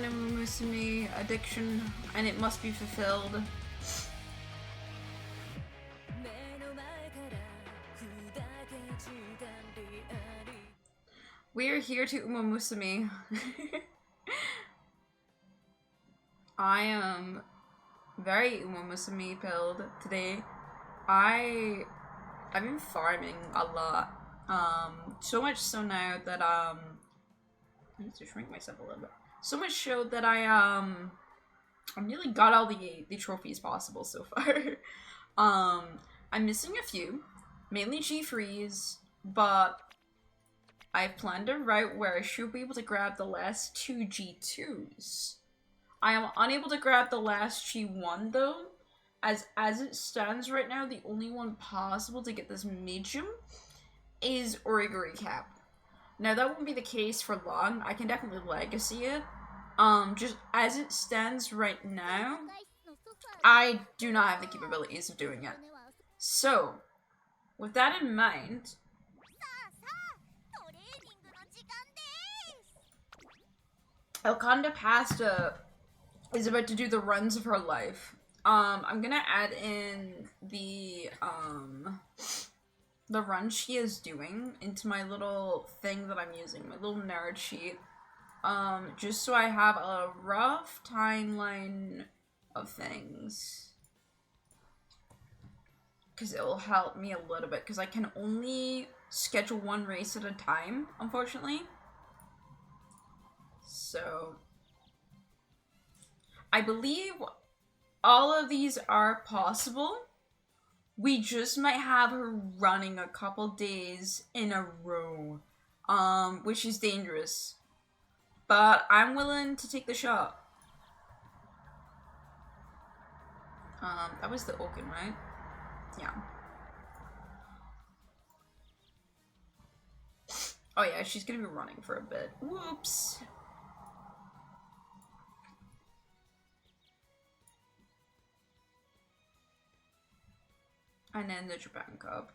an Musume addiction, and it must be fulfilled. We are here to Musume. I am very Musume pilled today. I've been farming a lot. So much so now that I need to shrink myself a little bit. So much so that I nearly got all the trophies possible so far. I'm missing a few, mainly G3s, but I've planned a route where I should be able to grab the last 2 G2s. I am unable to grab the last G1 though, as it stands right now, the only one possible to get this medium is Origuri Cap. Now that won't be the case for long. I can definitely legacy it. Just as it stands right now, I do not have the capabilities of doing it. So, with that in mind, Elconda Pasta is about to do the runs of her life. I'm gonna add in the run she is doing into my little thing that I'm using, my little nerd sheet. Just so I have a rough timeline of things. Because it will help me a little bit, because I can only schedule one race at a time, unfortunately. So, I believe all of these are possible. We just might have her running a couple days in a row, which is dangerous. But I'm willing to take the shot. That was the Oaken, right? Yeah. Oh yeah, she's gonna be running for a bit. Whoops. And then the Japan Cup.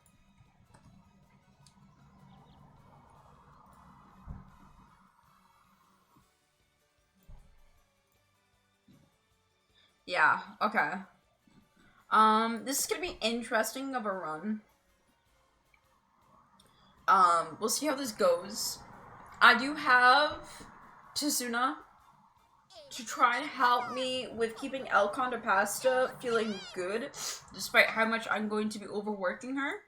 Yeah, okay. This is gonna be interesting of a run. We'll see how this goes. I do have Tsuna to try and help me with keeping Elconda Pasta feeling good, despite how much I'm going to be overworking her.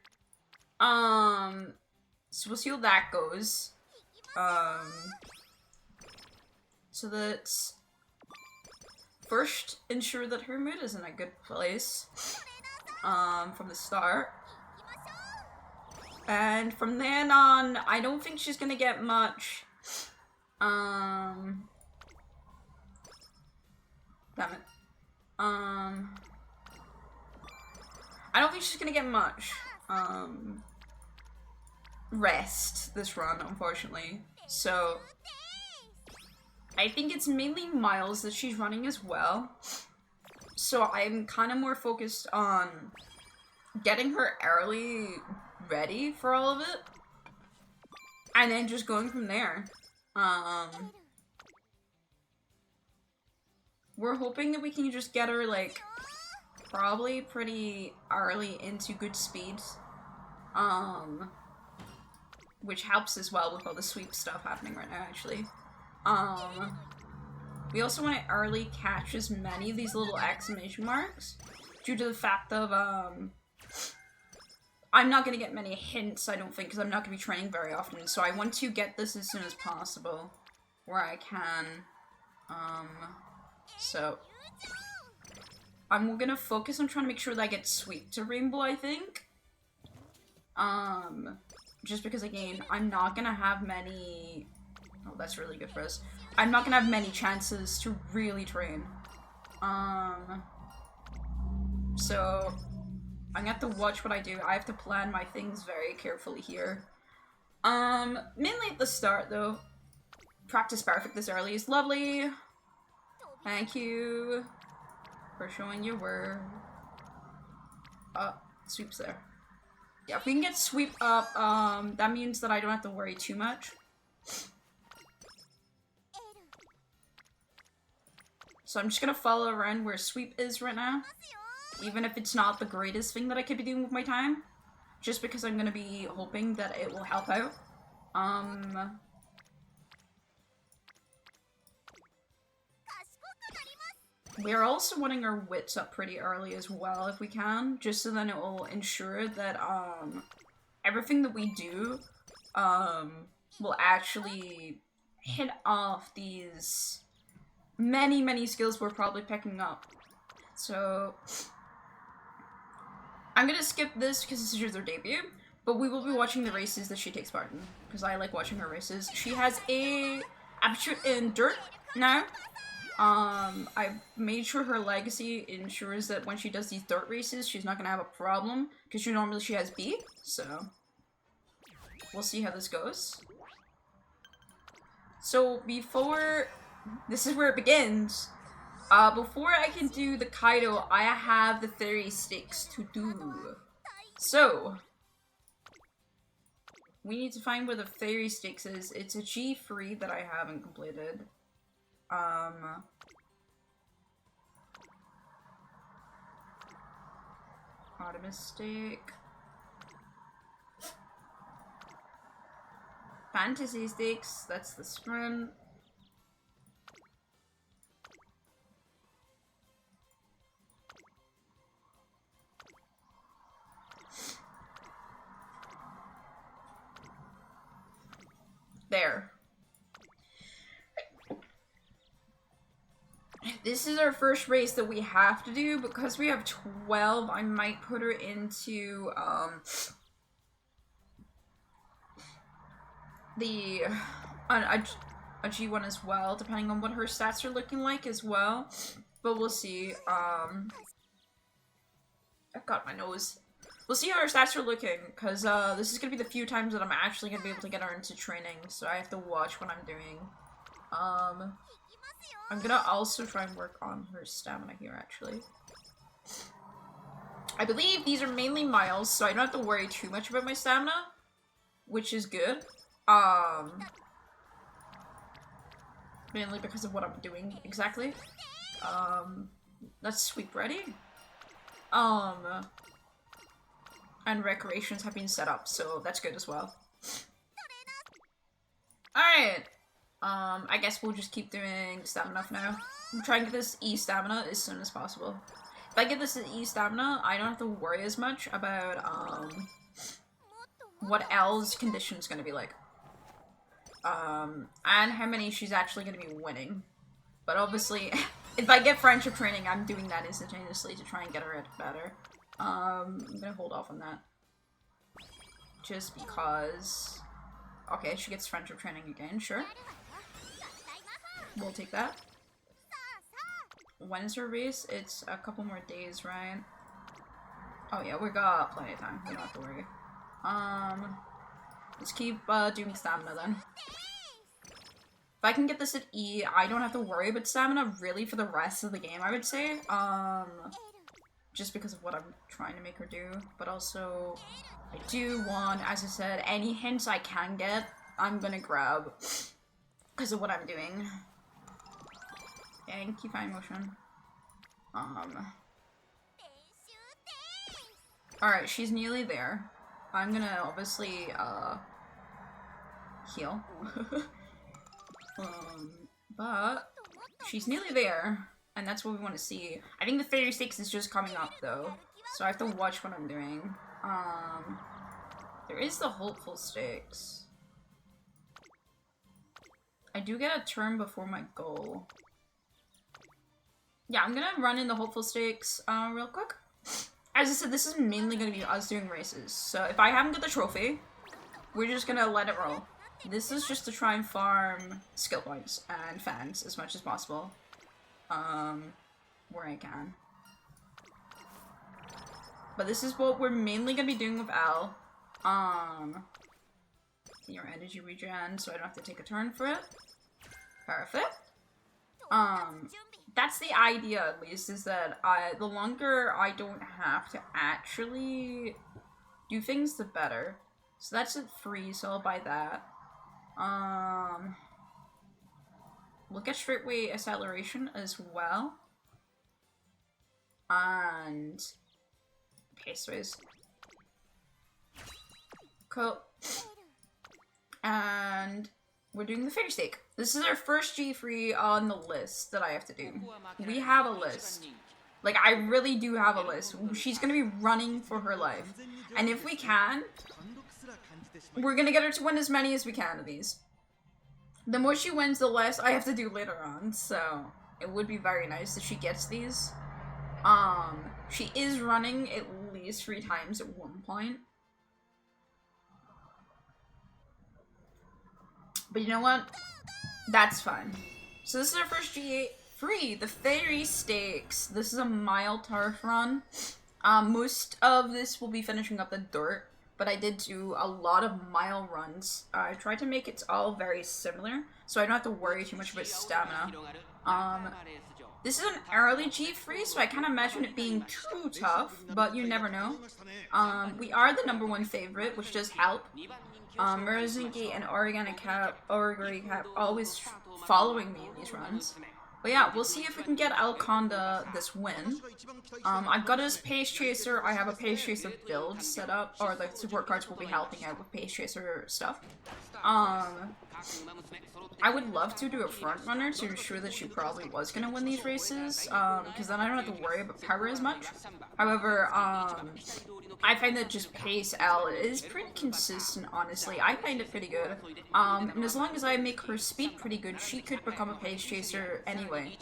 So we'll see how that goes. So let's first ensure that her mood is in a good place, from the start. And from then on, I don't think she's gonna get much, damn it. I don't think she's gonna get much, rest this run, unfortunately. So, I think it's mainly miles that she's running as well. So I'm kind of more focused on getting her early ready for all of it. And then just going from there. We're hoping that we can just get her, like, probably pretty early into good speeds. Which helps as well with all the sweep stuff happening right now, actually. We also want to early catch as many of these little exclamation marks, due to the fact of, I'm not going to get many hints, I don't think, because I'm not going to be training very often, so I want to get this as soon as possible, where I can. So, I'm going to focus on trying to make sure that I get sweep to Rainbow, I think. Just because, again, I'm not going to have many... Oh, that's really good for us. I'm not gonna have many chances to really train. So I'm gonna have to watch what I do. I have to plan my things very carefully here. Mainly at the start though. Practice perfect this early is lovely. Thank you for showing your work. Sweep's there. Yeah, if we can get sweep up, that means that I don't have to worry too much. Oh, that's really good for us. I'm not gonna have many chances to really train. Mainly at the start though. Practice perfect this early is lovely. Thank you for showing your work. Sweep's there. Yeah, if we can get sweep up, that means that I don't have to worry too much. So I'm just gonna follow around where sweep is right now. Even if it's not the greatest thing that I could be doing with my time. Just because I'm gonna be hoping that it will help out. We're also wanting our wits up pretty early as well, if we can, just so then it will ensure that, everything that we do, will actually hit off these many skills we're probably picking up. So, I'm gonna skip this because this is just their debut, but we will be watching the races that she takes part in, because I like watching her races. She has a aptitude in dirt now. I've made sure her legacy ensures that when she does these dirt races, she's not gonna have a problem, because she has B, so we'll see how this goes. So before, this is where it begins. Before I can do the Kaido, I have the fairy stakes to do. So, we need to find where the fairy stakes is. It's a G3 that I haven't completed. Artemis stake. Fantasy stakes, that's the sprint. There. This is our first race that we have to do. Because we have 12, I might put her into, a G1 as well, depending on what her stats are looking like as well. But we'll see. I got my nose. We'll see how her stats are looking, because this is going to be the few times that I'm actually going to be able to get her into training, so I have to watch what I'm doing. I'm going to also try and work on her stamina here, actually. I believe these are mainly miles, so I don't have to worry too much about my stamina, which is good. Mainly because of what I'm doing exactly. Let's sweep ready. And recreations have been set up, so that's good as well. Alright. I guess we'll just keep doing stamina for now. I'm trying to get this E stamina as soon as possible. If I get this E stamina, I don't have to worry as much about, what L's condition's gonna be like. And how many she's actually gonna be winning. But obviously, if I get friendship training, I'm doing that instantaneously to try and get her at better. I'm gonna hold off on that. Just because... Okay, she gets friendship training again, sure. We'll take that. When is her race? It's a couple more days, right? Oh yeah, we got plenty of time. We don't have to worry. Let's keep doing stamina then. If I can get this at E, I don't have to worry about stamina really for the rest of the game, I would say. Just because of what I'm trying to make her do. But also, I do want, as I said, any hints I can get, I'm gonna grab. Because of what I'm doing. Thank you, fine motion. Alright, she's nearly there. I'm gonna obviously, heal. But she's nearly there, and that's what we want to see. I think the fairy stakes is just coming up though, so I have to watch what I'm doing. There is the hopeful stakes. I do get a turn before my goal. Yeah, I'm gonna run in the hopeful stakes real quick. As I said, this is mainly gonna be us doing races, so if I haven't got the trophy, we're just gonna let it roll. This is just to try and farm skill points and fans as much as possible. Where I can. But this is what we're mainly gonna be doing with Al. Your energy regen, so I don't have to take a turn for it. Perfect. That's the idea, at least, is that the longer I don't have to actually do things, the better. So that's at 3, so I'll buy that. we'll get straightway acceleration as well. And paceways. Cool. And we're doing the figure stake. This is our first G3 on the list that I have to do. We have a list. Like, I really do have a list. She's gonna be running for her life. And if we can, we're gonna get her to win as many as we can of these. The more she wins, the less I have to do later on. So, it would be very nice if she gets these. She is running at least 3 times at one point. But you know what? That's fine. So this is our first G8 free, the Fairy Stakes. This is a mile turf run. Most of this will be finishing up the dirt, but I did do a lot of mile runs. I tried to make it all very similar, so I don't have to worry too much about stamina. This is an early G3, so I can't imagine it being too tough, but you never know. We are the #1 favorite, which does help. Murazuki and Origami Cap always following me in these runs. But yeah, we'll see if we can get Alconda this win. I've got his Pace Chaser. I have a Pace Chaser build set up, or the support cards will be helping out with Pace Chaser stuff. I would love to do a front runner to ensure that she probably was going to win these races, because then I don't have to worry about power as much. However, I find that just Pace L is pretty consistent, honestly. I find it pretty good. And as long as I make her speed pretty good, she could become a Pace Chaser anyway.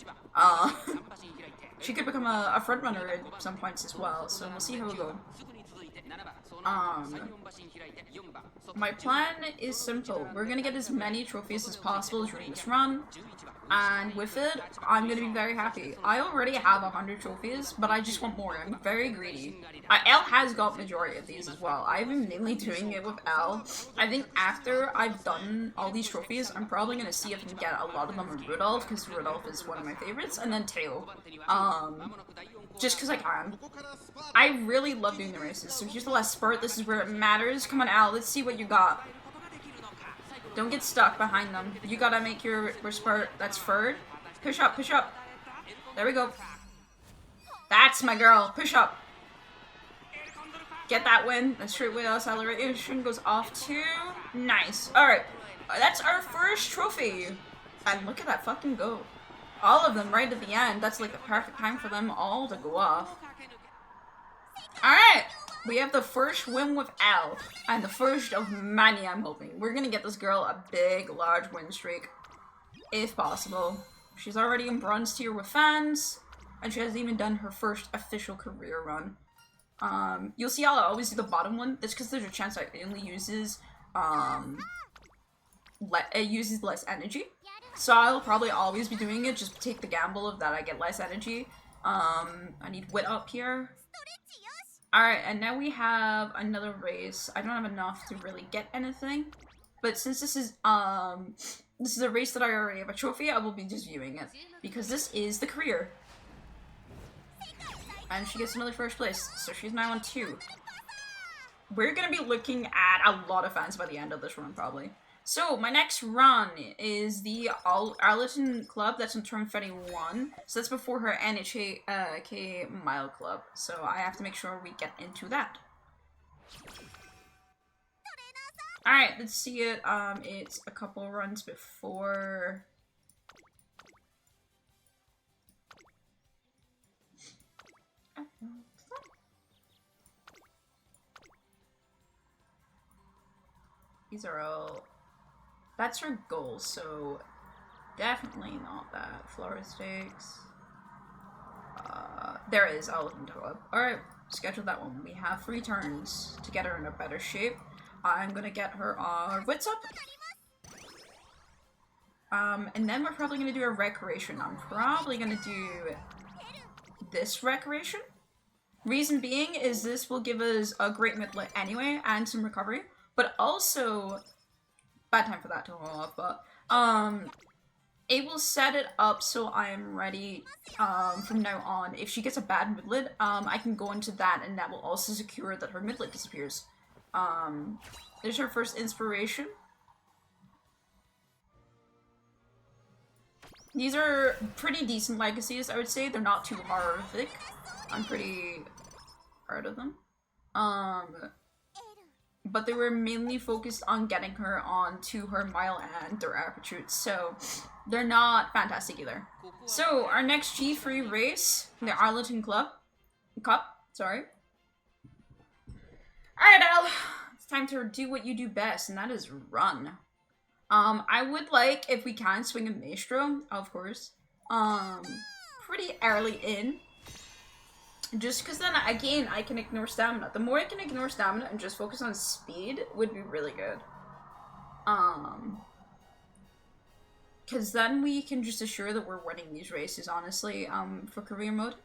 She could become a front runner at some points as well, so we'll see how we go. My plan is simple. We're gonna get as many trophies as possible during this run, and with it, I'm gonna be very happy. I already have 100 trophies, but I just want more. I'm very greedy. Elle has got majority of these as well. I've been mainly doing it with Elle. I think after I've done all these trophies, I'm probably gonna see if I can get a lot of them with Rudolph, because Rudolph is one of my favorites, and then Teo. Just because I can. I really love doing the races. So here's the last spurt. This is where it matters. Come on, Al. Let's see what you got. Don't get stuck behind them. You gotta make your spurt. That's third. Push up, push up. There we go. That's my girl. Push up. Get that win. The straightway acceleration goes off too. Nice. Alright. That's our first trophy. And look at that fucking go. All of them right at the end. That's like the perfect time for them all to go off. Alright! We have the first win with Elle. And the first of many, I'm hoping. We're gonna get this girl a big, large win streak. If possible. She's already in bronze tier with fans. And she hasn't even done her first official career run. You'll see I'll always do the bottom one. That's because there's a chance it only uses, it uses less energy. So I'll probably always be doing it, just take the gamble of that I get less energy. I need wit up here. Alright, and now we have another race. I don't have enough to really get anything. But since this is a race that I already have a trophy, I will be just viewing it. Because this is the career. And she gets another first place, so she's now on 2. We're gonna be looking at a lot of fans by the end of this run, probably. So, my next run is the Arlington Club, that's in turn 31. So that's before her NHK Mile Club. So I have to make sure we get into that. Alright, let's see it. It's a couple runs before... These are all... That's her goal, so definitely not that. Flora Stakes. There is Alton Club. Alright, schedule that one. We have 3 turns to get her in a better shape. I'm gonna get her wits up. And then we're probably gonna do a recreation. I'm probably gonna do this recreation. Reason being is this will give us a great midlet anyway, and some recovery. But also... Bad time for that to go off, but it will set it up so I am ready from now on. If she gets a bad midlet, I can go into that, and that will also secure that her midlet disappears. There's her first inspiration. These are pretty decent legacies, I would say. They're not too horrific. I'm pretty proud of them. But they were mainly focused on getting her onto her mile and their aptitude, so they're not fantastic either. So our next G3 race, the Arlington Cup, sorry. Alright, Elle, it's time to do what you do best, and that is run. I would like, if we can, swing a Maestro, of course. Pretty early in. Just because then, again, I can ignore stamina. The more I can ignore stamina and just focus on speed would be really good. Because then we can just assure that we're winning these races, honestly, for career mode.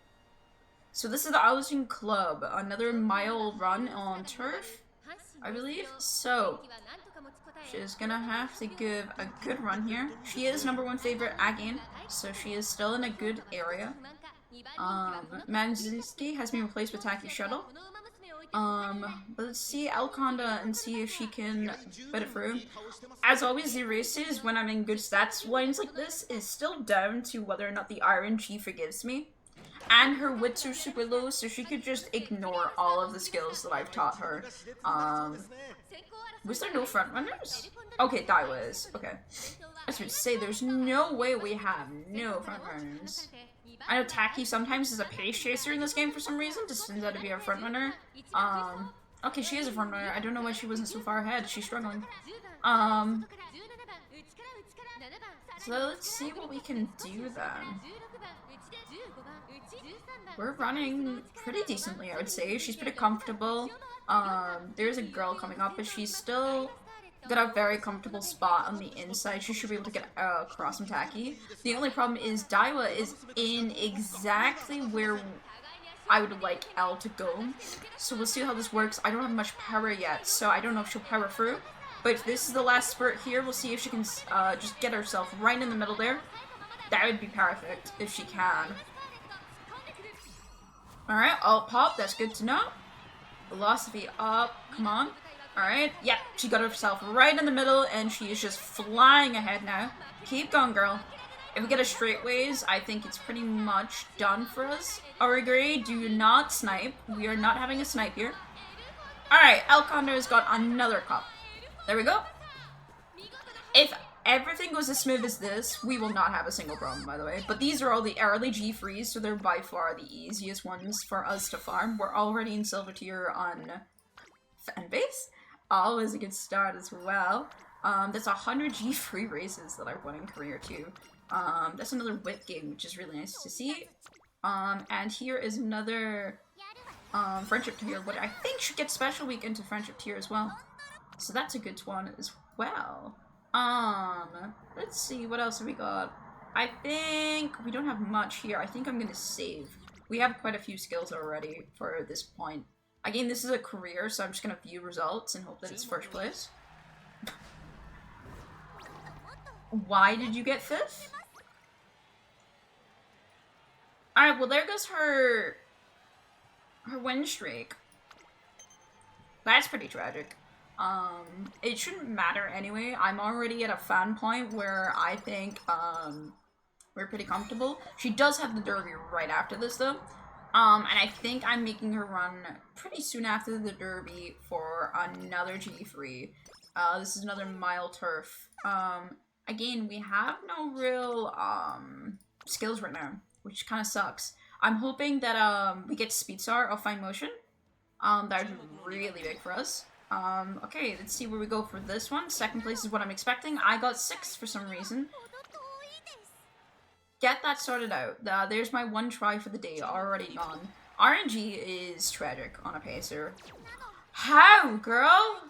So this is the Arlington Club, another mile run on turf, I believe. So, she's gonna have to give a good run here. She is #1 favorite again, so she is still in a good area. Manzinski has been replaced with Taki Shuttle. But let's see Alconda and see if she can put it through. As always, the races, when I'm in good stats lines like this, is still down to whether or not the RNG forgives me. And her wits are super low, so she could just ignore all of the skills that I've taught her. Was there no frontrunners? Okay, Daiwa is. Okay. I was going to say, there's no way we have no frontrunners. I know Taki sometimes is a pace chaser in this game for some reason, just turns out to be a frontrunner. Okay, she is a frontrunner. I don't know why she wasn't so far ahead. She's struggling. So let's see what we can do then. We're running pretty decently, I would say. She's pretty comfortable. There's a girl coming up, but she's still got a very comfortable spot on the inside. She should be able to get across some Taki. The only problem is Daiwa is in exactly where I would like Elle to go. So we'll see how this works. I don't have much power yet, so I don't know if she'll power through. But if this is the last spurt here, we'll see if she can just get herself right in the middle there. That would be perfect, if she can. Alright, alt pop, that's good to know. Velocity up, come on. Alright, yep, she got herself right in the middle, and she is just flying ahead now. Keep going, girl. If we get a straightaways, I think it's pretty much done for us. Origuri, do not snipe. We are not having a snipe here. Alright, Alconder's got another cup. There we go. If everything goes as smooth as this, we will not have a single problem, by the way. But these are all the early G3s, so they're by far the easiest ones for us to farm. We're already in silver tier on fan base. Always a good start as well. That's 100 G3 races that I've won in career too. That's another whip game, which is really nice to see. And here is another friendship tier, what I think should get special week into friendship tier as well. So that's a good one as well. Let's see, what else have we got? I think we don't have much here. I think I'm gonna save. We have quite a few skills already for this point. Again, this is a career, so I'm just gonna view results and hope that it's first place. Why did you get 5th? Alright, well there goes her win streak. That's pretty tragic. It shouldn't matter anyway. I'm already at a fan point where I think, we're pretty comfortable. She does have the derby right after this though. And I think I'm making her run pretty soon after the derby for another G3. This is another mile turf. Again, we have no real, skills right now, which kind of sucks. I'm hoping that, we get Speed Star off Fine Motion. That would be really big for us. Okay, let's see where we go for this one. Second place is what I'm expecting. I got 6th for some reason. Get that sorted out. There's my one try for the day, already gone. RNG is tragic on a pacer. How, girl?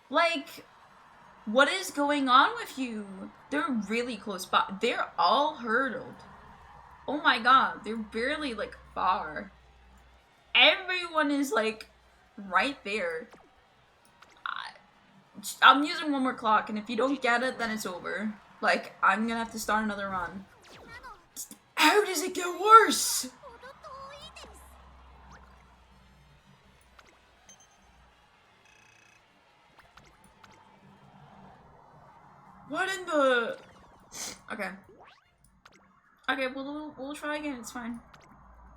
Like, what is going on with you? They're really close by. They're all hurdled. Oh my god, they're barely, like, far. Everyone is, like, right there. I'm using one more clock, and if you don't get it, then it's over. Like, I'm gonna have to start another run. How does it get worse? What in the... Okay. Okay, we'll try again, it's fine.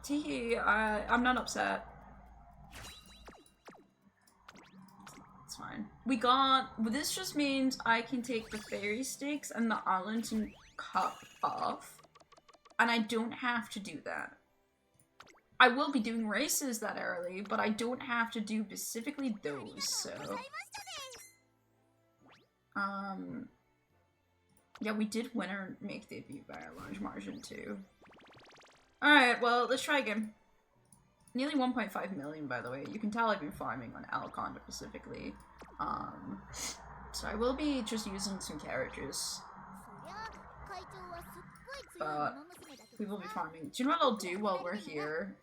Teehee, I'm not upset. It's fine. We got... This just means I can take the fairy sticks and the Arlington cup off. And I don't have to do that. I will be doing races that early, but I don't have to do specifically those, so... Yeah, we did win or make debut by a large margin, too. Alright, well, let's try again. Nearly 1.5 million, by the way. You can tell I've been farming on Alaconda specifically. So I will be just using some carriages. But we will be farming. Do you know what I'll do while we're here?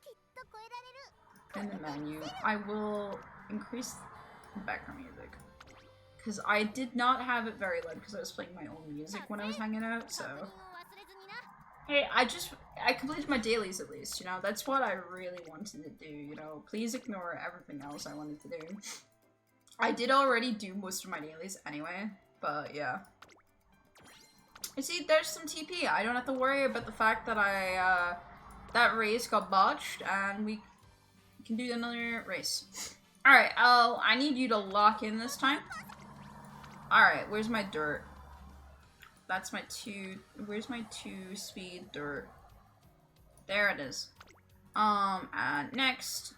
In the menu, I will increase the background music. Because I did not have it very loud because I was playing my own music when I was hanging out, so... Hey, I completed my dailies at least, you know? That's what I really wanted to do, you know? Please ignore everything else I wanted to do. I did already do most of my dailies anyway, but yeah. You see, there's some TP. I don't have to worry about the fact that that race got botched, and we can do another race. Alright, I need you to lock in this time. Alright, where's my dirt? That's my where's my 2-speed dirt? There it is. And next.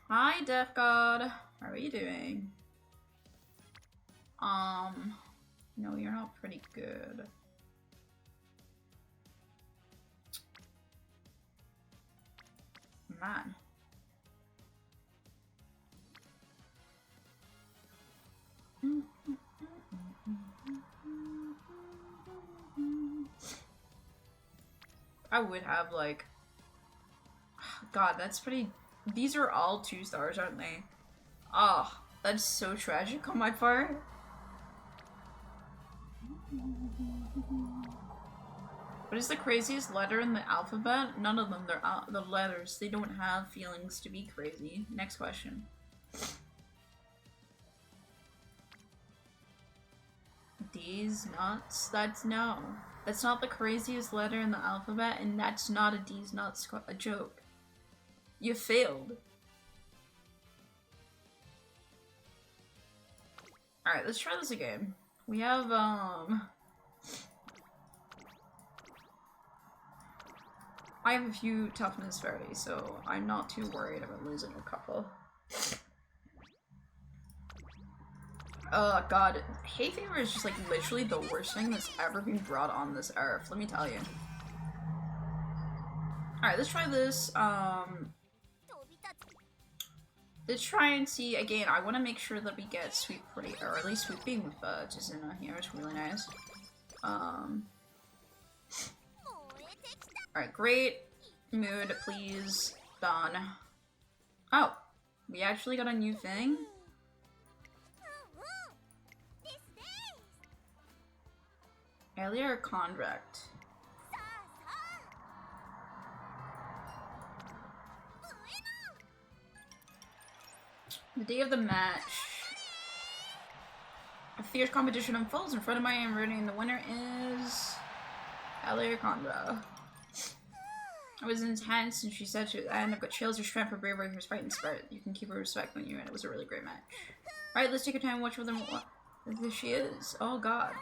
Hi, Death God. How are you doing? No, you're not pretty good. Man. I would have, like... God, that's pretty... These are all 2 stars, aren't they? Oh, that's so tragic on my part. What is the craziest letter in the alphabet? None of them. They're the letters. They don't have feelings to be crazy. Next question. D's nuts? That's no. That's not the craziest letter in the alphabet, and that's not a D's nuts a joke. You failed. Alright, let's try this again. We have, I have a few toughness already, so I'm not too worried about losing a couple. Oh god, hay fever is just like literally the worst thing that's ever been brought on this earth, let me tell you. Alright, let's try this. Let's try and see, again, I want to make sure that we get Sweep pretty early. Sweeping with Jizuna here is really nice. Alright, great. Mood, please. Done. Oh, we actually got a new thing? Earlier contract. The day of the match. A fierce competition unfolds in front of my handwriting, and the winner is Elia Condra. It was intense, and she said to the end, I've got chills, your strength, her bravery, her fighting spirit. You can keep her respect when you, and it was a really great match. Alright, let's take our time and watch what there she is. Oh god.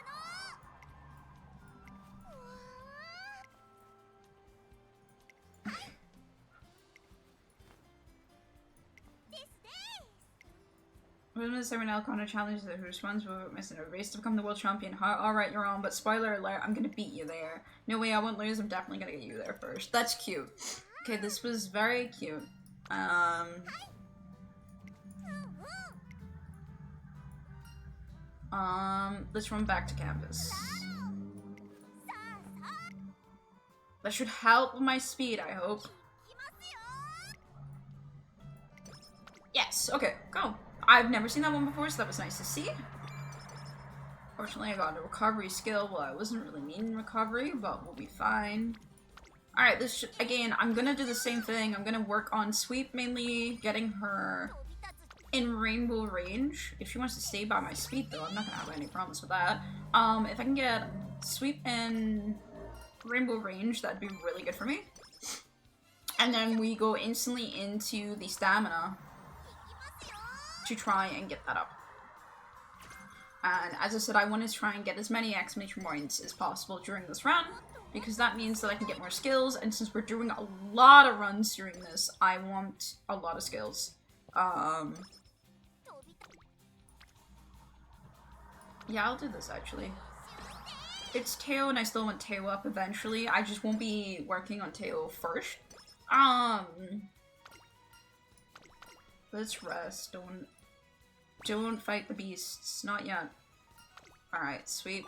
Women of Seven Alcona challenges who responds with missing a race to become the world champion. Alright, you're on, but spoiler alert, I'm gonna beat you there. No way, I won't lose, I'm definitely gonna get you there first. That's cute. Okay, this was very cute. Let's run back to campus. That should help my speed, I hope. Yes, okay, go. I've never seen that one before, so that was nice to see. Fortunately, I got a recovery skill. Well, I wasn't really needing recovery, but we'll be fine. Alright, this again, I'm gonna do the same thing. I'm gonna work on Sweep mainly, getting her in rainbow range. If she wants to stay by my speed though, I'm not gonna have any problems with that. If I can get sweep in rainbow range, that'd be really good for me. And then we go instantly into the stamina to try and get that up. And as I said, I want to try and get as many exclamation points as possible during this run, because that means that I can get more skills, and since we're doing a lot of runs during this, I want a lot of skills. Yeah, I'll do this actually. It's Teo and I still want Teo up eventually. I just won't be working on Teo first. Let's rest. Don't fight the beasts. Not yet. Alright, sweet.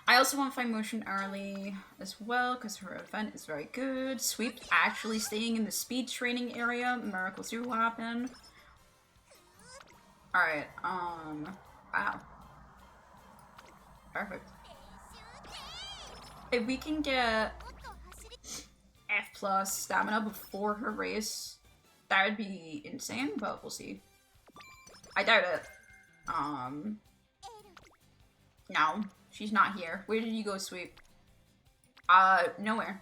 I also want to find motion early as well, because her event is very good. Sweep actually staying in the speed training area. Miracles do happen. Alright, wow. Perfect. If we can get F+ stamina before her race, that would be insane, but we'll see. I doubt it. No, she's not here. Where did you go, Sweep? Nowhere.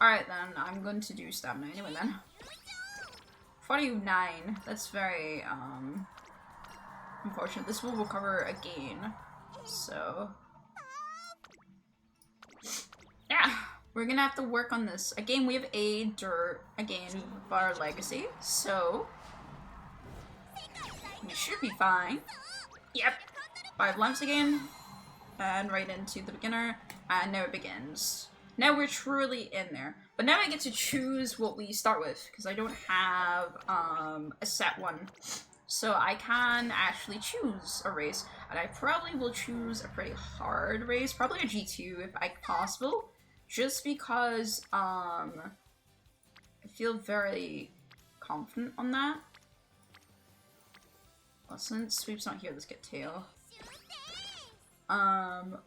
Alright then, I'm going to do stamina anyway then. 49, that's very, unfortunate. This will recover again, so... Yeah, we're gonna have to work on this. Again, we have a dirt, again, bar legacy, so... we should be fine. Yep. 5 lamps again. And right into the beginner. And now it begins. Now we're truly in there. But now I get to choose what we start with, because I don't have a set one. So I can actually choose a race. And I probably will choose a pretty hard race. Probably a G2 if possible. Just because I feel very confident on that. Well, since Sweep's not here, let's get Tail. The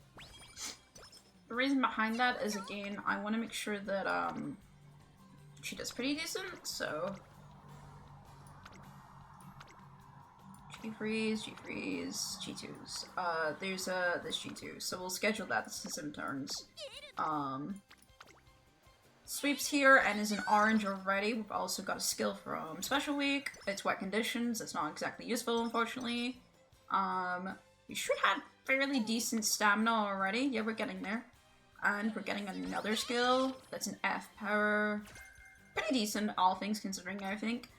reason behind that is, again, I want to make sure that, she does pretty decent, so... G-Freeze, G-Freeze, G2s. There's, this G2, so we'll schedule that. This is in turns. Sweep's here and is in orange already. We've also got a skill from Special Week. It's Wet Conditions. It's not exactly useful, unfortunately. We should have fairly decent stamina already. Yeah, we're getting there. And we're getting another skill. That's an F power. Pretty decent, all things considering, I think.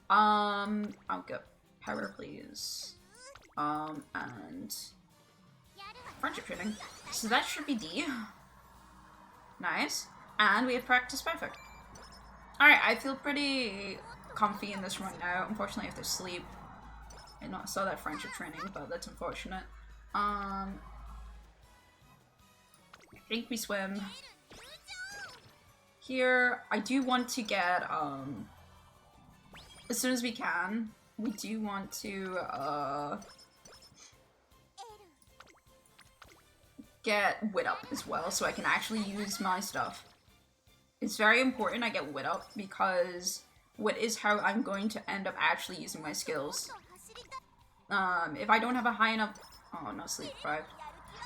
I'll get power, please. And... friendship training. So that should be D. Nice. And we have practice perfect. Alright, I feel pretty comfy in this run now. Unfortunately, I have to sleep. I saw that friendship training, but that's unfortunate. I think we swim. Here, I do want to get, as soon as we can, we do want to, get Wit up as well, so I can actually use my stuff. It's very important I get Wit up, because Wit is how I'm going to end up actually using my skills. If I don't have a high enough... oh, no, sleep deprived.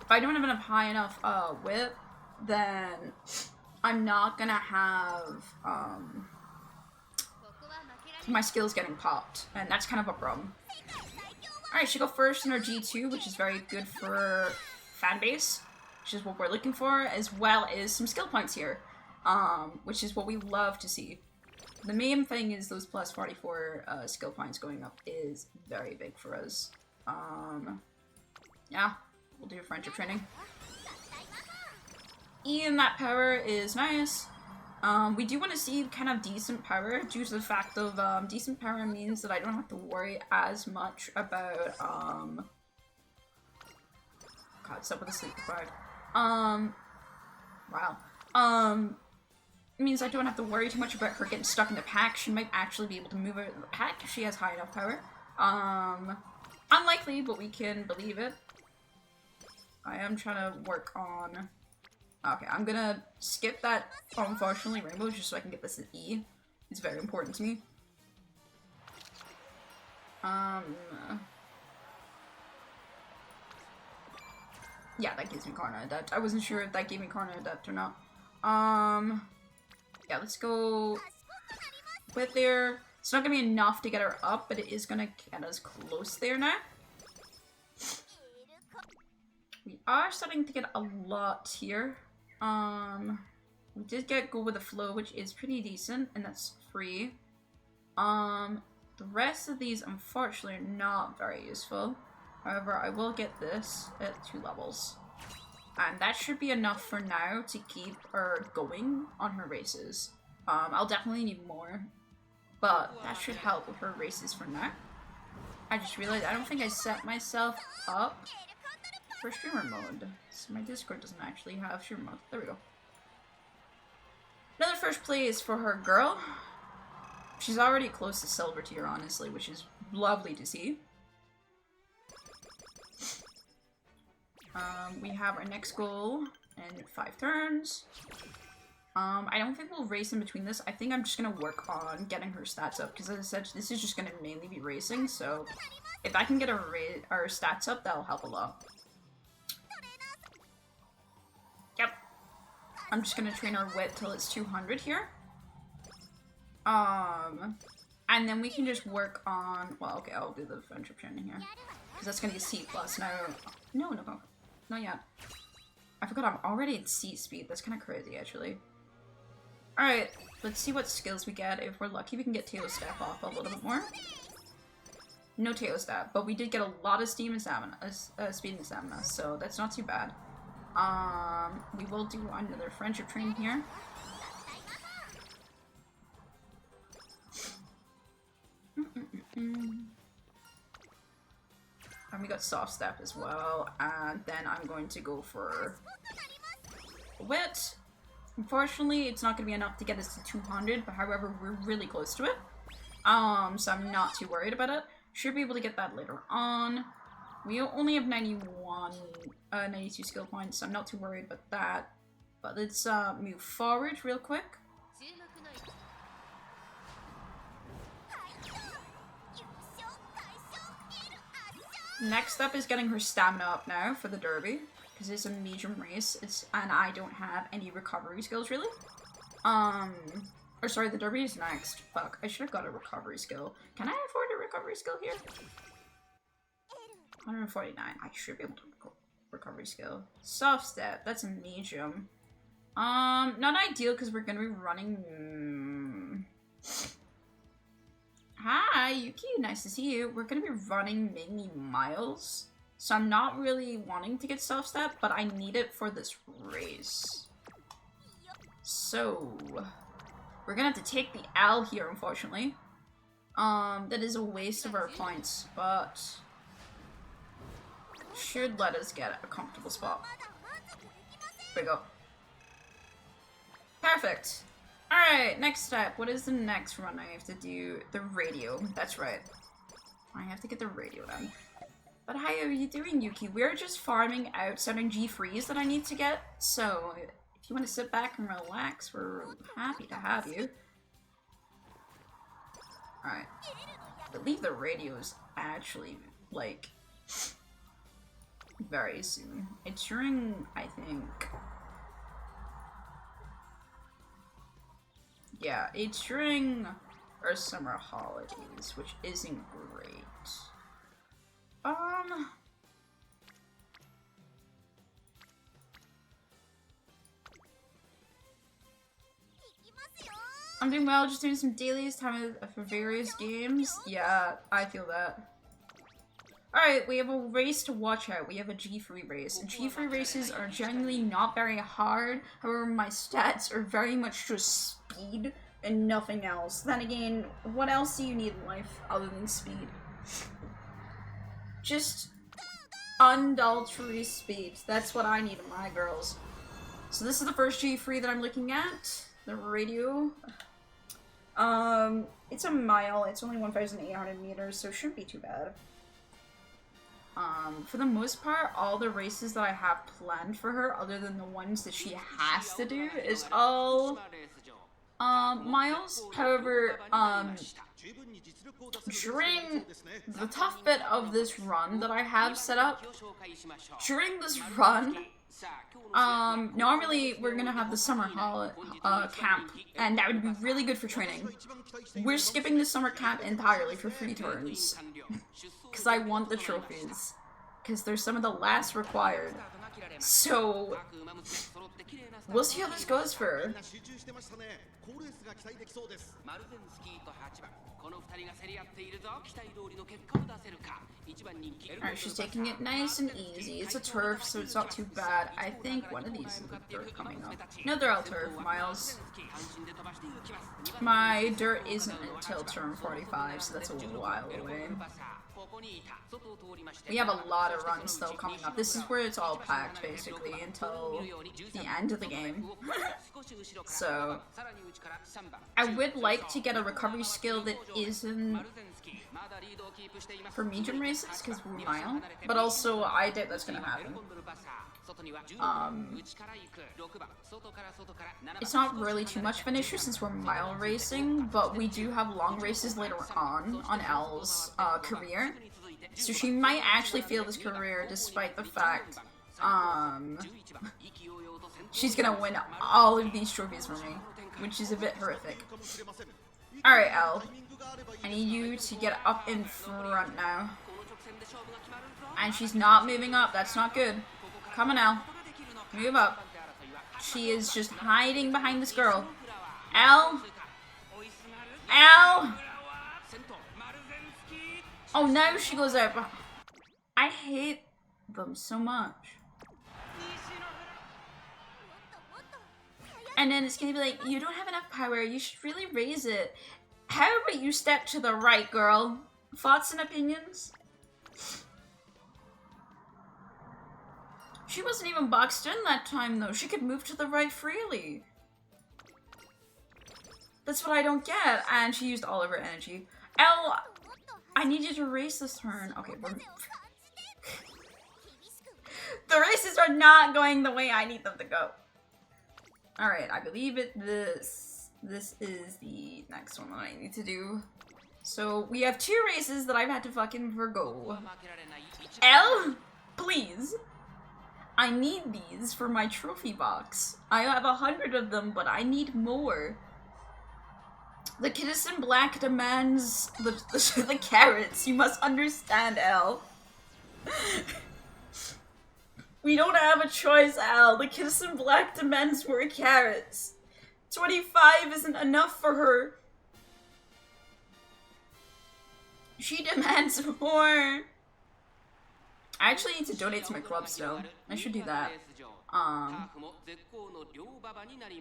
If I don't have enough high enough, Wit, then I'm not gonna have, my skills getting popped, and that's kind of a problem. Alright, she go first in her G2, which is very good for fan base, which is what we're looking for, as well as some skill points here, which is what we love to see. The main thing is those plus 44 skill points going up is very big for us. Yeah, we'll do friendship training. E in that power is nice. We do want to see kind of decent power due to the fact of decent power means that I don't have to worry as much about God, stop with the sleep deprived. Wow. It means I don't have to worry too much about her getting stuck in the pack. She might actually be able to move out of the pack if she has high enough power. Unlikely, but we can believe it. I am trying to work on... okay, I'm gonna skip that, unfortunately, rainbow, just so I can get this at E. It's very important to me. Yeah, that gives me Karna Adept. I wasn't sure if that gave me Karna Adept or not. Yeah, let's go with there. It's not gonna be enough to get her up, but it is gonna get us close there now. We are starting to get a lot here. We did get Go With The Flow, which is pretty decent, and that's free. The rest of these, unfortunately, are not very useful. However, I will get this at 2 levels. And that should be enough for now to keep her going on her races. I'll definitely need more, but that should help with her races for now. I just realized I don't think I set myself up for streamer mode. So my Discord doesn't actually have streamer mode. There we go. Another first place for her girl. She's already close to silver tier, honestly, which is lovely to see. We have our next goal in 5 turns. I don't think we'll race in between this. I think I'm just gonna work on getting her stats up, because as I said, this is just gonna mainly be racing, so if I can get our stats up, that'll help a lot. Yep. I'm just gonna train our wit till it's 200 here. And then we can just work on, well, okay, I'll do the friendship training here, because that's gonna be C+. No, not yet. I forgot I'm already at C speed. That's kind of crazy, actually. Alright, let's see what skills we get. If we're lucky, we can get Tail Step off a little bit more. No Tail Step, but we did get a lot of steam and stamina, speed and stamina, so that's not too bad. We will do another friendship training here. And we got soft step as well, and then I'm going to go for wit. Unfortunately, it's not going to be enough to get us to 200, but however, we're really close to it. So I'm not too worried about it. Should be able to get that later on. We only have 92 skill points, so I'm not too worried about that. But let's move forward real quick. Next up is getting her stamina up now for the derby, because it's a medium race, and I don't have any recovery skills really. Or sorry, the derby is next. Fuck, I should have got a recovery skill. Can I afford a recovery skill here? 149. I should be able to recovery skill. Soft step, that's a medium. Not ideal because we're gonna be running. Hi, Yuki, nice to see you. We're gonna be running mainly miles, so I'm not really wanting to get self-step, but I need it for this race. So, we're gonna have to take the L here, unfortunately. That is a waste of our points, but should let us get a comfortable spot. There we go. Perfect. Alright, next step. What is the next run I have to do? The radio. That's right. I have to get the radio done. But how are you doing, Yuki? We're just farming out certain G-Frees that I need to get. So, if you want to sit back and relax, we're happy to have you. Alright. I believe the radio is actually, like, very soon. It's during, I think... Yeah, it's during our summer holidays, which isn't great. I'm doing well, just doing some dailies, time for various games. Yeah, I feel that. Alright, we have a race to watch out. We have a G-Free race. And G-Free races are generally not very hard. However, my stats are very much just speed and nothing else. Then again, what else do you need in life other than speed? Just unadulterated speed. That's what I need in my girls. So this is the first G-Free that I'm looking at. The radio. It's a mile. It's only 1,800 meters, so it shouldn't be too bad. For the most part, all the races that I have planned for her, other than the ones that she has to do, is all Miles, however, during the tough bit of this run that I have set up, during this run, normally we're gonna have the summer camp, and that would be really good for training. We're skipping the summer camp entirely for free turns, because I want the trophies, because they're some of the last required. So, we'll see how this goes for her. Alright, she's taking it nice and easy. It's a turf, so it's not too bad. I think one of these is the dirt coming up. No, they're all turf, Miles. My dirt isn't until turn 45, so that's a while away. We have a lot of runs still coming up. This is where it's all packed, basically, until the end of the game. So, I would like to get a recovery skill that isn't for medium races, because we're mile, but also I doubt that's gonna happen. It's not really too much of an issue since we're mile racing, but we do have long races later on Elle's career. So she might actually fail this career despite the fact she's gonna win all of these trophies for me, which is a bit horrific. Alright, Elle. I need you to get up in front now. And she's not moving up, that's not good. Come on, Elle. Move up. She is just hiding behind this girl. Elle! Elle! Oh, now she goes out. I hate them so much. And then it's gonna be like, you don't have enough power, you should really raise it. How about you step to the right, girl? Thoughts and opinions? She wasn't even boxed in that time, though. She could move to the right freely. That's what I don't get. And she used all of her energy. Elle, I need you to race this turn. Okay, the races are not going the way I need them to go. Alright, I believe this is the next one that I need to do. So, we have 2 races that I've had to fucking forgo. Elle, please. I need these for my trophy box. I have 100 of them, but I need more. The Carats in black demands the carrots. You must understand, Elle. We don't have a choice, Elle. The Carats in black demands more carrots. 25 isn't enough for her. She demands more. I actually need to donate to my club still. I should do that.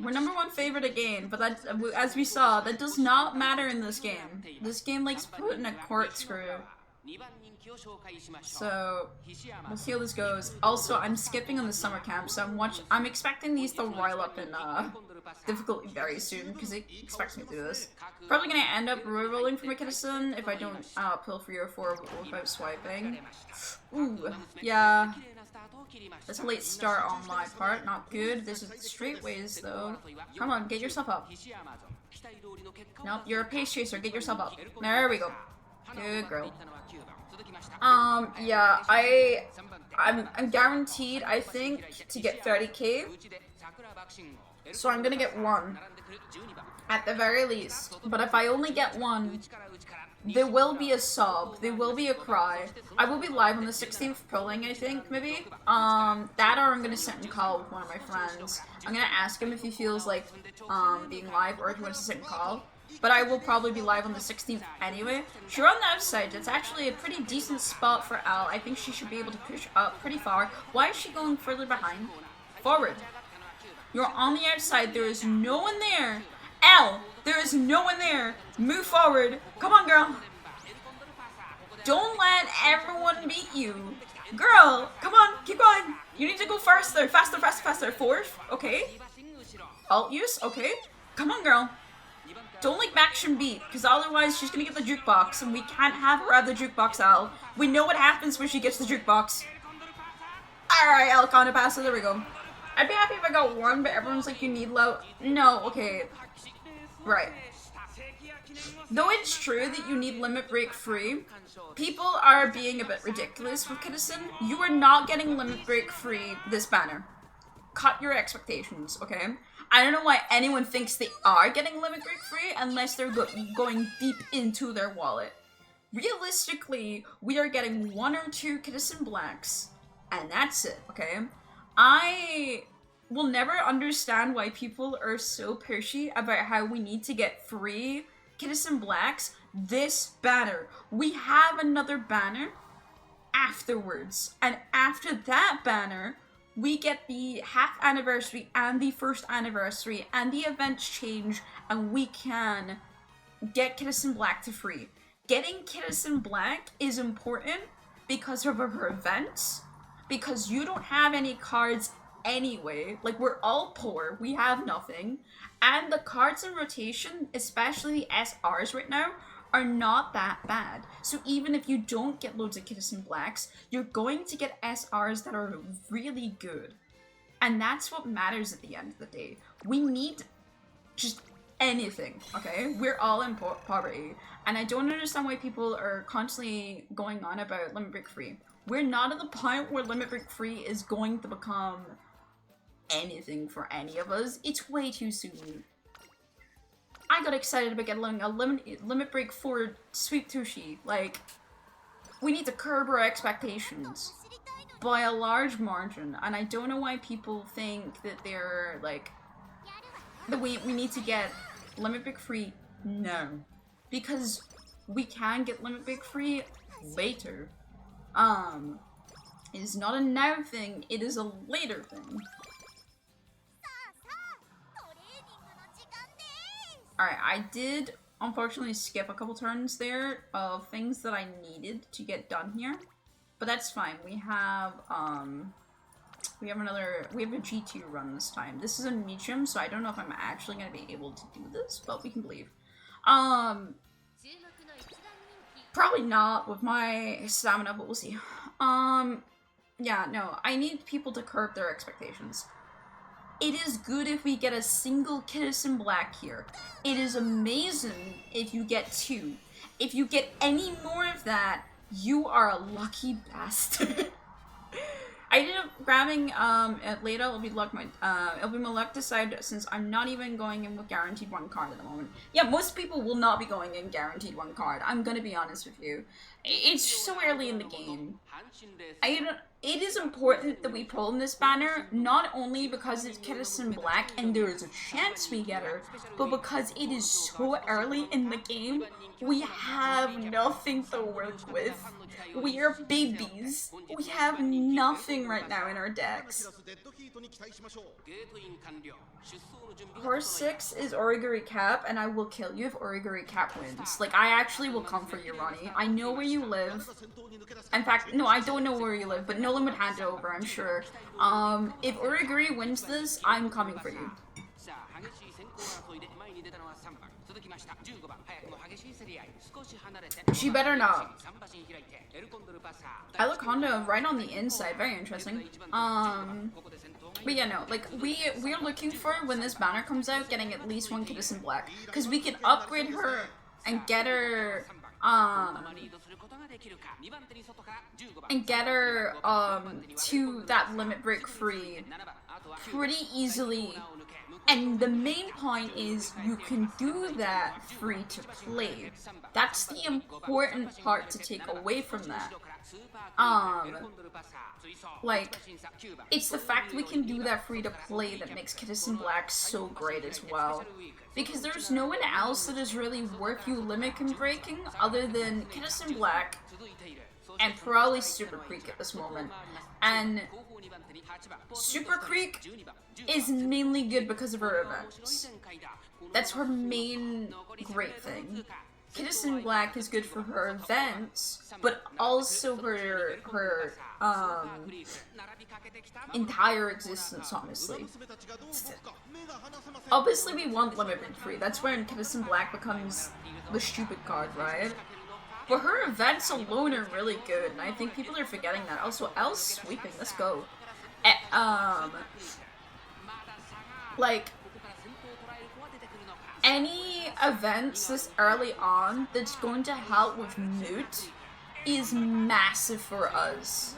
We're #1 favorite again, but that, as we saw, that does not matter in this game. This game likes putting a corkscrew. So, we'll see how this goes. Also, I'm skipping on the summer camp, so I'm expecting these to rile up in difficulty very soon, because it expects me to do this. Probably gonna end up rolling for my Kitasun if I don't pull 3 or 4 without swiping. Ooh, yeah. That's a late start on my part, not good. There's straight ways though. Come on, get yourself up. Nope, you're a pace chaser, get yourself up. There we go. Good girl. Yeah, I'm guaranteed, I think, to get 30k. So I'm gonna get 1. At the very least. But if I only get 1, there will be a sob. There will be a cry. I will be live on the 16th polling, I think, maybe. That or I'm gonna sit and call with one of my friends. I'm gonna ask him if he feels like, being live or if he wants to sit and call. But I will probably be live on the 16th anyway. You're on the outside. It's actually a pretty decent spot for Elle. I think she should be able to push up pretty far. Why is she going further behind? Forward. You're on the outside. There is no one there. Elle, there is no one there. Move forward. Come on, girl. Don't let everyone beat you. Girl, come on. Keep going. You need to go faster. Faster, faster, faster. 4th. Okay. Alt use. Okay. Come on, girl. Don't let Maxim beat, because otherwise she's gonna get the jukebox, and we can't have her have the jukebox, Elle. We know what happens when she gets the jukebox. Alright, Elle, Conda Pasta, there we go. I'd be happy if I got 1, but everyone's like, you need low. No, okay. Right. Though it's true that you need limit break free, people are being a bit ridiculous with Kidison. You are not getting limit break free this banner. Cut your expectations, okay? I don't know why anyone thinks they are getting limit break free unless they're going deep into their wallet. Realistically, we are getting 1 or 2 Kidison Blacks, and that's it, okay? I will never understand why people are so pushy about how we need to get free Kidison Blacks this banner. We have another banner afterwards, and after that banner, we get the half anniversary and the first anniversary, and the events change, and we can get Kidison Black to free. Getting Kidison Black is important because of her events, because you don't have any cards anyway. Like, we're all poor, we have nothing, and the cards in rotation, especially the SRs right now, are not that bad. So even if you don't get loads of Kidison Blacks, you're going to get SRs that are really good. And that's what matters at the end of the day. We need just anything, okay? We're all in poverty. And I don't understand why people are constantly going on about limit break free. We're not at the point where limit break free is going to become anything for any of us. It's way too soon. I got excited about getting a limit break for Sweep Tushi. Like, we need to curb our expectations by a large margin, and I don't know why people think that they're like that we need to get limit break free. No, because we can get limit break free later. It is not a now thing, it is a later thing. Alright, I did unfortunately skip a couple turns there of things that I needed to get done here. But that's fine. We have a G2 run this time. This is a Musume, so I don't know if I'm actually gonna be able to do this, but we can believe. Probably not with my stamina, but we'll see. Yeah, no, I need people to curb their expectations. It is good if we get a single Kidison Black here. It is amazing if you get 2. If you get any more of that, you are a lucky bastard. I ended up grabbing later it'll be my luck to decide, since I'm not even going in with guaranteed 1 card at the moment. Yeah, most people will not be going in guaranteed 1 card. I'm gonna be honest with you. It's so early in the game. It is important that we pull in this banner, not only because it's Kidison Black and there is a chance we get her, but because it is so early in the game, we have nothing to work with. We are babies. We have nothing right now in our decks. Horse 6 is Origuri Cap, and I will kill you if Origuri Cap wins. Like, I actually will come for you, Ronnie. I know where you live. In fact, no, I don't know where you live, but Nolan would hand it over, I'm sure. If Origuri wins this, I'm coming for you. She better not. I look Honda right on the inside, very interesting. But yeah, no, like, we're looking for, when this banner comes out, getting at least 1 Kidison Black. Because we can upgrade her and get her, to that limit break free pretty easily. And the main point is you can do that free to play. That's the important part to take away from that. Like, it's the fact we can do that free to play that makes Kidison Black so great as well. Because there's no one else that is really worth you limit breaking other than Kidison Black and probably Super Creek at this moment. And Super Creek is mainly good because of her events. That's her main great thing. Kidison Black is good for her events, but also her entire existence, honestly. Obviously we want limit break free, that's when Kidison Black becomes the stupid card, right? But her events alone are really good, and I think people are forgetting that. Also, L's sweeping, let's go. Like, any events this early on that's going to help with Moot is massive for us.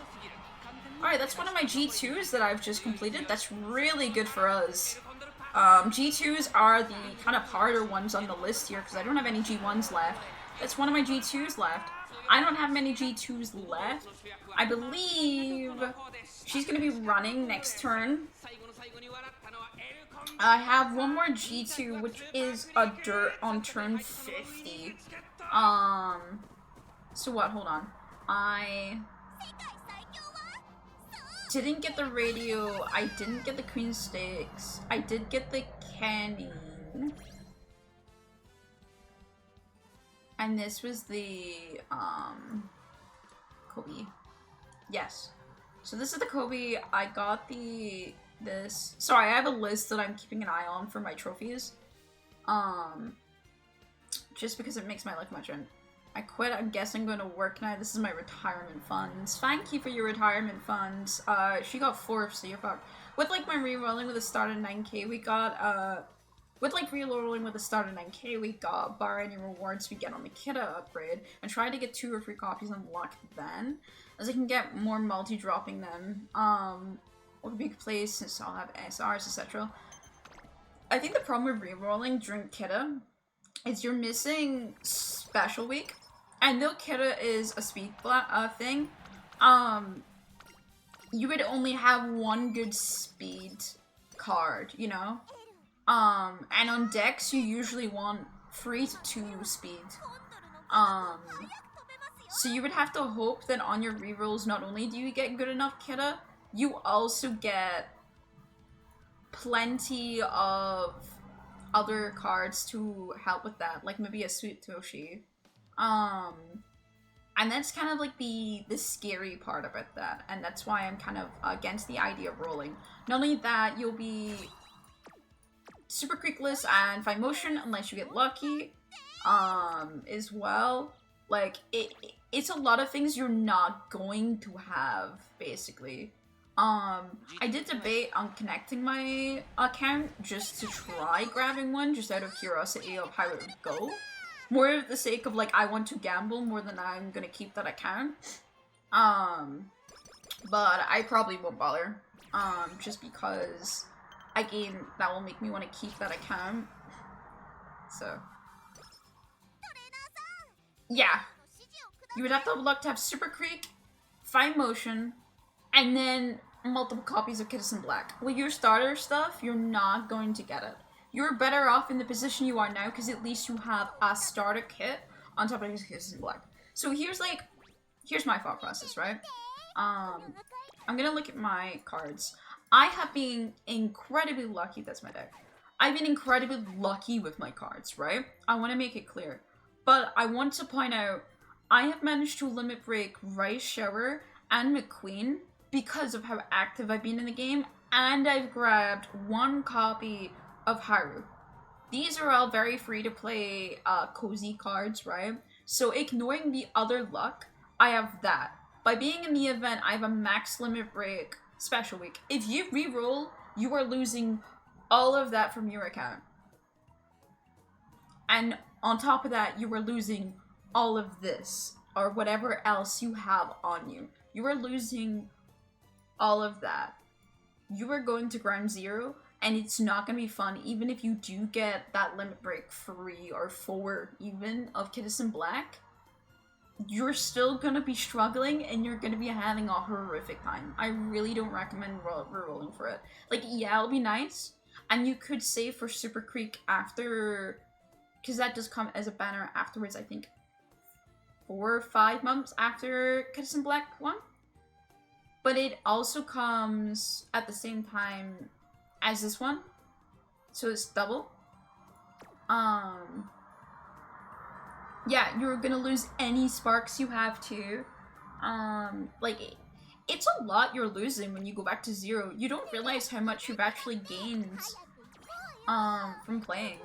Alright, that's one of my G2s that I've just completed. That's really good for us. G2s are the kind of harder ones on the list here because I don't have any G1s left. That's one of my G2s left. I don't have many G2s left. I believe she's going to be running next turn. I have one more G2, which is a dirt on turn 50. So what? Hold on. I didn't get the radio. I didn't get the Queen Stakes. I did get the canning. And this was the, Kobe. Yes. So this is the Kobe. I got this. Sorry, I have a list that I'm keeping an eye on for my trophies. Just because it makes my life much fun. I quit. I guess I'm going to work now. This is my retirement funds. Thank you for your retirement funds. She got 4, so you're fucked. With like my re-rolling with a start of 9k, we got, with like re-rolling with a start of 9k, we got bar any rewards we get on the Kita upgrade, and try to get 2 or 3 copies unlocked then, as I can get more multi-dropping them. What would be a place since I'll have SRs, etc. I think the problem with re-rolling during Kita is you're missing special week. And though Kita is a speed thing, you would only have 1 good speed card, you know? And on decks, you usually want 3 to 2 speed. So you would have to hope that on your rerolls, not only do you get good enough Kita, you also get plenty of other cards to help with that, like maybe a Sweet Toshi. And that's kind of like the scary part about that, and that's why I'm kind of against the idea of rolling. Not only that, you'll be super creekless and fine motion unless you get lucky, as well. Like, it's a lot of things you're not going to have, basically. I did debate on connecting my account just to try grabbing one, just out of curiosity of how it would go. More for the sake of, like, I want to gamble more than I'm gonna keep that account. But I probably won't bother. Just because, again, that will make me want to keep that account. So. Yeah. You would have to have luck to have Super Creek, Fine Motion, and then multiple copies of Citizen Black. With your starter stuff, you're not going to get it. You're better off in the position you are now because at least you have a starter kit on top of Citizen Black. So here's my thought process, right? I'm gonna look at my cards. I have been incredibly lucky. That's my deck. I've been incredibly lucky with my cards, right? I want to make it clear. But I want to point out, I have managed to limit break Rice Shower and McQueen because of how active I've been in the game, and I've grabbed 1 copy of Haru. These are all very free to play cozy cards, right? So ignoring the other luck, I have that. By being in the event, I have a max limit break special week. If you reroll, you are losing all of that from your account. And on top of that, you are losing all of this, or whatever else you have on you. You are losing all of that. You are going to ground 0, and it's not going to be fun, even if you do get that limit break 3 or 4 even of Citizen Black. You're still going to be struggling, and you're going to be having a horrific time. I really don't recommend re-rolling for it. Like, yeah, it'll be nice, and you could save for Super Creek after, because that does come as a banner afterwards, I think 4 or 5 months after Citizen Black 1. But it also comes at the same time as this one, so it's double. Yeah, you're gonna lose any sparks you have too. Like, it's a lot you're losing when you go back to 0. You don't realize how much you've actually gained from playing.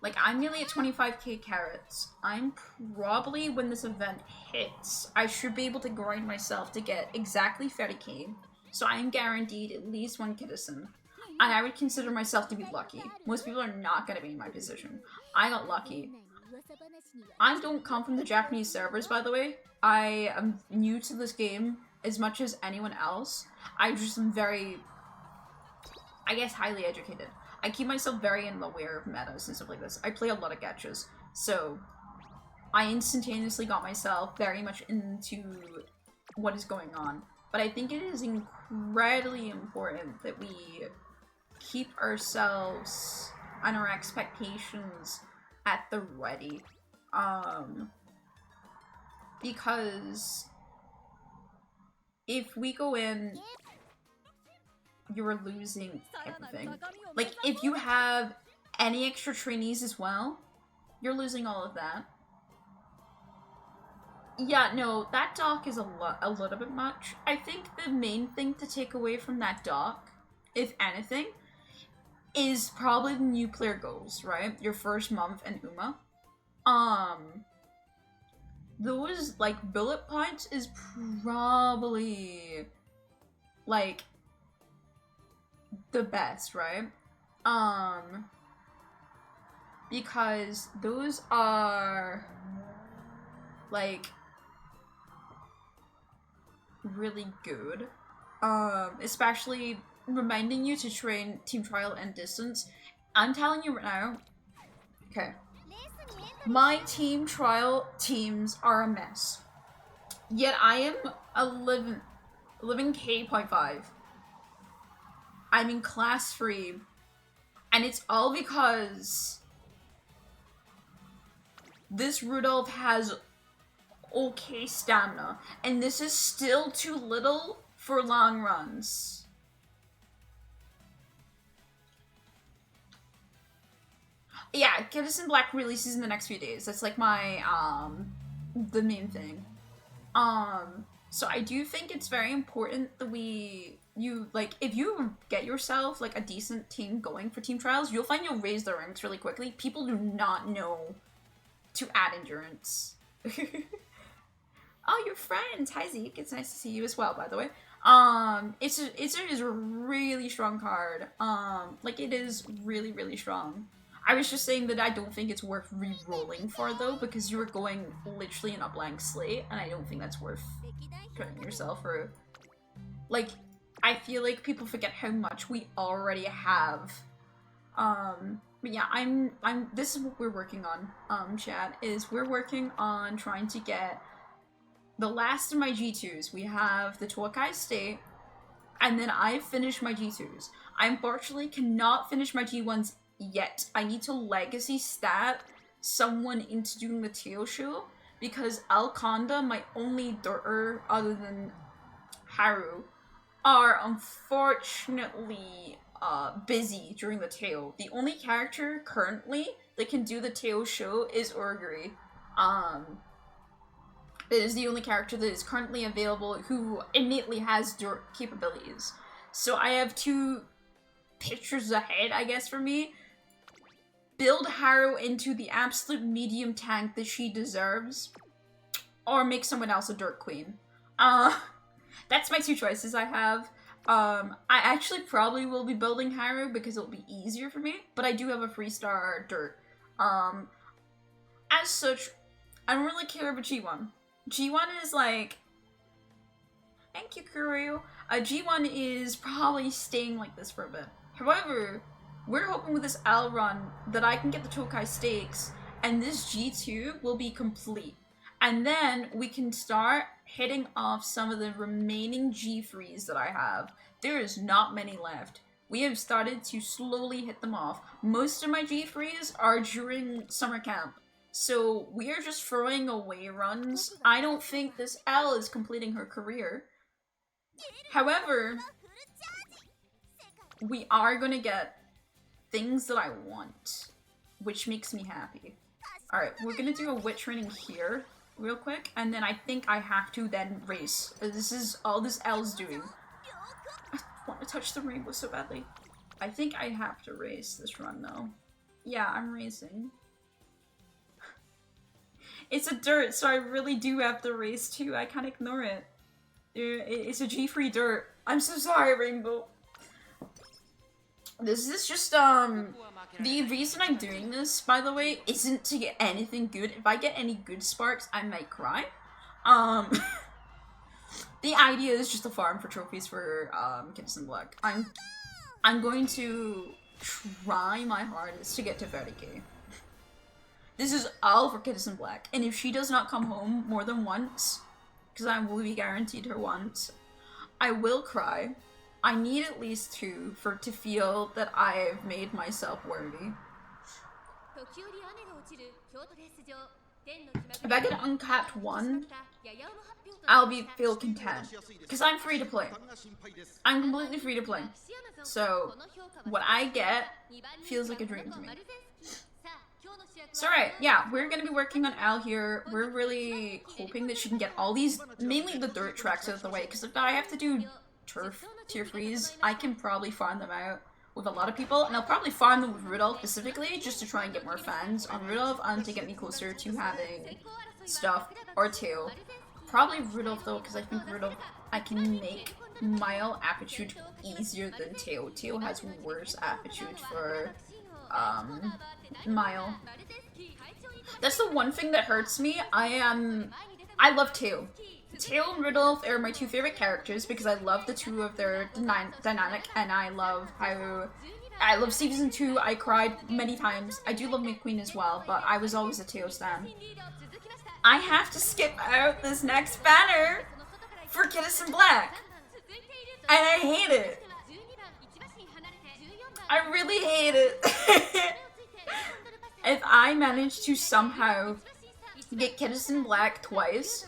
Like, I'm nearly at 25k carats. I'm probably, when this event hits, I should be able to grind myself to get exactly 30k. So I'm guaranteed at least 1 citizen. And I would consider myself to be lucky. Most people are not going to be in my position. I got lucky. I don't come from the Japanese servers, by the way. I am new to this game as much as anyone else. I just am very, I guess, highly educated. I keep myself very aware of metas and stuff like this. I play a lot of gachas, so I instantaneously got myself very much into what is going on. But I think it is incredibly important that we keep ourselves and our expectations at the ready. Because if we go in, you're losing everything. Like, if you have any extra trainees as well, you're losing all of that. Yeah, no, that dock is a little bit much. I think the main thing to take away from that dock, if anything, is probably the new player goals, right? Your first month in UMA. Those, like, bullet points is probably, like, the best, right? Because those are, like, really good. Especially reminding you to train team trial and distance. I'm telling you right now, okay, my team trial teams are a mess. Yet I am 11K.5. I'm in class 3. And it's all because this Rudolph has okay stamina. And this is still too little for long runs. Yeah, Citizen Black releases in the next few days. That's like my, the main thing. So I do think it's very important that if you get yourself, like, a decent team going for team trials, you'll find you'll raise their ranks really quickly. People do not know to add endurance. Oh, you're friends! Hi, Zeke. It's nice to see you as well, by the way. It is a really strong card. Like, it is really, really strong. I was just saying that I don't think it's worth re-rolling for, though, because you're going literally in a blank slate, and I don't think that's worth putting yourself through. Like, I feel like people forget how much we already have. But yeah, this is what we're working on, chat, is we're working on trying to get the last of my G2s. We have the Tokai State, and then I finished my G2s. I unfortunately cannot finish my G1s yet. I need to legacy stat someone into doing the tail show, because Alconda, my only dirter other than Haru, are unfortunately busy during the tail. The only character currently that can do the tail show is Urguri. It is the only character that is currently available who innately has dirt capabilities. So I have 2 pictures ahead, I guess, for me. Build Haru into the absolute medium tank that she deserves, or make someone else a dirt queen. That's my 2 choices I have. I actually probably will be building Haru because it'll be easier for me, but I do have a 3-star dirt. As such, I don't really care about G1. G1 is like, thank you, Kuryu. G1 is probably staying like this for a bit. However, we're hoping with this L run that I can get the Tokai stakes, and this G2 will be complete. And then we can start hitting off some of the remaining G3s that I have. There is not many left. We have started to slowly hit them off. Most of my G3s are during summer camp. So we are just throwing away runs. I don't think this L is completing her career. However, we are gonna get things that I want, which makes me happy. Alright, we're gonna do a wit training here real quick, and then I think I have to then race. This is all this L's doing. I want to touch the rainbow so badly. I think I have to race this run though. Yeah, I'm racing. It's a dirt, so I really do have to race too. I can't ignore it. It's a G3 dirt. I'm so sorry, Rainbow. This is just, the reason I'm doing this, by the way, isn't to get anything good. If I get any good sparks, I might cry. The idea is just to farm for trophies for, Kids in Black. I'm going to try my hardest to get to 30k. This is all for Kids in Black. And if she does not come home more than once, because I will be guaranteed her once, I will cry. I need at least 2 to feel that I've made myself worthy. If I get uncapped 1, I'll feel content. Because I'm free to play. I'm completely free to play. So, what I get feels like a dream to me. So right, yeah, we're gonna be working on Al here. We're really hoping that she can get all these, mainly the dirt tracks out of the way, because if I have to do turf tier 3s, I can probably farm them out with a lot of people, and I'll probably farm them with Rudolph specifically, just to try and get more fans on Rudolph, and to get me closer to having stuff, or Tail. Probably Rudolph though, because I think Rudolph, I can make Mile aptitude easier than Tail. Tail has worse aptitude for, Mile. That's the one thing that hurts me. I love Tail. Tail and Rudolph are my 2 favorite characters because I love the 2 of their dynamic, and I love season 2. I cried many times. I do love McQueen as well, but I was always a Tail stan. I have to skip out this next banner for Kids in Black, and I hate it. I really hate it. If I manage to somehow get Kids in Black twice,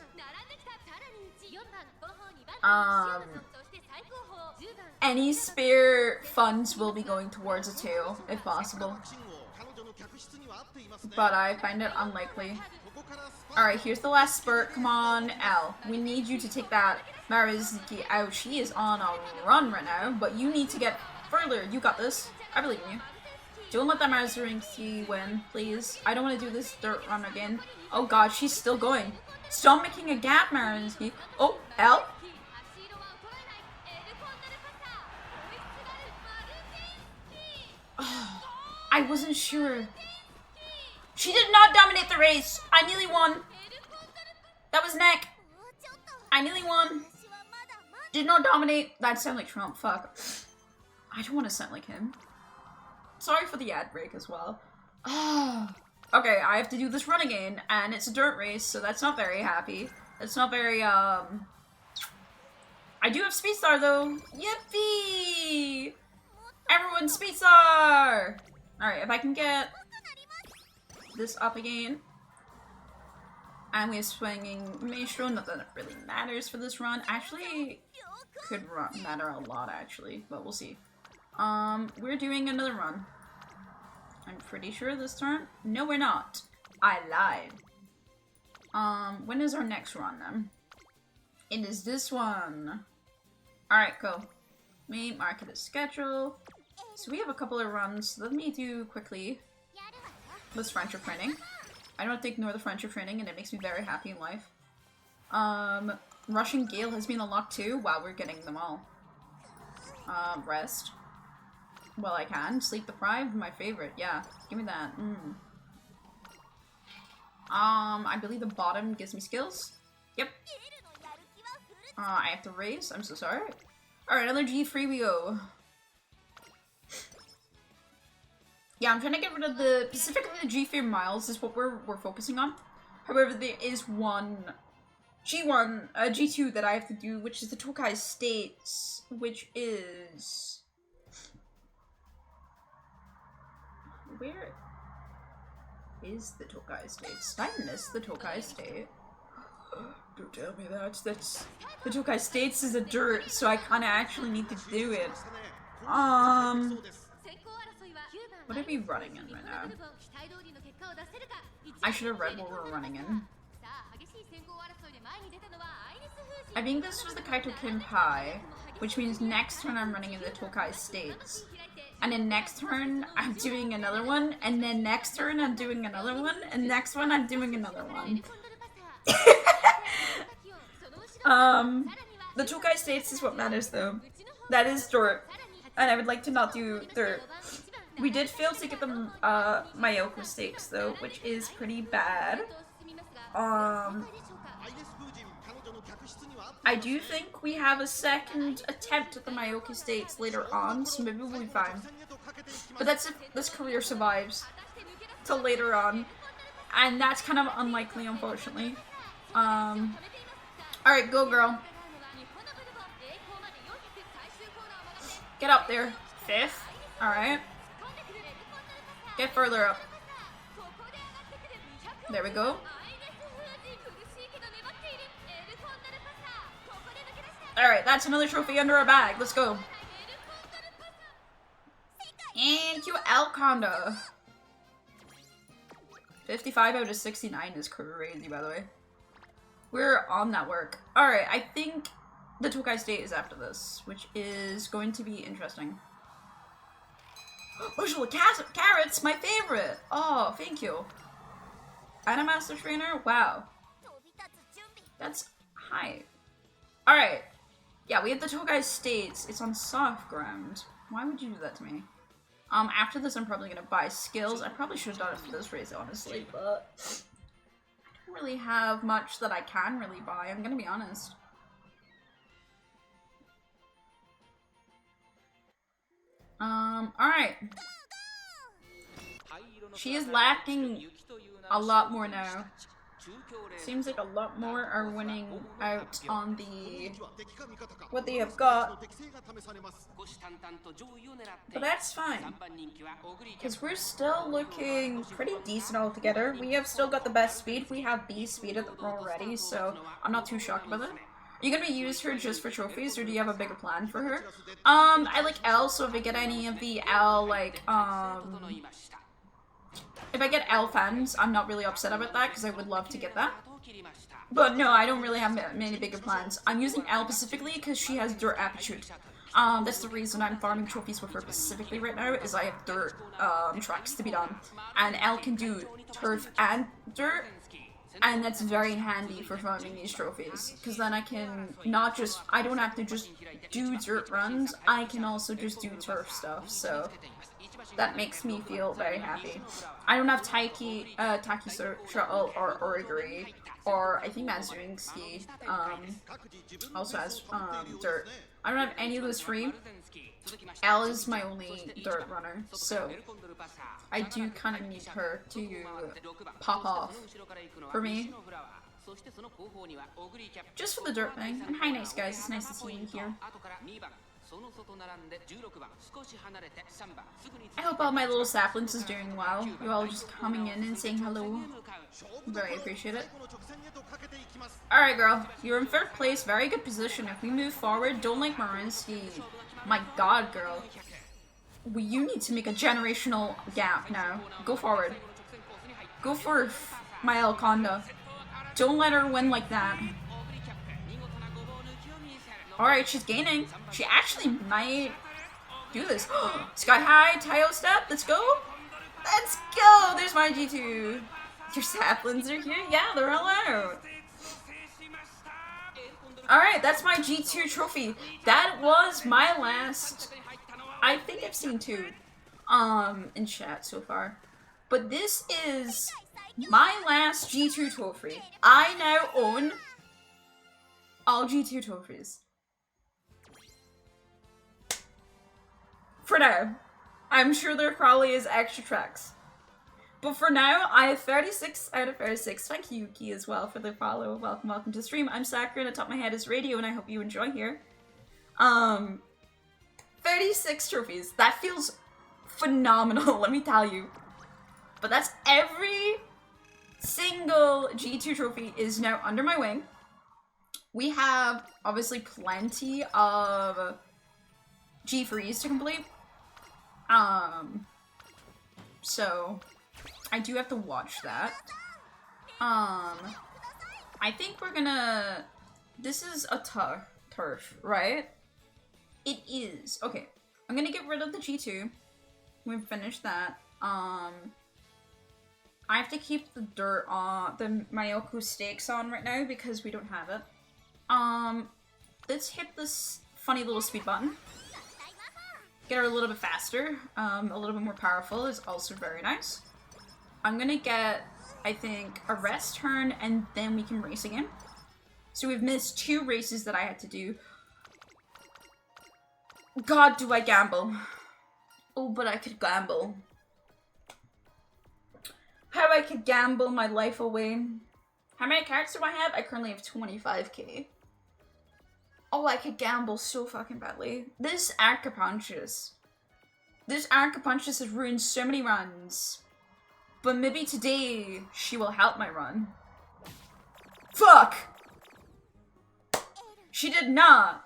any spare funds will be going towards a Tail, if possible. But I find it unlikely. Alright, here's the last spurt. Come on, Al. We need you to take that Maruzuki out. She is on a run right now, but you need to get further. You got this. I believe in you. Don't let that Maruzuki win, please. I don't want to do this dirt run again. Oh god, she's still going. Stop making a gap, Maruzuki. Oh, Al? I wasn't sure. She did not dominate the race. I nearly won. That was neck. I nearly won. Did not dominate. That sounded like Trump. Fuck. I don't want to sound like him. Sorry for the ad break as well. Okay, I have to do this run again, and it's a dirt race, so that's not very happy. It's not very, I do have Speed Star, though. Yippee! Everyone, Speed Star! Alright, if I can get this up again. And we have swinging Maestro, not that it really matters for this run. Actually, could matter a lot, actually, but we'll see. We're doing another run. I'm pretty sure this turn. No, we're not. I lied. When is our next run, then? It is this one. Alright, cool. Let me mark it as schedule. So we have a couple of runs. Let me do quickly this friendship training. I don't have to ignore the friendship training, and it makes me very happy in life. Rushing Gale has been unlocked too. Wow, we're getting them all. Rest. Well, I can. Sleep Deprived, my favorite. Yeah, give me that. I believe the bottom gives me skills. Yep. I have to raise. I'm so sorry. Alright, another G3 we go. Yeah, I'm trying to get rid of specifically the G3 miles is what we're focusing on. However, there is one G2 that I have to do, which is the Tokai States, which is... Where is the Tokai States? Did I miss the Tokai State? Don't tell me that. That's... The Tokai States is a dirt, so I kinda actually need to do it. What are we running in right now? I should have read what we're running in. I think this was the Kaito Kenpai, which means next turn I'm running in the Tokai States. And then next turn I'm doing another one, and then next turn I'm doing another one, and next one I'm doing another one. The Tokai States is what matters though. That is dirt. and I would like to not do dirt. We did fail to get the Mayoko stakes though, which is pretty bad. I do think we have a second attempt at the Mayoko stakes later on, so maybe we'll be fine. But that's if this career survives till later on, and that's kind of unlikely, unfortunately. Alright, go girl. Get up there. 5th. Alright. Get further up. There we go. Alright, that's another trophy under our bag. Let's go. And you Alconda. 55 out of 69 is crazy, by the way. We're on that work. Alright, I think the Tokai State is after this, which is going to be interesting. Bushel of Carats, my favorite! Oh, thank you. And a Master Trainer? Wow. That's high. Alright. Yeah, we have the Tokai States. It's on soft ground. Why would you do that to me? After this, I'm probably gonna buy skills. I probably should have done it for this race, honestly, but I don't really have much that I can really buy, I'm gonna be honest. Alright. She is lacking a lot more now. Seems like a lot more are winning out on the what they have got, but that's fine because we're still looking pretty decent altogether. We have still got the best speed. We have B speed already, so I'm not too shocked about it. Are you gonna use her just for trophies, or do you have a bigger plan for her? I like L, so if I get any of the L, like, if I get L fans, I'm not really upset about that, because I would love to get that. But no, I don't really have many bigger plans. I'm using L specifically because she has dirt aptitude. That's the reason I'm farming trophies with her specifically right now, is I have dirt tracks to be done. And L can do turf and dirt, and that's very handy for farming these trophies. Because then I can not just, I don't have to just do dirt runs, I can also just do turf stuff, so that makes me feel very happy. I don't have Taki Shuttle or Origuri, or I think Mazurinski also has dirt. I don't have any of those free. L is my only dirt runner, so I do kind of need her to pop off for me. Just for the dirt thing. And hi, nice guys. It's nice to see you here. I hope all my little saplings is doing well. You all just coming in and saying hello. Very appreciate it. Alright, girl. You're in 3rd place. Very good position. If we move forward, don't like Marinsky. My god, girl. You need to make a generational gap now. Go forward. Go for my Alconda. Don't let her win like that. Alright, she's gaining. She actually might do this. Sky high, Taio step, let's go. Let's go! There's my G2. Your saplings are here? Yeah, they're all out. Alright, that's my G2 trophy. That was my last, I think I've seen 2 in chat so far. But this is my last G2 trophy. I now own all G2 trophies. For now. I'm sure there probably is extra tracks. But for now, I have 36 out of 36. Thank you, Yuki, as well, for the follow. Welcome, welcome to the stream. I'm Sakura, and atop my head is Radio, and I hope you enjoy here. 36 trophies. That feels phenomenal, let me tell you. But that's every single G2 trophy is now under my wing. We have, obviously, plenty of G3s to complete. So I do have to watch that. I think we're gonna, this is a turf, right? It is. Okay, I'm gonna get rid of the G2. We've finished that. I have to keep the dirt on, the Mayoko stakes on right now because we don't have it. Let's hit this funny little speed button. get her a little bit faster, a little bit more powerful is also very nice. I'm gonna get, I think, a rest turn, and then we can race again. So we've missed 2 races that I had to do. God, do I gamble. Oh, but I could gamble. How I could gamble my life away. How many carats do I have? I currently have 25k. Oh, I could gamble so fucking badly. This Archipunchus. This Archipunchus has ruined so many runs. But maybe today she will help my run. Fuck! She did not.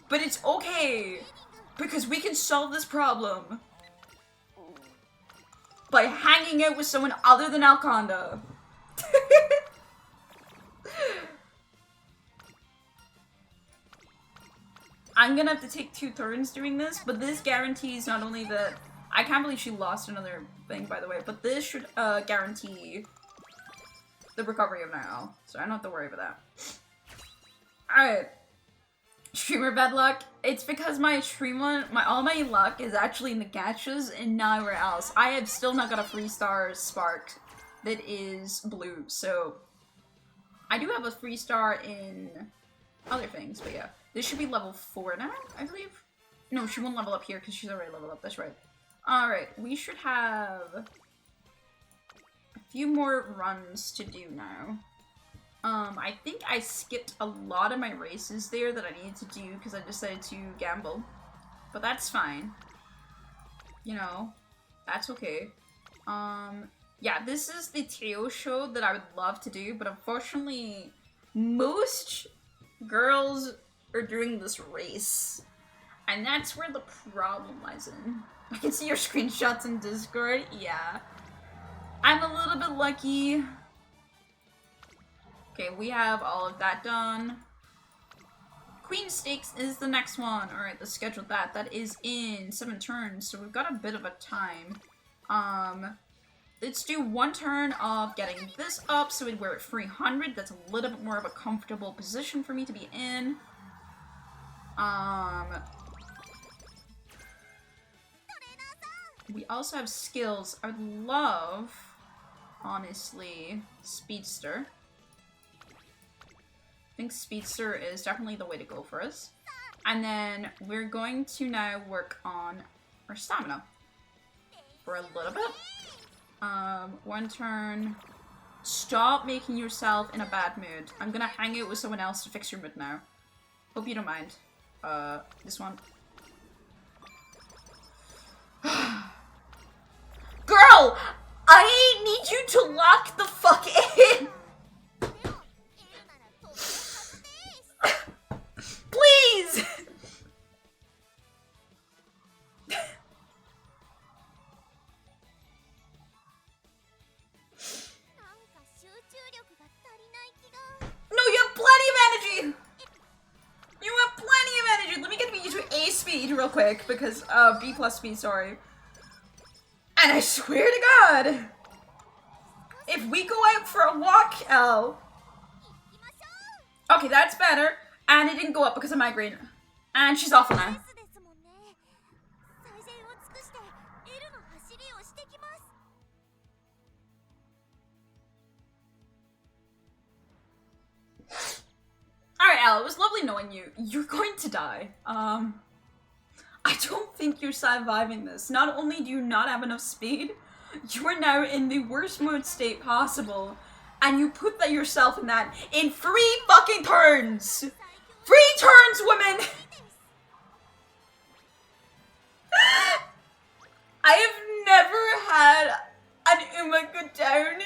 But it's okay. Because we can solve this problem. By hanging out with someone other than Alconda. I'm gonna have to take 2 turns doing this, but this guarantees not only that... I can't believe she lost another thing, by the way, but this should guarantee the recovery of now, so I don't have to worry about that. Alright. Streamer bad luck. It's because my streamer, all my luck is actually in the gachas and nowhere else. I have still not got a 3-star spark that is blue, so... I do have a 3-star in other things, but yeah. This should be level 4 now, I believe. No, she won't level up here because she's already leveled up, that's right. Alright, we should have a few more runs to do now. I think I skipped a lot of my races there that I needed to do because I decided to gamble. But that's fine. You know, that's okay. Yeah, this is the Teo show that I would love to do, but unfortunately, most girls are doing this race. And that's where the problem lies in. I can see your screenshots in Discord. Yeah. I'm a little bit lucky. Okay, we have all of that done. Queen Stakes is the next one. Alright, let's schedule that. That is in 7 turns, so we've got a bit of a time. Let's do 1 turn of getting this up, so we're at 300. That's a little bit more of a comfortable position for me to be in. We also have skills. I would love, honestly, Speedster. I think Speedster is definitely the way to go for us. And then we're going to now work on our stamina for a little bit. 1 turn. Stop making yourself in a bad mood. I'm gonna hang out with someone else to fix your mood now. Hope you don't mind. This one. Girl! I need you to lock the fuck in! Please! No, you have plenty of energy! You have plenty of energy! Let me get you to A speed real quick, because, B plus speed, sorry. And I swear to God, if we go out for a walk, Elle. Okay, that's better. And it didn't go up because of migraine. And she's awful now. Alright, Elle, it was lovely knowing you. You're going to die. I don't think you're surviving this. Not only do you not have enough speed, you are now in the worst mood state possible. And you put that yourself in that in 3 fucking turns! 3 turns, women! I have never had an Uma go down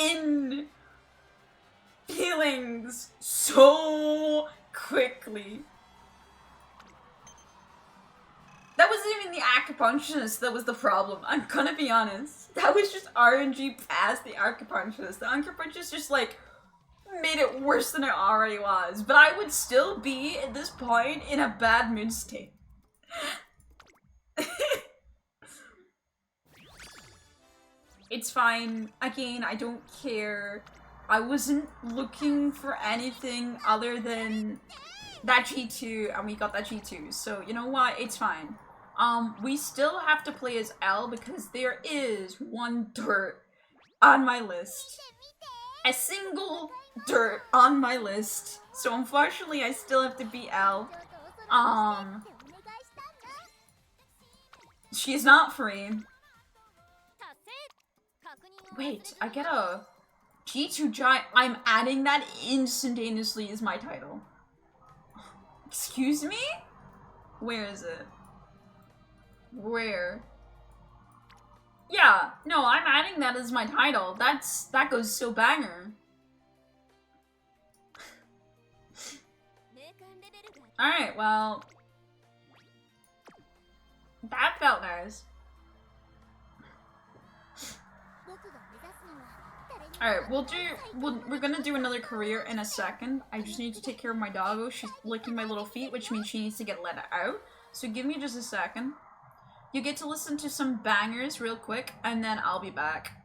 in feelings so quickly. That wasn't even the acupuncturist that was the problem. I'm gonna be honest. That was just RNG past the acupuncturist. The acupuncturist just like made it worse than it already was. But I would still be at this point in a bad mood state. It's fine. Again, I don't care. I wasn't looking for anything other than that G2, and we got that G2. So, you know what? It's fine. We still have to play as L because there is one dirt on my list. A single dirt on my list. So unfortunately, I still have to be L. She's not free. Wait, I get a G2 Giant. I'm adding that instantaneously as my title. Excuse me? Where is it? Where? Yeah, no, I'm adding that as my title. That goes so banger. Alright, well, that felt nice. Alright, we're gonna do another career in a second. I just need to take care of my doggo. She's licking my little feet, which means she needs to get let out. So give me just a second. You get to listen to some bangers real quick, and then I'll be back.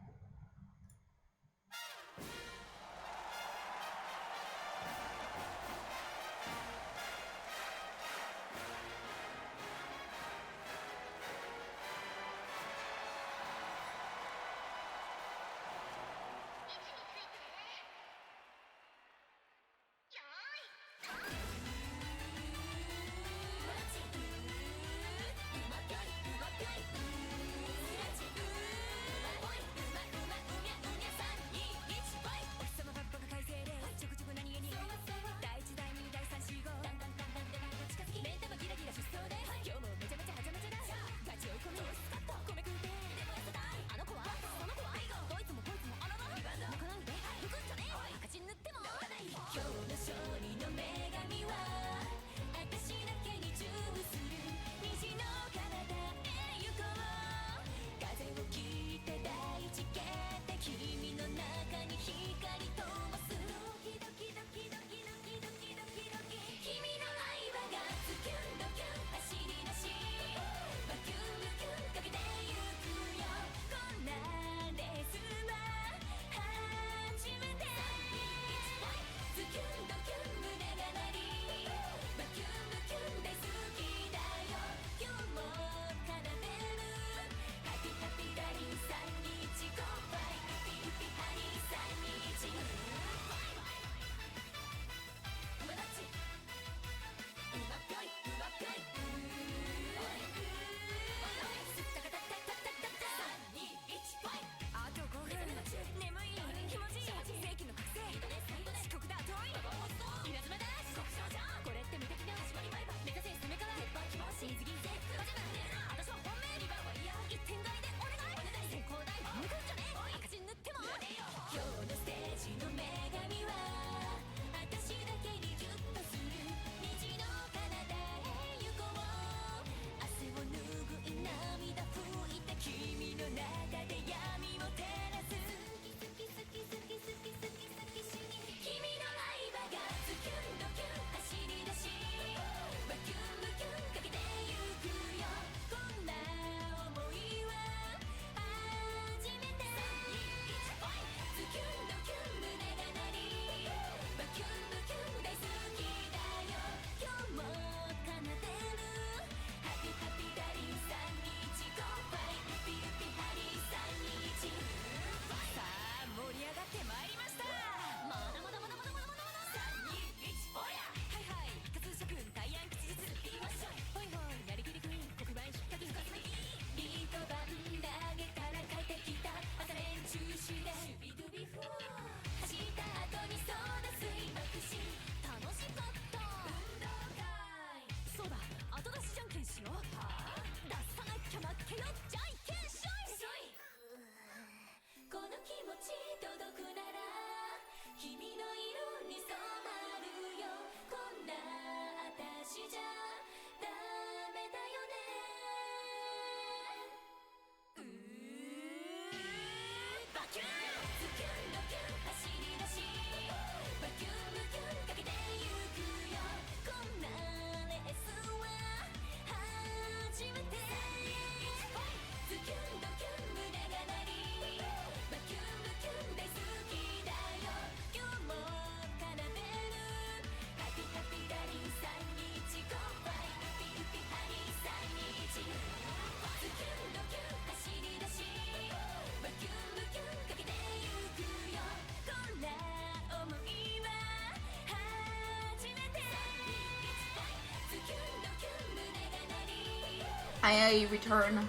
I return.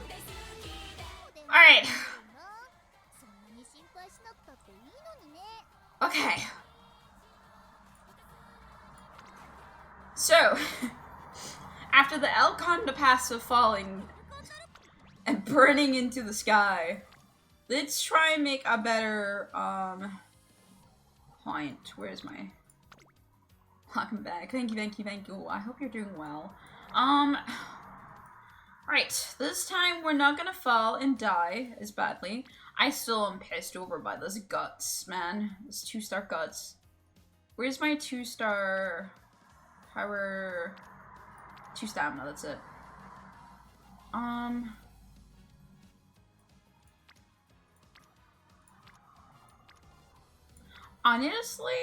Alright. Okay. So, after the El Conda passive falling and burning into the sky, let's try and make a better, point. Where's my... Welcome back. Thank you. I hope you're doing well. Right. This time we're not gonna fall and die as badly. I still am pissed over by those guts, man. Those 2-star guts. Where's my 2-star power? 2 stamina, that's it. Honestly,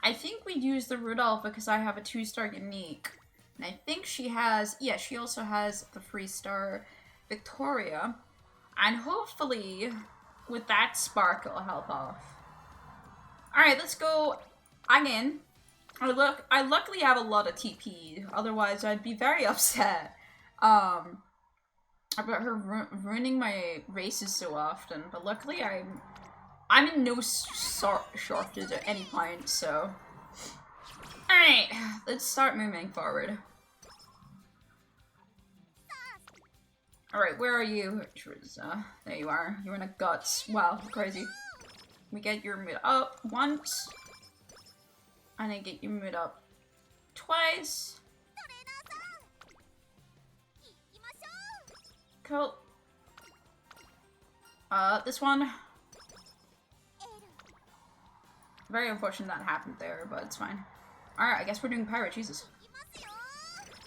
I think we use the Rudolph because I have a 2-star unique. And I think she has, yeah, she also has the 3-star Victoria. And hopefully, with that spark, it'll help off. Alright, let's go again. I luckily have a lot of TP, otherwise I'd be very upset. About her ruining my races so often, but luckily I'm in no shortage at any point, so... Alright, let's start moving forward. Alright, where are you? There you are. You're in a guts. Wow, crazy. We get your mood up once. And I get your mood up twice. Cool. This one. Very unfortunate that happened there, but it's fine. Alright, I guess we're doing pirate, Jesus.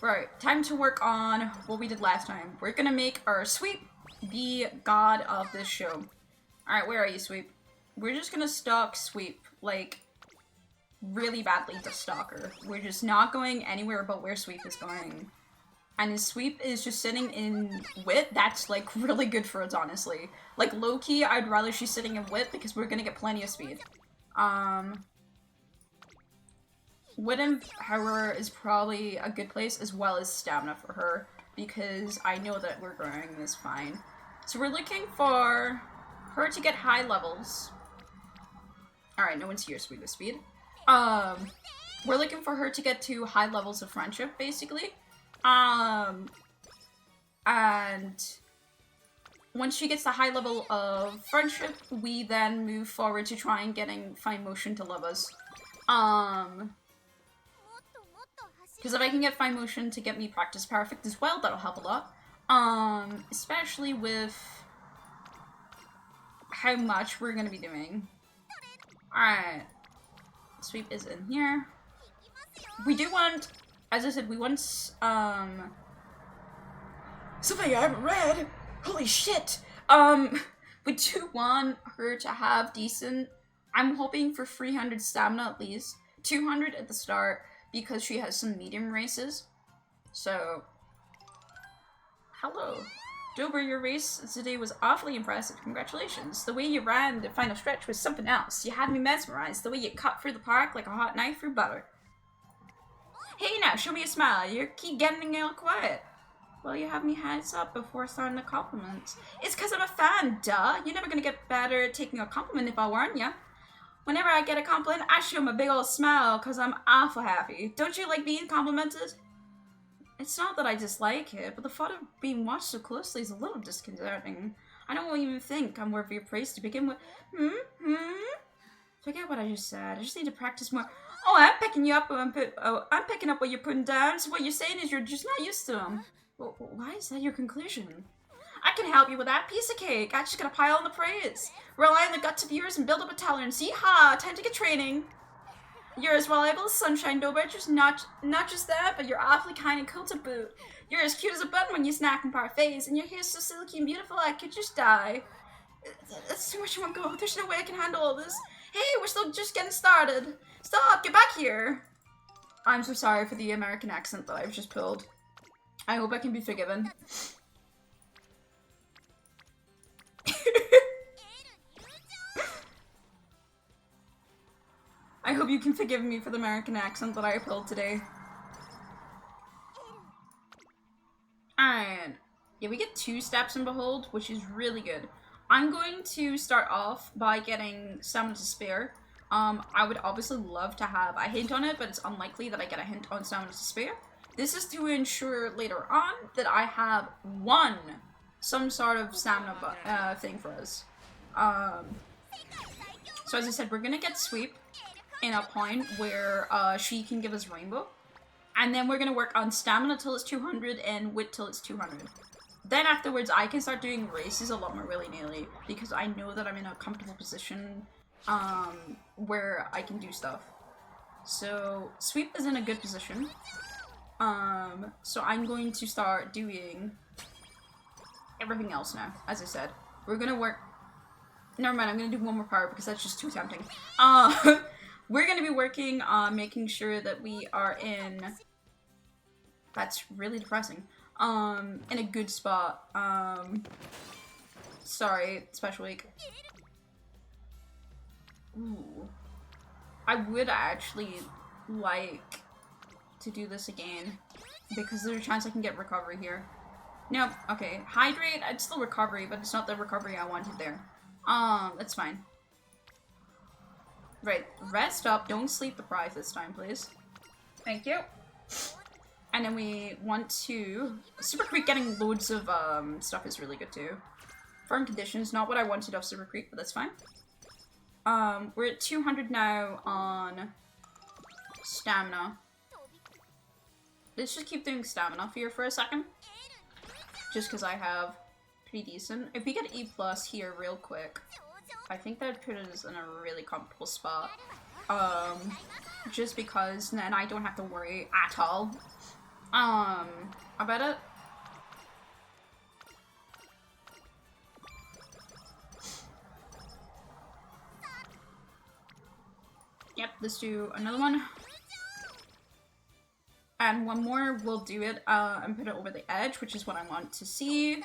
Right, time to work on what we did last time. We're gonna make our Sweep the god of this show. Alright, where are you, Sweep? We're just gonna stalk Sweep, like, really badly to stalk her. We're just not going anywhere but where Sweep is going. And his Sweep is just sitting in Wit. That's, like, really good for us, honestly. Like, low-key, I'd rather she's sitting in Wit because we're gonna get plenty of speed. Wit and Power is probably a good place, as well as stamina for her, because I know that we're growing this fine. So we're looking for her to get high levels. Alright, no one's here, Sweep with speed. We're looking for her to get to high levels of friendship, basically. And once she gets the high level of friendship, we then move forward to try and getting Fine Motion to love us. Because if I can get Fine Motion to get me Practice Perfect as well, that'll help a lot. Especially with how much we're gonna be doing. Alright. Sweep is in here. We do want, as I said, we want, something I haven't read! Holy shit! We do want her to have decent, I'm hoping for 300 stamina at least. 200 at the start, because she has some medium races. So, hello. Dober, your race today was awfully impressive. Congratulations. The way you ran the final stretch was something else. You had me mesmerized. The way you cut through the park like a hot knife through butter. Hey now, show me a smile. You keep getting all quiet. Well, you have me heads up before starting the compliments. It's because I'm a fan, duh. You're never gonna get better at taking a compliment if I weren't ya. Whenever I get a compliment, I show 'em a big old smile because I'm awful happy. Don't you like being complimented? It's not that I dislike it, but the thought of being watched so closely is a little disconcerting. I don't even think I'm worthy of praise to begin with. Forget what I just said. I just need to practice more. Oh, I'm picking you up. I'm picking up what you're putting down. So what you're saying is you're just not used to them. Well, why is that your conclusion? I can help you with that. Piece of cake. I just gotta pile on the praise. Rely on the guts of yours and build up a tolerance. Yeehaw! Time to get training. You're as reliable as sunshine, Dober. Just not just that, but you're awfully kind and cool to boot. You're as cute as a button when you snack in parfaits, and your hair's so silky and beautiful I could just die. That's too much in one go. There's no way I can handle all this. Hey, we're still just getting started. Stop! Get back here! I'm so sorry for the American accent that I've just pulled. I hope I can be forgiven. I hope you can forgive me for the American accent that I pulled today. Alright. Yeah, we get 2 steps in Behold, which is really good. I'm going to start off by getting Stamina to Spare. I would obviously love to have a hint on it, but it's unlikely that I get a hint on Stamina to Spare. This is to ensure later on that I have some sort of stamina thing for us. So as I said, we're gonna get Sweep in a point where she can give us Rainbow. And then we're gonna work on Stamina till it's 200 and Wit till it's 200. Then afterwards, I can start doing races a lot more willy-nilly because I know that I'm in a comfortable position where I can do stuff. So Sweep is in a good position. So I'm going to start doing everything else now. As I said, we're gonna work. Never mind, I'm gonna do one more part because that's just too tempting. We're gonna be working on making sure that we are in. That's really depressing. In a good spot. Sorry, special week. Ooh. I would actually like to do this again because there's a chance I can get recovery here. Nope, okay. Hydrate, it's still recovery, but it's not the recovery I wanted there. That's fine. Right, rest up, don't sleep deprived this time, please. Thank you. And then we want to... Super Creek getting loads of stuff is really good too. Firm conditions, not what I wanted off Super Creek, but that's fine. We're at 200 now on stamina. Let's just keep doing stamina here for a second. Just because I have pretty decent. If we get E+ here real quick, I think that would put us in a really comfortable spot. Just because then I don't have to worry at all about it. Yep, let's do another one. And one more, we'll do it and put it over the edge, which is what I want to see.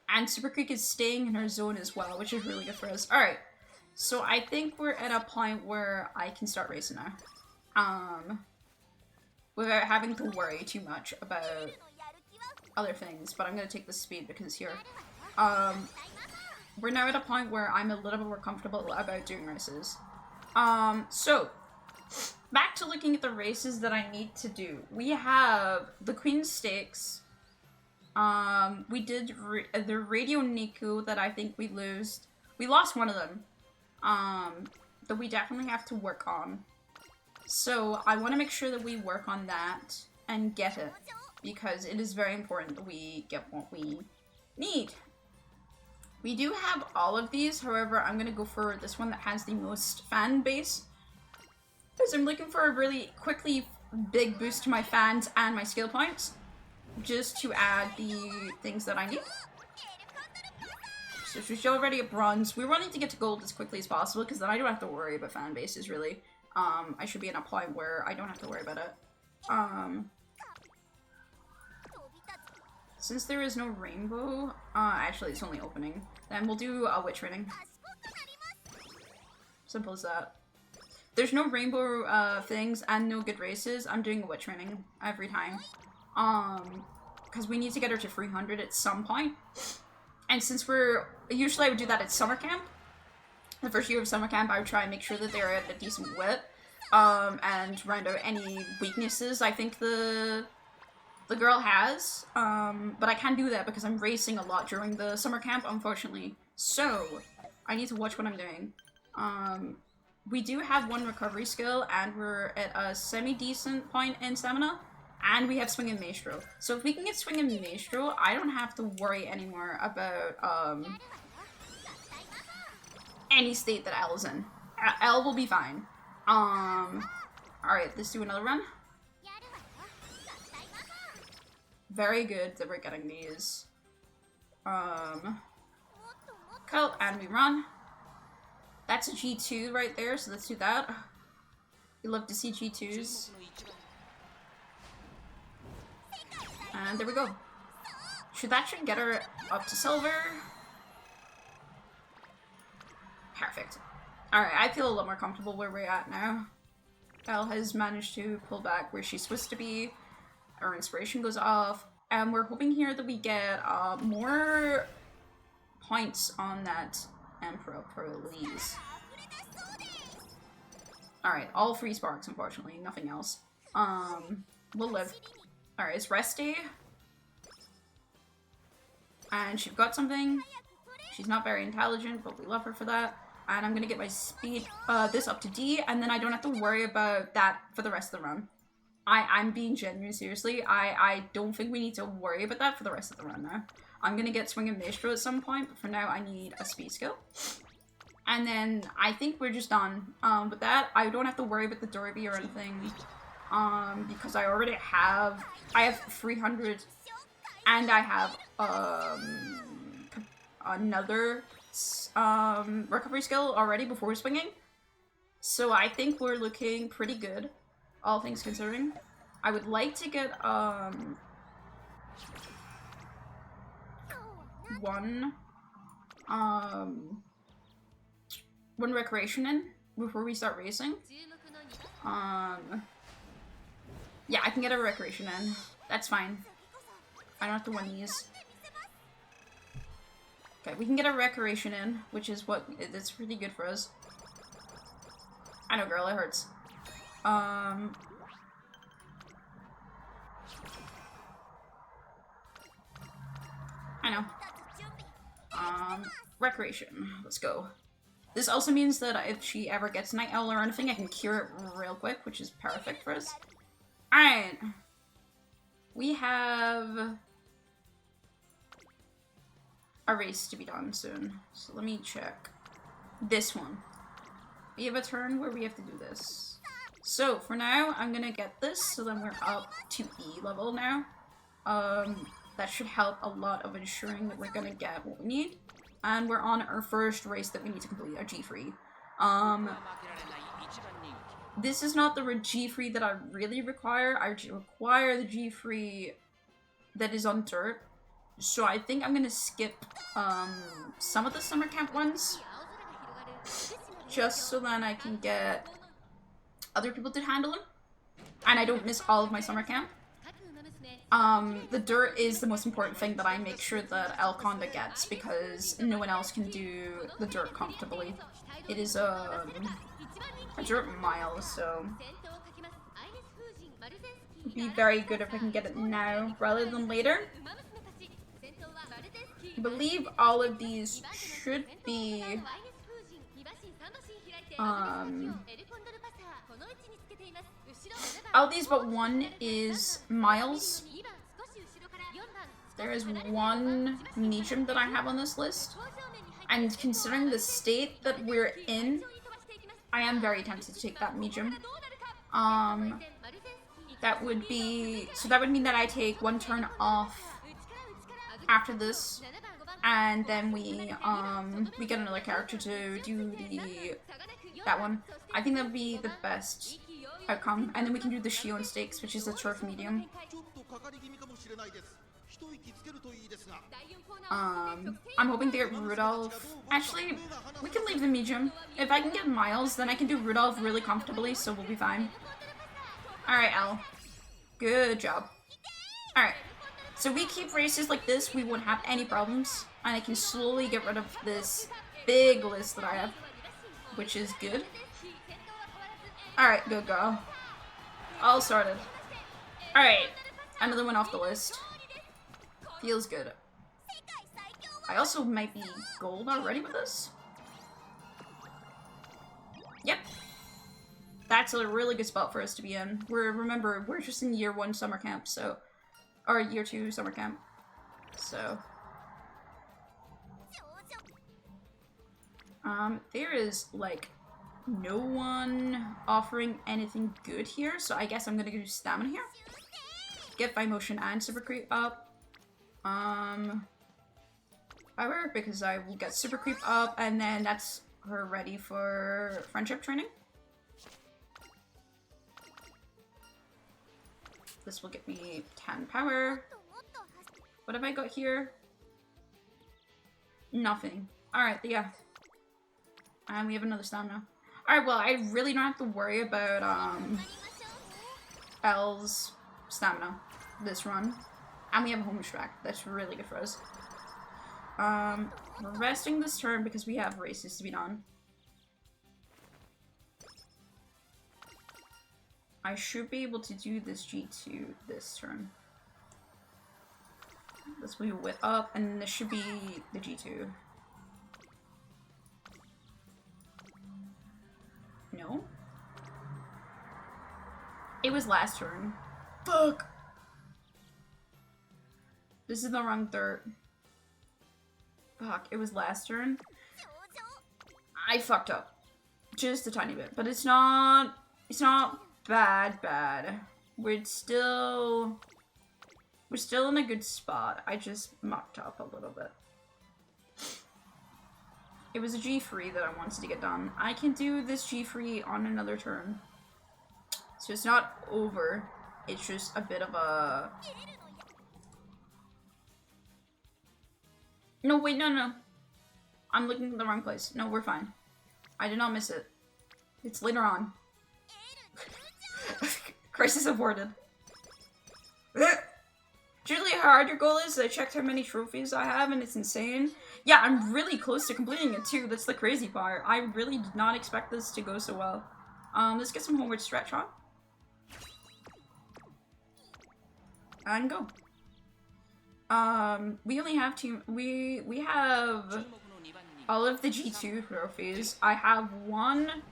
And Super Creek is staying in her zone as well, which is really good for us. Alright, so I think we're at a point where I can start racing now. Without having to worry too much about other things, but I'm going to take the speed because it's here. We're now at a point where I'm a little bit more comfortable about doing races. So, back to looking at the races that I need to do. We have the Queen's Stakes. We did the Radio Niku that I think we lost. We lost one of them. That we definitely have to work on. So I want to make sure that we work on that and get it. Because it is very important that we get what we need. We do have all of these, however, I'm going to go for this one that has the most fan base. Because I'm looking for a really quickly big boost to my fans and my skill points. Just to add the things that I need. So she's already at bronze. We're wanting to get to gold as quickly as possible because then I don't have to worry about fan bases really. I should be in a point where I don't have to worry about it. Since there is no rainbow, actually it's only opening, then we'll do a witch training. Simple as that. There's no rainbow things and no good races. I'm doing a witch training every time. Because we need to get her to 300 at some point. And since usually I would do that at summer camp. The first year of summer camp, I would try and make sure that they're at a decent wit. And round out any weaknesses I think the girl has. But I can't do that because I'm racing a lot during the summer camp, unfortunately. So, I need to watch what I'm doing. We do have one recovery skill, and we're at a semi-decent point in stamina. And we have Swing and Maestro. So if we can get Swing and Maestro, I don't have to worry anymore about any state that L is in. L will be fine. Alright, let's do another run. Very good that we're getting these. Cut, and we run. That's a G2 right there, so let's do that. We love to see G2s. And there we go. That should get her up to silver. Perfect. Alright, I feel a lot more comfortable where we're at now. Elle has managed to pull back where she's supposed to be. Our inspiration goes off. And we're hoping here that we get more points on that Emperor, please. Alright, all free sparks, unfortunately. Nothing else. We'll live. Alright, it's rest day. And she's got something. She's not very intelligent, but we love her for that. And I'm gonna get my speed, this up to D, and then I don't have to worry about that for the rest of the run. I'm being genuine, seriously. I don't think we need to worry about that for the rest of the run now. I'm gonna get Swing and Maestro at some point, but for now I need a speed skill. And then I think we're just done with that. I don't have to worry about the Derby or anything, because I already have, 300, and I have, another, recovery skill already before swinging. So I think we're looking pretty good, all things considering. I would like to get, one recreation in before we start racing. Yeah, I can get a recreation in. That's fine. I don't have to win these. Okay, we can get a recreation in, which is it's pretty good for us. I know, girl, it hurts. I know. Recreation. Let's go. This also means that if she ever gets Night Owl or anything, I can cure it real quick, which is perfect for us. Alright. We have a race to be done soon. So let me check. This one. We have a turn where we have to do this. So for now, I'm gonna get this, so then we're up to E level now. That should help a lot of ensuring that we're gonna get what we need. And we're on our first race that we need to complete, our G-Free. This is not the G-Free that I really require. I require the G-Free that is on dirt. So I think I'm gonna skip some of the summer camp ones. Just so then I can get other people to handle them. And I don't miss all of my summer camp. The dirt is the most important thing that I make sure that El Conda gets, because no one else can do the dirt comfortably. It is a dirt mile, so it'd be very good if I can get it now rather than later. I believe all of these should be all these but one is miles. There is one medium that I have on this list, and considering the state that we're in, I am very tempted to take that medium. That would be, so that would mean that I take one turn off after this, and then we get another character to do that one. I think that would be the best outcome, and then we can do the Shion Stakes, which is the turf medium. I'm hoping to get Rudolph. Actually, we can leave the medium. If I can get Miles, then I can do Rudolph really comfortably, so we'll be fine. Alright, Elle. Good job. Alright. So we keep races like this, we won't have any problems. And I can slowly get rid of this big list that I have, which is good. Alright, good girl. All sorted. Alright, another one off the list. Feels good. I also might be gold already with this. Yep. That's a really good spot for us to be in. Remember, we're just in year 1 summer camp, so... Or year 2 summer camp. So... there is, like, no one offering anything good here, so I guess I'm gonna do stamina here. Get by motion and super creep up. Power, because I will get super creep up, and then that's her ready for friendship training. This will get me 10 power. What have I got here? Nothing. Alright, yeah. And we have another stamina. Alright, well, I really don't have to worry about, Elle's stamina this run. And we have a home track. That's really good for us. We're resting this turn because we have races to be done. I should be able to do this G2 this turn. Let's move it up, and this should be the G2. No? It was last turn. Fuck! This is the wrong dirt. Fuck, it was last turn. I fucked up. Just a tiny bit. But it's not bad. We're still in a good spot. I just mucked up a little bit. It was a G3 that I wanted to get done. I can do this G3 on another turn. So it's not over. It's just a bit of a... No, wait, no. I'm looking at the wrong place. No, we're fine. I did not miss it. It's later on. Crisis aborted. Usually how hard your goal is. I checked how many trophies I have and it's insane. Yeah, I'm really close to completing it too. That's the crazy part. I really did not expect this to go so well. Let's get some homeward stretch on. And go. We only have two. We have all of the G2 trophies. I have one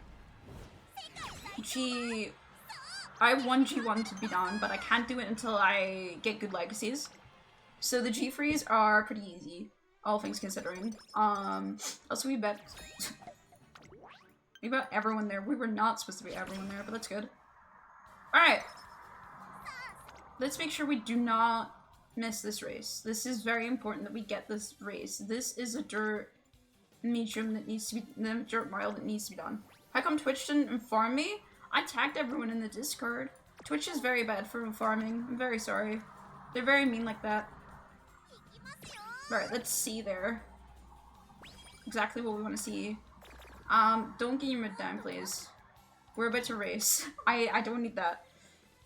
G1 to be done, but I can't do it until I get good legacies. So the G3s are pretty easy, all things considering. Also we bet everyone there. We were not supposed to be everyone there, but that's good. Alright. Let's make sure we do not miss this race. This is very important that we get this race. This is a dirt medium that needs to be, the dirt mile that needs to be done. How come Twitch didn't inform me? I tagged everyone in the Discord. Twitch is very bad for informing. I'm very sorry. They're very mean like that. Alright, let's see there. Exactly what we want to see. Don't get your mid down, please. We're about to race. I don't need that.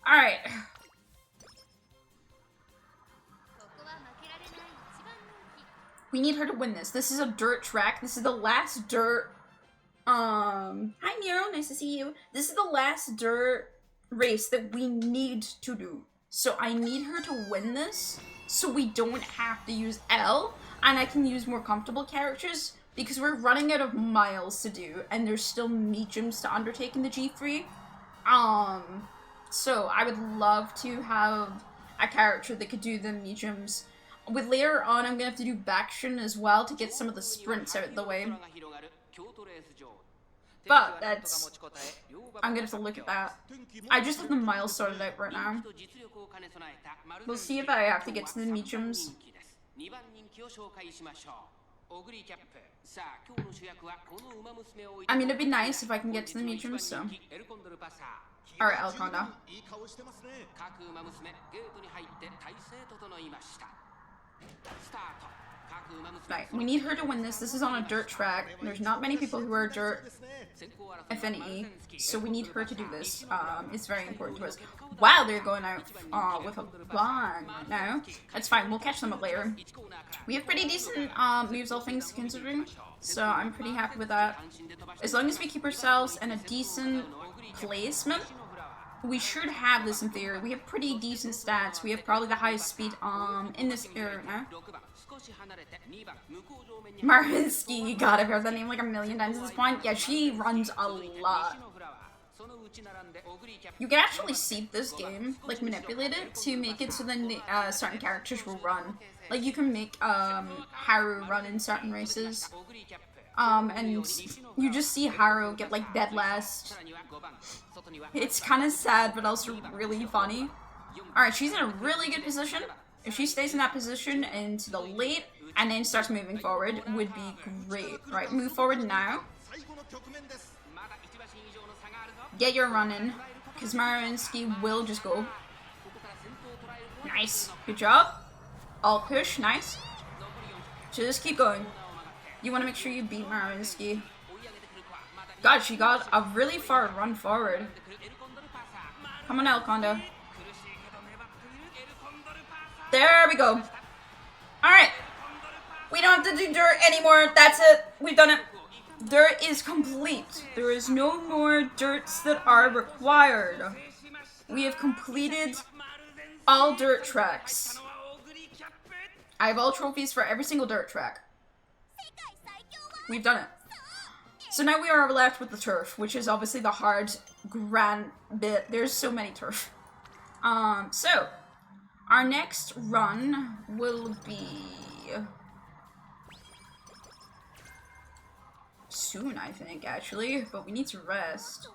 Alright. We need her to win this. This is a dirt track. This is the last dirt. Hi Nero, nice to see you. This is the last dirt race that we need to do. So I need her to win this so we don't have to use L and I can use more comfortable characters because we're running out of miles to do and there's still mediums to undertake in the G3. So I would love to have a character that could do the mediums. With later on, I'm gonna have to do Baction as well to get some of the sprints out of the way. But that's... I'm gonna have to look at that. I just have the miles sorted out right now. We'll see if I have to get to the mediums. I mean, it'd be nice if I can get to the mediums, so... Alright, Alconda. Right, we need her to win this. This is on a dirt track. There's not many people who are dirt affinity, so we need her to do this. It's very important to us. Wow, they're going out with a bang now. That's fine, we'll catch them up later. We have pretty decent moves, all things considering, so I'm pretty happy with that. As long as we keep ourselves in a decent placement, we should have this in theory. We have pretty decent stats. We have probably the highest speed in this area now. Marinsky, God, I've heard that name like a million times at this point. Yeah, she runs a lot. You can actually seed this game, like manipulate it to make it so then the, certain characters will run. Like you can make Haru run in certain races. And you just see Haru get like dead last. It's kind of sad, but also really funny. Alright, she's in a really good position. If she stays in that position into the late and then starts moving forward, would be great. Right, move forward now. Get your run in, because Marinsky will just go. Nice. Good job. All push. Nice. Just keep going. You want to make sure you beat Marinsky. God, she got a really far run forward. Come on, Alconda. There we go. Alright. We don't have to do dirt anymore. That's it. We've done it. Dirt is complete. There is no more dirts that are required. We have completed all dirt tracks. I have all trophies for every single dirt track. We've done it. So now we are left with the turf, which is obviously the hard, grand bit. There's so many turf. So our next run will be soon, I think, actually, but we need to rest.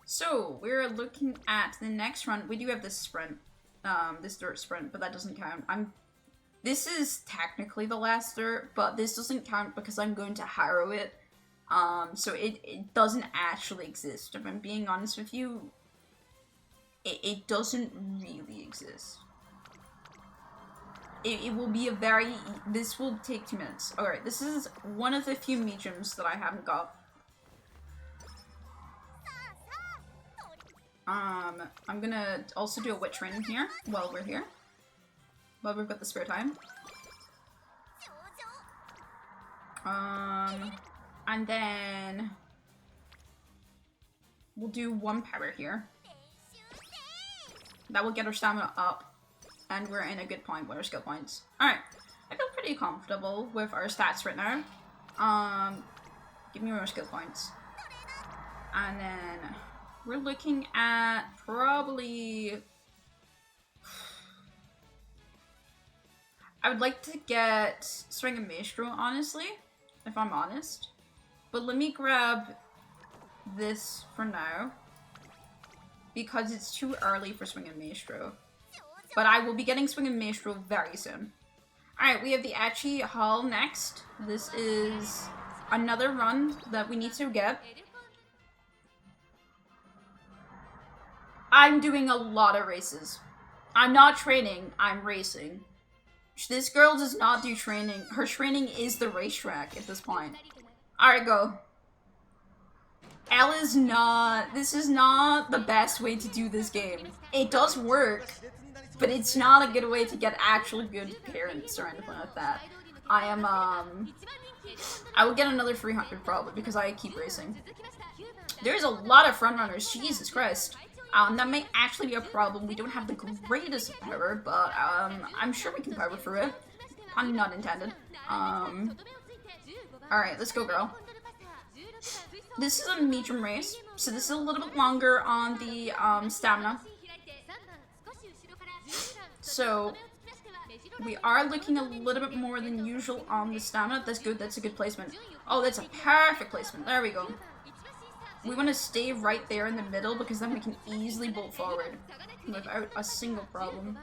So we're looking at the next run. We do have this sprint, this dirt sprint, but that doesn't count. This is technically the last dirt, but this doesn't count because I'm going to harrow it. So it doesn't actually exist. If I'm being honest with you, it doesn't really exist. It will be a very, this will take 2 minutes. Alright, this is one of the few mediums that I haven't got. I'm gonna also do a wit training here while we're here. While we've got the spare time. And then we'll do 1 power here. That will get our stamina up, and we're in a good point with our skill points. Alright, I feel pretty comfortable with our stats right now. Give me more skill points. And then we're looking at probably... I would like to get Swing and Maestro, honestly, if I'm honest. But let me grab this for now, because it's too early for Swing and Maestro. But I will be getting Swing and Maestro very soon. Alright, we have the Achi Hall next. This is another run that we need to get. I'm doing a lot of races. I'm not training, I'm racing. This girl does not do training. Her training is the racetrack at this point. Alright, go. L is not... This is not the best way to do this game. It does work, but it's not a good way to get actually good parents or anything like that. I am, I will get another 300 probably because I keep racing. There's a lot of frontrunners. Jesus Christ. That may actually be a problem. We don't have the greatest power, but I'm sure we can power through it. Pun not intended. Alright, let's go, girl. This is a medium race, so this is a little bit longer on the stamina. So we are looking a little bit more than usual on the stamina. That's good. That's a good placement. Oh, that's a perfect placement. There we go. We want to stay right there in the middle because then we can easily bolt forward without a single problem.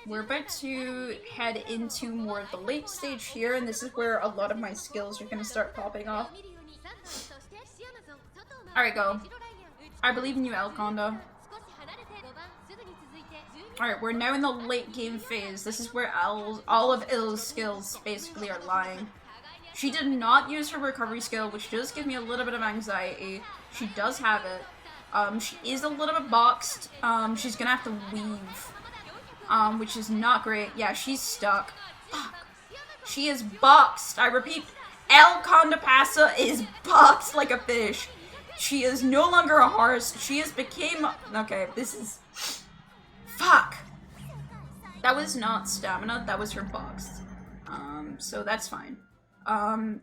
We're about to head into more of the late stage here, and this is where a lot of my skills are going to start popping off. Alright, go. I believe in you, Elconda. Alright, we're now in the late game phase. This is where all of Il's skills basically are lying. She did not use her recovery skill, which does give me a little bit of anxiety. She does have it. She is a little bit boxed. She's gonna have to weave, which is not great. Yeah, she's stuck. Fuck. She is boxed. I repeat, El Condapasa is boxed like a fish. She is no longer a horse. She has became... Okay, this is... Fuck. That was not stamina. That was her boxed. So that's fine.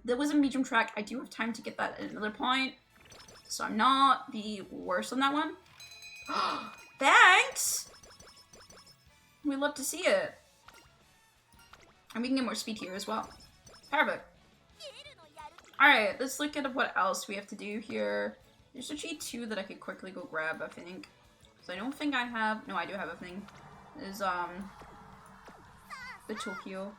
There was a medium track. I do have time to get that at another point. So I'm not the worst on that one. Thanks! We'd love to see it. And we can get more speed here as well. Perfect. Alright, let's look at what else we have to do here. There's a G2 that I could quickly go grab, I think. So I don't think I have... No, I do have a thing. There's, the Tokyo.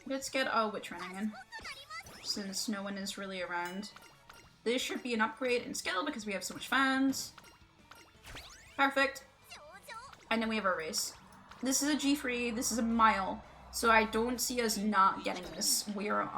Let's get wit training in, since no one is really around. This should be an upgrade in skill because we have so much fans. Perfect. And then we have our race. This is a G3, this is a mile. So I don't see us not getting this. We're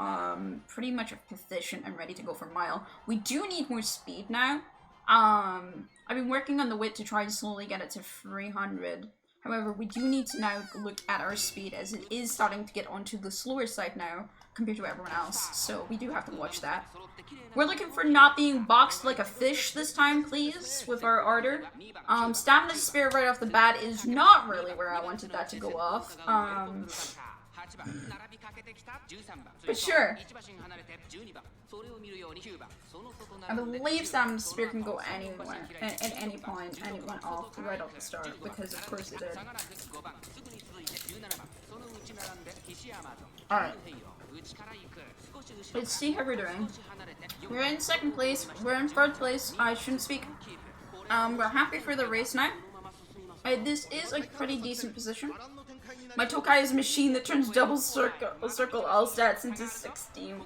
pretty much efficient and ready to go for mile. We do need more speed now. I've been working on the wit to try and slowly get it to 300. However, we do need to now look at our speed as it is starting to get onto the slower side now compared to everyone else. So we do have to watch that. We're looking for not being boxed like a fish this time, please, with our ardor. Stamina spare right off the bat is not really where I wanted that to go off. But sure. I believe Stamina Spear can go anywhere, at any point, and it went off right off the start, because of course it did. Alright. Let's see how we're doing. We're in second place, we're in third place, I shouldn't speak. We're happy for the race now. This is a pretty decent position. My Tokai is a machine that turns double circle all stats into 16.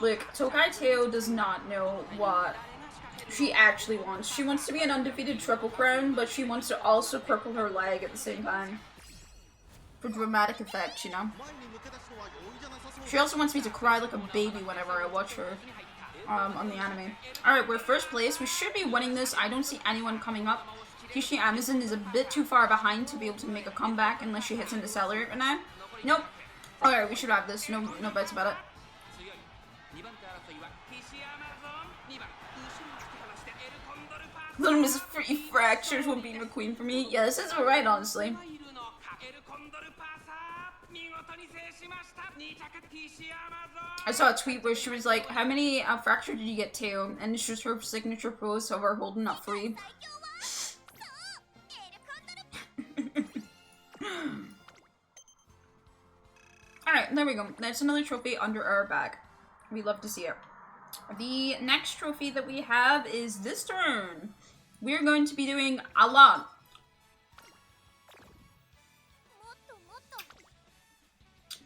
Look, Tokai Teo does not know what she actually wants. She wants to be an undefeated triple crown, but she wants to also purple her leg at the same time. For dramatic effect, you know? She also wants me to cry like a baby whenever I watch her on the anime. Alright, we're first place. We should be winning this. I don't see anyone coming up. Kishi Amazon is a bit too far behind to be able to make a comeback unless she hits an accelerate right now. Nope. Alright, we should have this. No bites about it. Little Miss Free Fractures will be McQueen for me. Yeah, this is alright, honestly. I saw a tweet where she was like, how many fractures did you get, Teo? And it's just her signature pose of her holding up free. Alright, there we go. That's another trophy under our bag. We love to see it. The next trophy that we have is this turn. We're going to be doing a lot.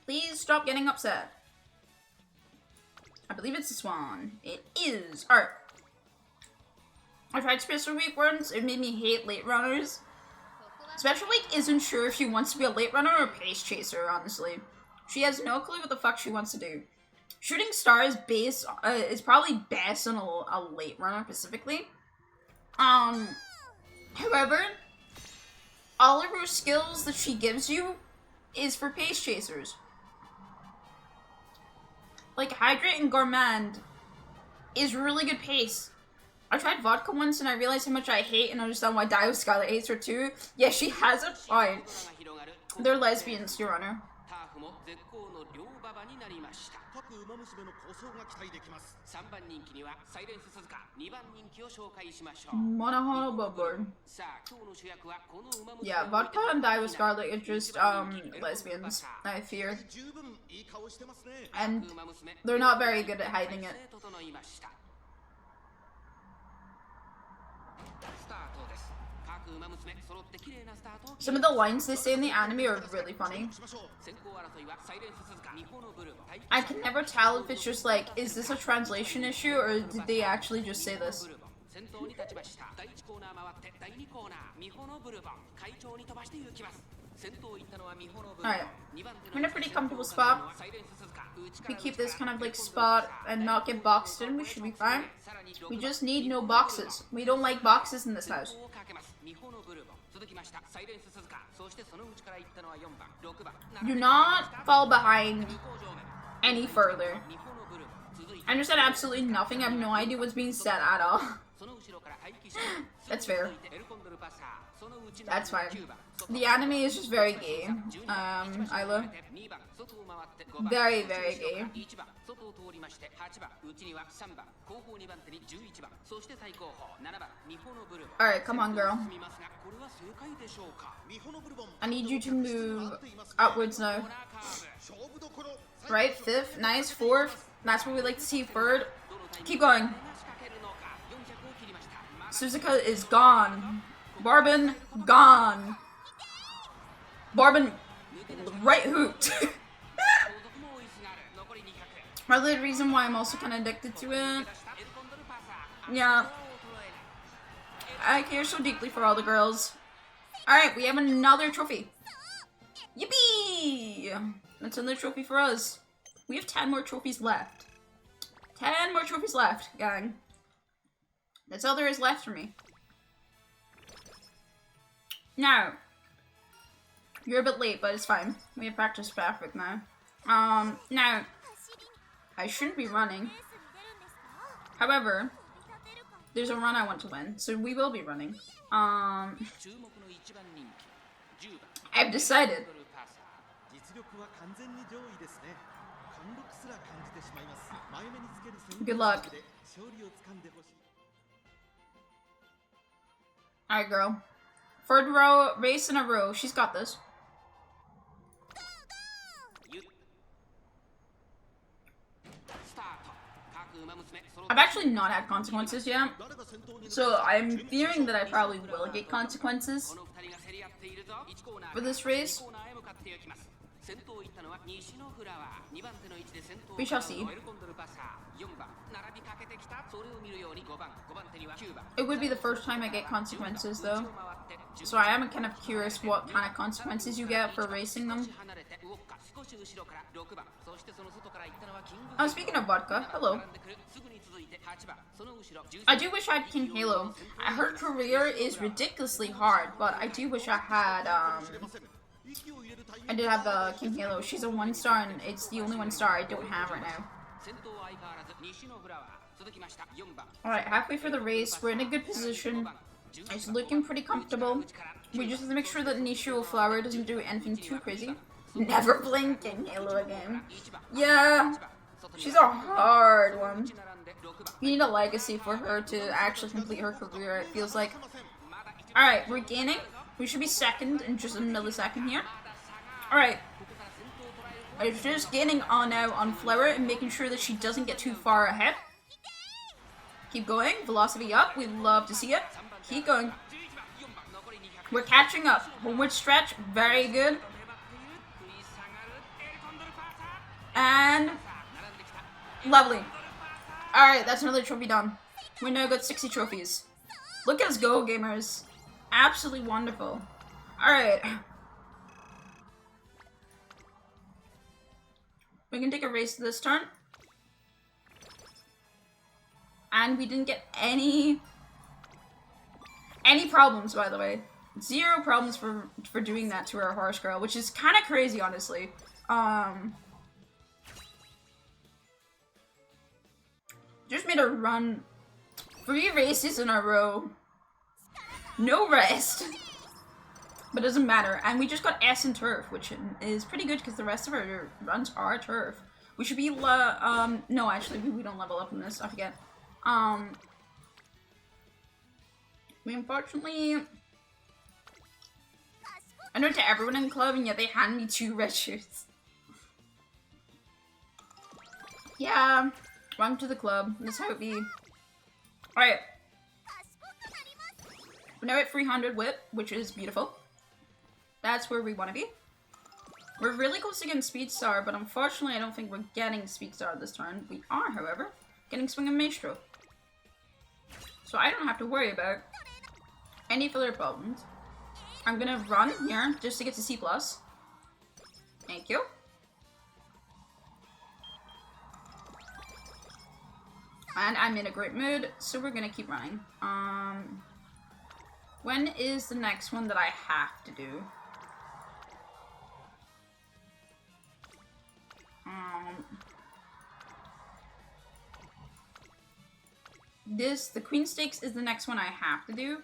Please stop getting upset. I believe it's this one. It is. Alright. I tried Special Week once. It made me hate late runners. Special Week isn't sure if she wants to be a late runner or a pace chaser, honestly. She has no clue what the fuck she wants to do. Shooting Star is based, is probably best on a late runner specifically. However, all of her skills that she gives you is for pace chasers. Like, Hydrate and Gourmand is really good pace. I tried Vodka once and I realized how much I hate and understand why Dio Skylight hates her too. Yeah, she has a point. They're lesbians, Your Honor. Monohono Bubber. Yeah, Vodka and Dio Scarlet are just lesbians, I fear. And they're not very good at hiding it. Some of the lines they say in the anime are really funny. I can never tell if it's just like, is this a translation issue or did they actually just say this? Alright, we're in a pretty comfortable spot. If we keep this kind of like spot and not get boxed in, we should be fine. We just need no boxes. We don't like boxes in this house. Do not fall behind any further. I understand absolutely nothing. I have no idea what's being said at all. That's fair. That's fine. The anime is just very gay. Isla. Very, very gay. Alright, come on, girl. I need you to move upwards now. Right, fifth, nice, fourth. That's what we like to see, third. Keep going. Suzuka is gone. Barbin, gone. Barbin, right hoot. Probably the reason why I'm also kind of addicted to it. Yeah. I care so deeply for all the girls. Alright, we have another trophy. Yippee! trophy! That's another trophy for us. We have 10 more trophies left. 10 more trophies left, gang. That's all there is left for me. Now, you're a bit late, but it's fine. We have practice perfect now. Now, I shouldn't be running. However, there's a run I want to win, so we will be running. I've decided. Good luck. Alright, girl. Third row, race in a row. She's got this. I've actually not had consequences yet, so I'm fearing that I probably will get consequences for this race. We shall see. It would be the first time I get consequences though, so I am kind of curious what kind of consequences you get for racing them. Oh, speaking of vodka, hello. I do wish I had King Halo. Her career is ridiculously hard, but I do wish I had, I did have the King Halo. She's a 1-star, and it's the only 1-star I don't have right now. Alright, halfway for the race. We're in a good position. It's looking pretty comfortable. We just have to make sure that Nishio Flower doesn't do anything too crazy. Never playing King Halo again. Yeah, she's a hard one. You need a legacy for her to actually complete her career, it feels like. Alright, we're gaining. We should be second in just a millisecond here. Alright. I'm just gaining on now on Flower and making sure that she doesn't get too far ahead. Keep going. Velocity up. We love to see it. Keep going. We're catching up. Homeward stretch. Very good. And lovely. Alright, that's another trophy done. We now got 60 trophies. Look at us go, gamers. Absolutely wonderful. Alright. We can take a race this turn. And we didn't get any problems, by the way. 0 problems for doing that to our horse girl, which is kind of crazy, honestly. Just made her run 3 races in a row. No rest. But it doesn't matter. And we just got S in turf, which is pretty good because the rest of our runs are turf. We should be, no, actually, we don't level up in this. I forget. We unfortunately... I know to everyone in the club, and yet they hand me 2 red shirts. Yeah. Welcome to the club. That's how it be. Alright. We're now at 300 whip, which is beautiful. That's where we want to be. We're really close to getting Speed Star, but unfortunately I don't think we're getting Speed Star this turn. We are, however, getting Swing and Maestro. So I don't have to worry about any further problems. I'm gonna run here just to get to C+. Thank you. And I'm in a great mood, so we're gonna keep running. When is the next one that I have to do? The Queen Stakes is the next one I have to do.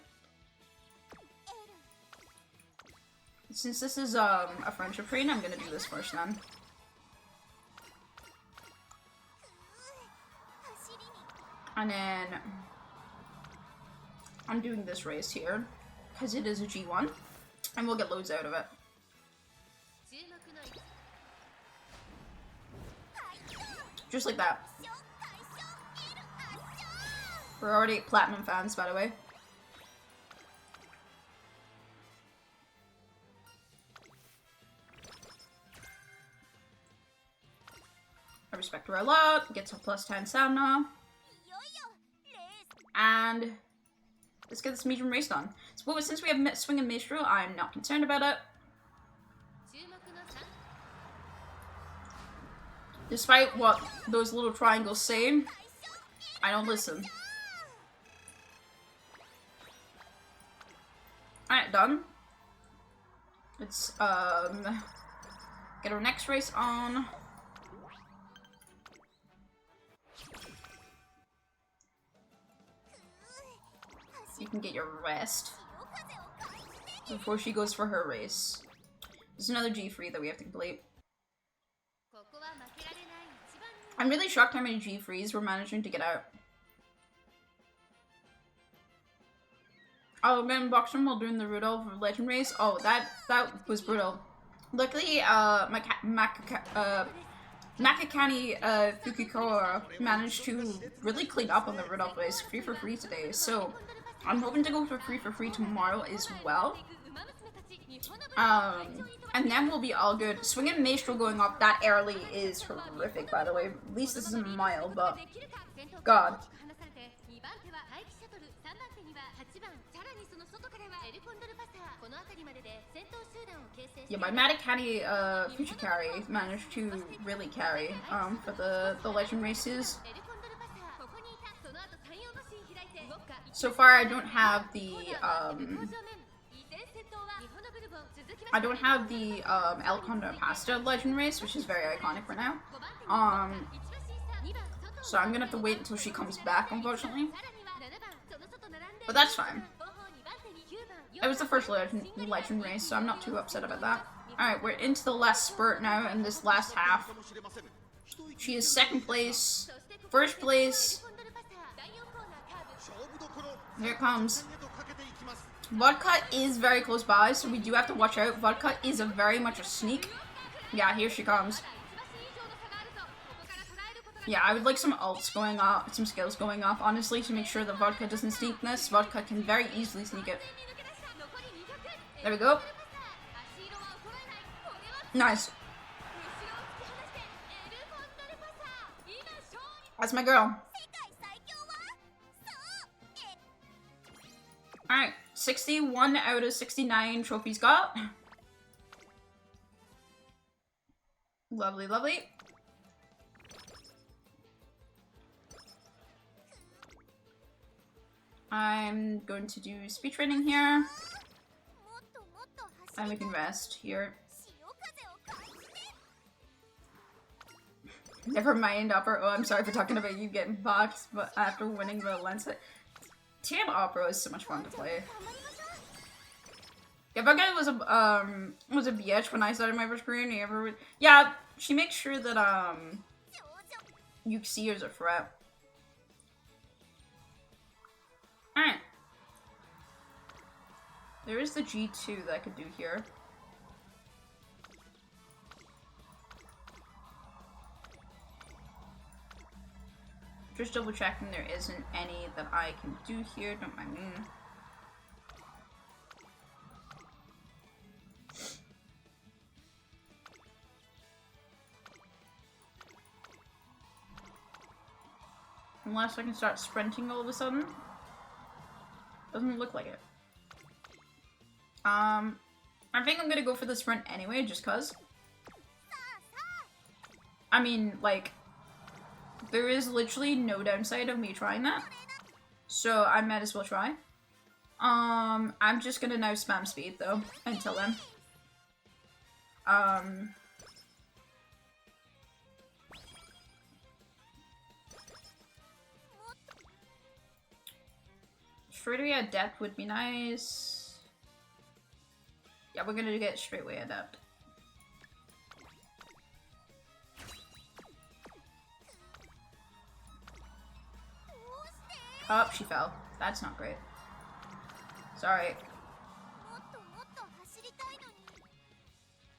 Since this is a friendship train, I'm gonna do this first then. And then I'm doing this race here because it is a G1 and we'll get loads out of it. Just like that. We're already platinum fans, by the way. I respect her a lot. Gets a +10 stamina. And let's get this medium race done. So, since we have Swing and Maestro, I'm not concerned about it. Despite what those little triangles say, I don't listen. Alright, done. Let's, get our next race on. You can get your rest before she goes for her race. There's another G3 that we have to complete. I'm really shocked how many G3s we're managing to get out. Oh, man, boxing while doing the Rudolph Legend race. Oh, that was brutal. Luckily, Makakani Fukikawa managed to really clean up on the Rudolph race, free for free today. So I'm hoping to go for free for free tomorrow as well. And then we'll be all good. Swing and Maestro going up that early is horrific, by the way. At least this isn't a mile, but God. Yeah, my Matakani Fuchikari managed to really carry for the legend races. So far I don't have the El Condor Pasta legend race, which is very iconic right now. So I'm gonna have to wait until she comes back, unfortunately. But that's fine. It was the first legend race, so I'm not too upset about that. Alright, we're into the last spurt now in this last half. She is second place, first place. Here it comes. Vodka is very close by, so we do have to watch out. Vodka is very much a sneak. Yeah, here she comes. Yeah, I would like some ults going off, some skills going off, honestly, to make sure that Vodka doesn't sneak this. Vodka can very easily sneak it. There we go. Nice. That's my girl. Alright, 61 out of 69 trophies got. Lovely, lovely. I'm going to do speed training here. And we can rest here. Never mind, Opera. Oh, I'm sorry for talking about you getting boxed, but after winning the lens. Team Opera is so much fun to play. Yeah, that guy was a bitch when I started my first career. Yeah, she makes sure that you see her as a threat. Alright. There is the G2 that I could do here. Just double checking there isn't any that I can do here, don't mind me. Unless I can start sprinting all of a sudden. Doesn't look like it. I think I'm gonna go for the sprint anyway, just cause. I mean, like, there is literally no downside of me trying that. So I might as well try. I'm just gonna now spam speed though, until then. Straightaway adept would be nice. Yeah, we're gonna get straightaway adept. Oh, she fell. That's not great. Sorry.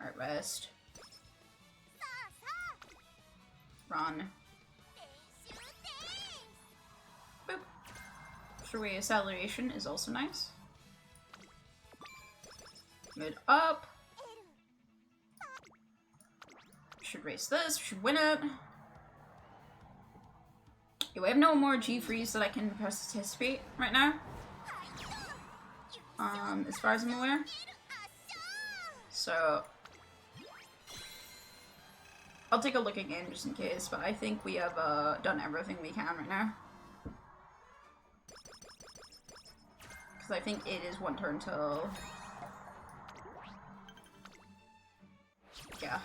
Alright, rest. Run. Boop. Three acceleration is also nice. Mid up. Should race this, should win it. Okay, we have no more G3s that I can participate right now. As far as I'm aware. So I'll take a look again just in case, but I think we have done everything we can right now. Because I think it is one turn till... Yeah.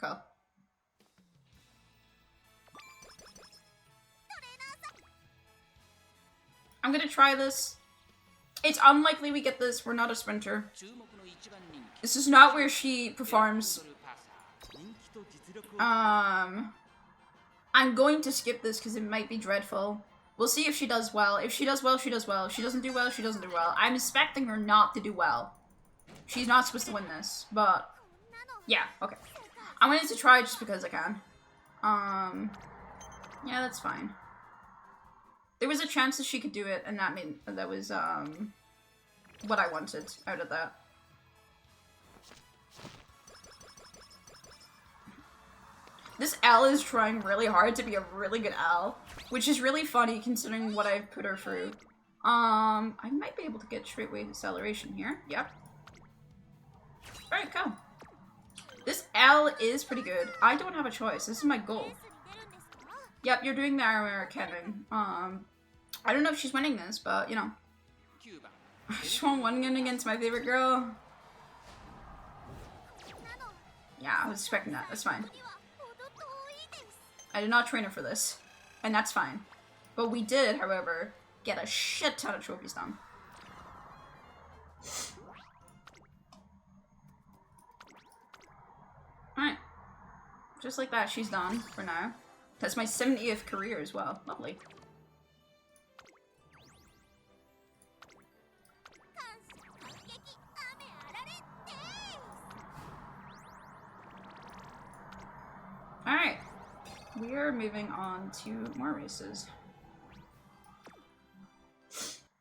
Cool. I'm gonna try this. It's unlikely we get this. We're not a sprinter. This is not where she performs. I'm going to skip this because it might be dreadful. We'll see if she does well. If she does well, she does well. If she doesn't do well, she doesn't do well. I'm expecting her not to do well. She's not supposed to win this, but yeah, okay. I wanted to try just because I can. Yeah, that's fine. There was a chance that she could do it, and that was what I wanted out of that. This L is trying really hard to be a really good L, which is really funny considering what I've put her through. I might be able to get straightway acceleration here. Yep. Alright, go. This L is pretty good. I don't have a choice. This is my goal. Yep, you're doing the arrow cannon. I don't know if she's winning this, but, you know. She won one win against my favorite girl. Yeah, I was expecting that. That's fine. I did not train her for this, and that's fine. But we did, however, get a shit ton of trophies done. Alright. Just like that, she's done for now. That's my 70th career as well. Lovely. Alright. We are moving on to more races.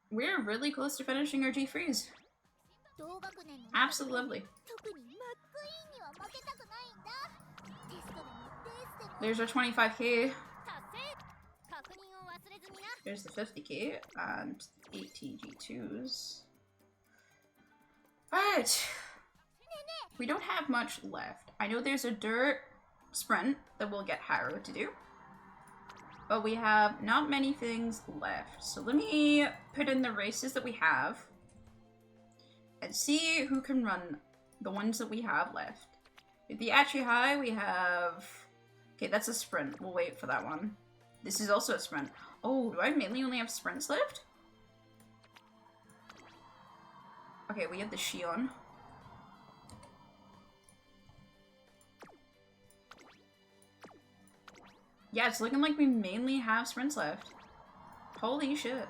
We're really close to finishing our G3s. Absolutely lovely. There's our 25k. There's the 50k and 8 TG2s. Alright. We don't have much left. I know there's a dirt sprint that we'll get Harrow to do. But we have not many things left. So let me put in the races that we have and see who can run the ones that we have left. With the Achi High, we have... Okay, that's a sprint. We'll wait for that one. This is also a sprint. Oh, do I mainly only have sprints left? Okay, we have the Shion. Yeah, it's looking like we mainly have sprints left. Holy shit.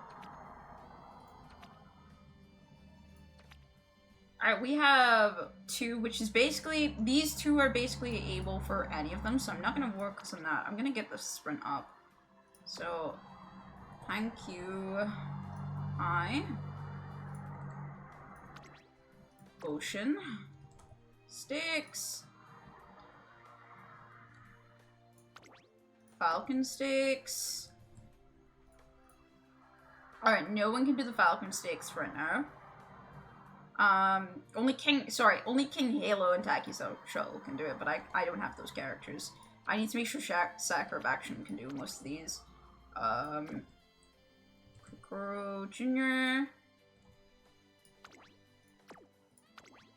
Alright, we have two, which is basically, these two are basically able for any of them, so I'm not going to work on that. I'm going to get the sprint up. So, thank you. Ocean. Sticks. Falcon stakes. Alright, no one can do the Falcon stakes right now. Only King Halo and Taki Shuttle can do it, but I don't have those characters. I need to make sure Sakura of Action can do most of these. Kokoro Jr.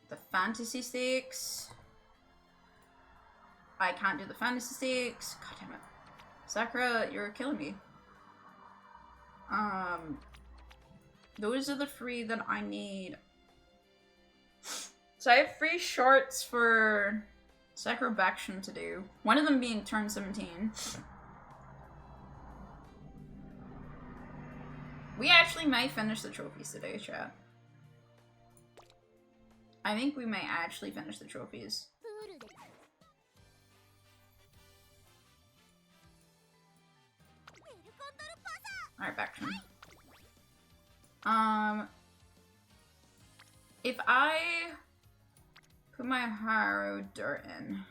The Fantasy stakes. I can't do the Fantasy stakes. God damn it. Sakura, you're killing me. Those are the 3 that I need. So I have 3 shorts for Sakura of Action to do. One of them being turn 17. We actually might finish the trophies today, chat. I think we may actually finish the trophies. Alright, back to me. If I put my Harrow dirt in,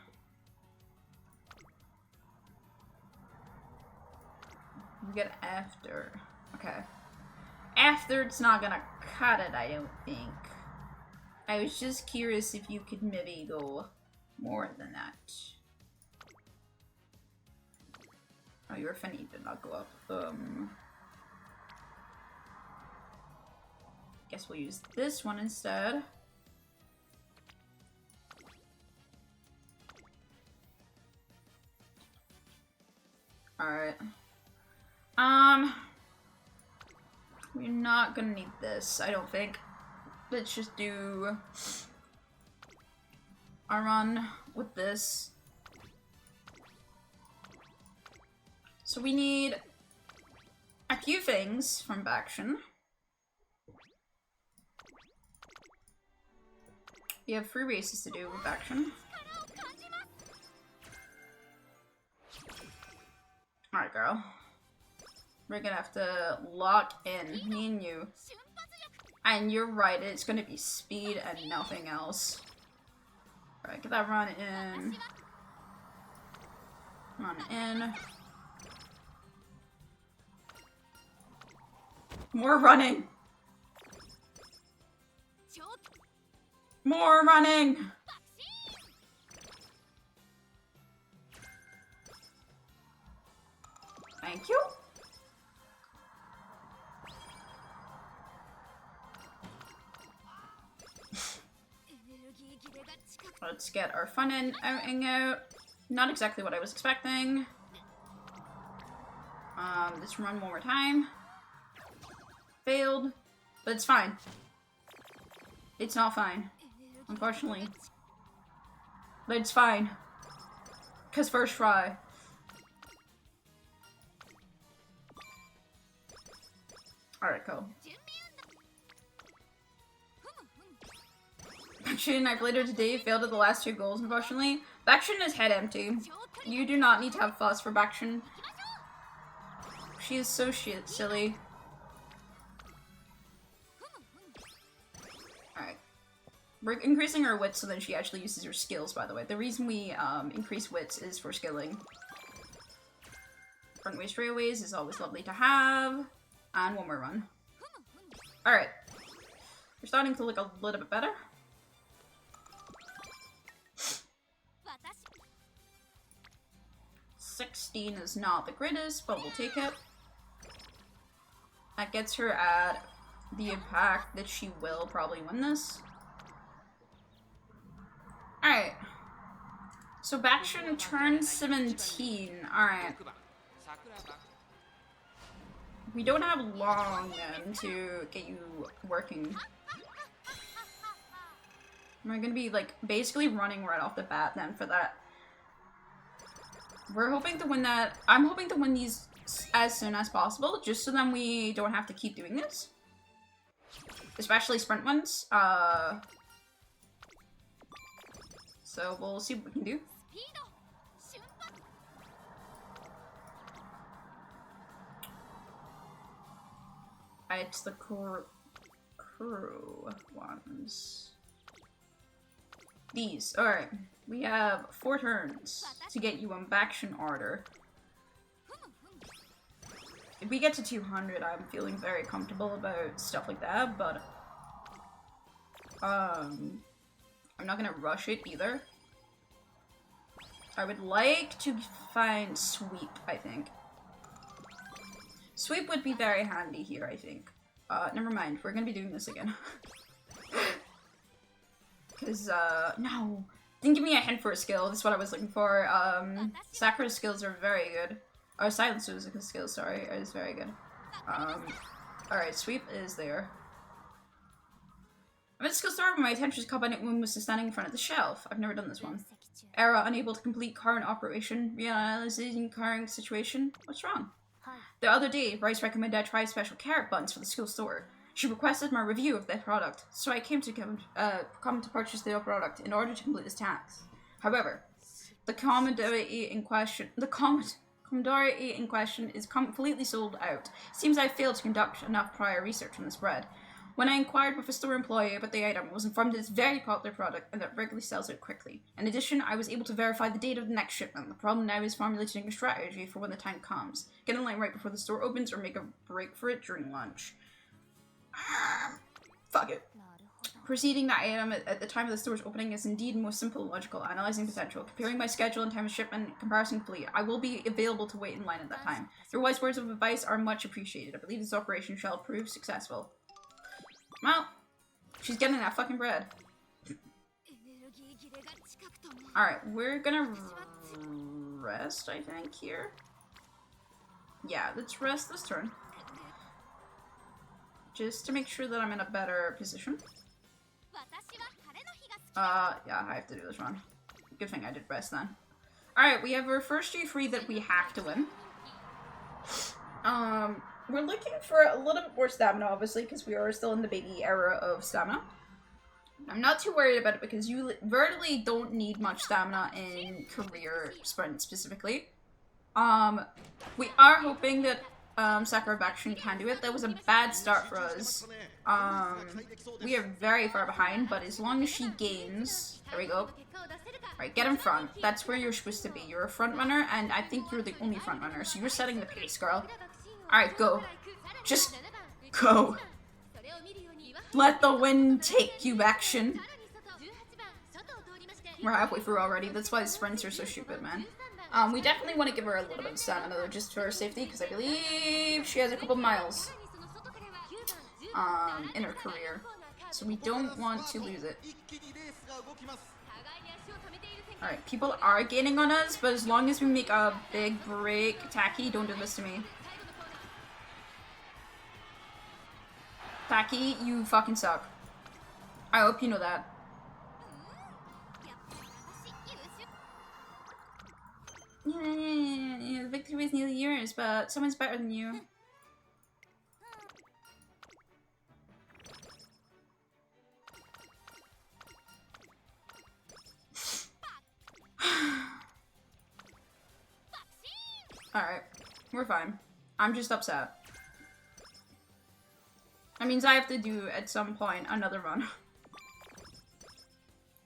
we get F dirt. Okay. F dirt's not gonna cut it, I don't think. I was just curious if you could maybe go more than that. Oh, your affinity did not go up. Guess we'll use this one instead. Alright. We're not gonna need this, I don't think. Let's just do a run with this. So we need a few things from Baction. We have 3 races to do with Baction. Alright, girl. We're gonna have to lock in, me and you. And you're right, it's gonna be speed and nothing else. Alright, get that run in. Run in. More running! More running! Thank you. Let's get our fun outing out. Not exactly what I was expecting. Let's run one more time. Failed, but it's fine. It's not fine, unfortunately. But it's fine. 'Cause first try. Alright, cool. Baction, I've later today failed at the last 2 goals, unfortunately. Baction is head empty. You do not need to have fuss for Baction. She is so silly. Alright. We're increasing her wits so then she actually uses her skills, by the way. The reason we increase wits is for skilling. Front waist railways is always lovely to have. And one more run. Alright. We're starting to look a little bit better. 16 is not the greatest, but we'll take it. That gets her at the impact that she will probably win this. Alright. So Baction turned 17. Alright. We don't have long then to get you working. We're gonna be like basically running right off the bat then for that. We're hoping to win that. I'm hoping to win these as soon as possible, just so then we don't have to keep doing this. Especially sprint ones. So we'll see what we can do. It's the crew ones. These. Alright. We have 4 turns to get you on Baction order. If we get to 200, I'm feeling very comfortable about stuff like that, but I'm not gonna rush it either. I would like to find Sweep, I think. Sweep would be very handy here, I think. Never mind, we're gonna be doing this again. Cause, no. Didn't give me a hint for a skill, that's what I was looking for. Sakura's skills are very good. Or Silencer's skills, sorry, is very good. Alright, Sweep is there. I'm at the skill store when my attention is caught by when was standing in front of the shelf. I've never done this one. Error, unable to complete current operation. Reanalyzing current situation. What's wrong? The other day, Bryce recommended I try special carrot buns for the school store. She requested my review of their product, so I came to come to purchase their product in order to complete this task. However, the commodity in question is completely sold out. Seems I failed to conduct enough prior research on this bread. When I inquired with a store employee about the item, I was informed that it's a very popular product and that it regularly sells out quickly. In addition, I was able to verify the date of the next shipment. The problem now is formulating a strategy for when the time comes. Get in line right before the store opens or make a break for it during lunch. Fuck it. Proceeding that item at the time of the store's opening is indeed most simple and logical. Analyzing potential. Comparing my schedule and time of shipment. Comparison complete. I will be available to wait in line at that time. Your wise words of advice are much appreciated. I believe this operation shall prove successful. Well, she's getting that fucking bread. Alright, we're gonna rest, I think, here. Yeah, let's rest this turn. Just to make sure that I'm in a better position. Yeah, I have to do this run. Good thing I did rest then. Alright, we have our first G3 that we have to win. We're looking for a little bit more stamina, obviously, because we are still in the baby era of stamina. I'm not too worried about it because you really don't need much stamina in career sprint specifically. We are hoping that Sakura Bakshin can do it. That was a bad start for us. We are very far behind, but as long as she gains... There we go. Alright, get in front. That's where you're supposed to be. You're a front runner, and I think you're the only front runner, so you're setting the pace, girl. Alright, go. Just go. Let the wind take you, action. We're halfway through already. That's why sprints are so stupid, man. We definitely want to give her a little bit of stamina, though, just for her safety, because I believe she has a couple miles in her career. So we don't want to lose it. Alright, people are gaining on us, but as long as we make a big break, Taki, don't do this to me. Taki, you fucking suck. I hope you know that. Yeah, the victory is nearly yours, but someone's better than you. Alright, we're fine. I'm just upset. That means I have to do, at some point, another run.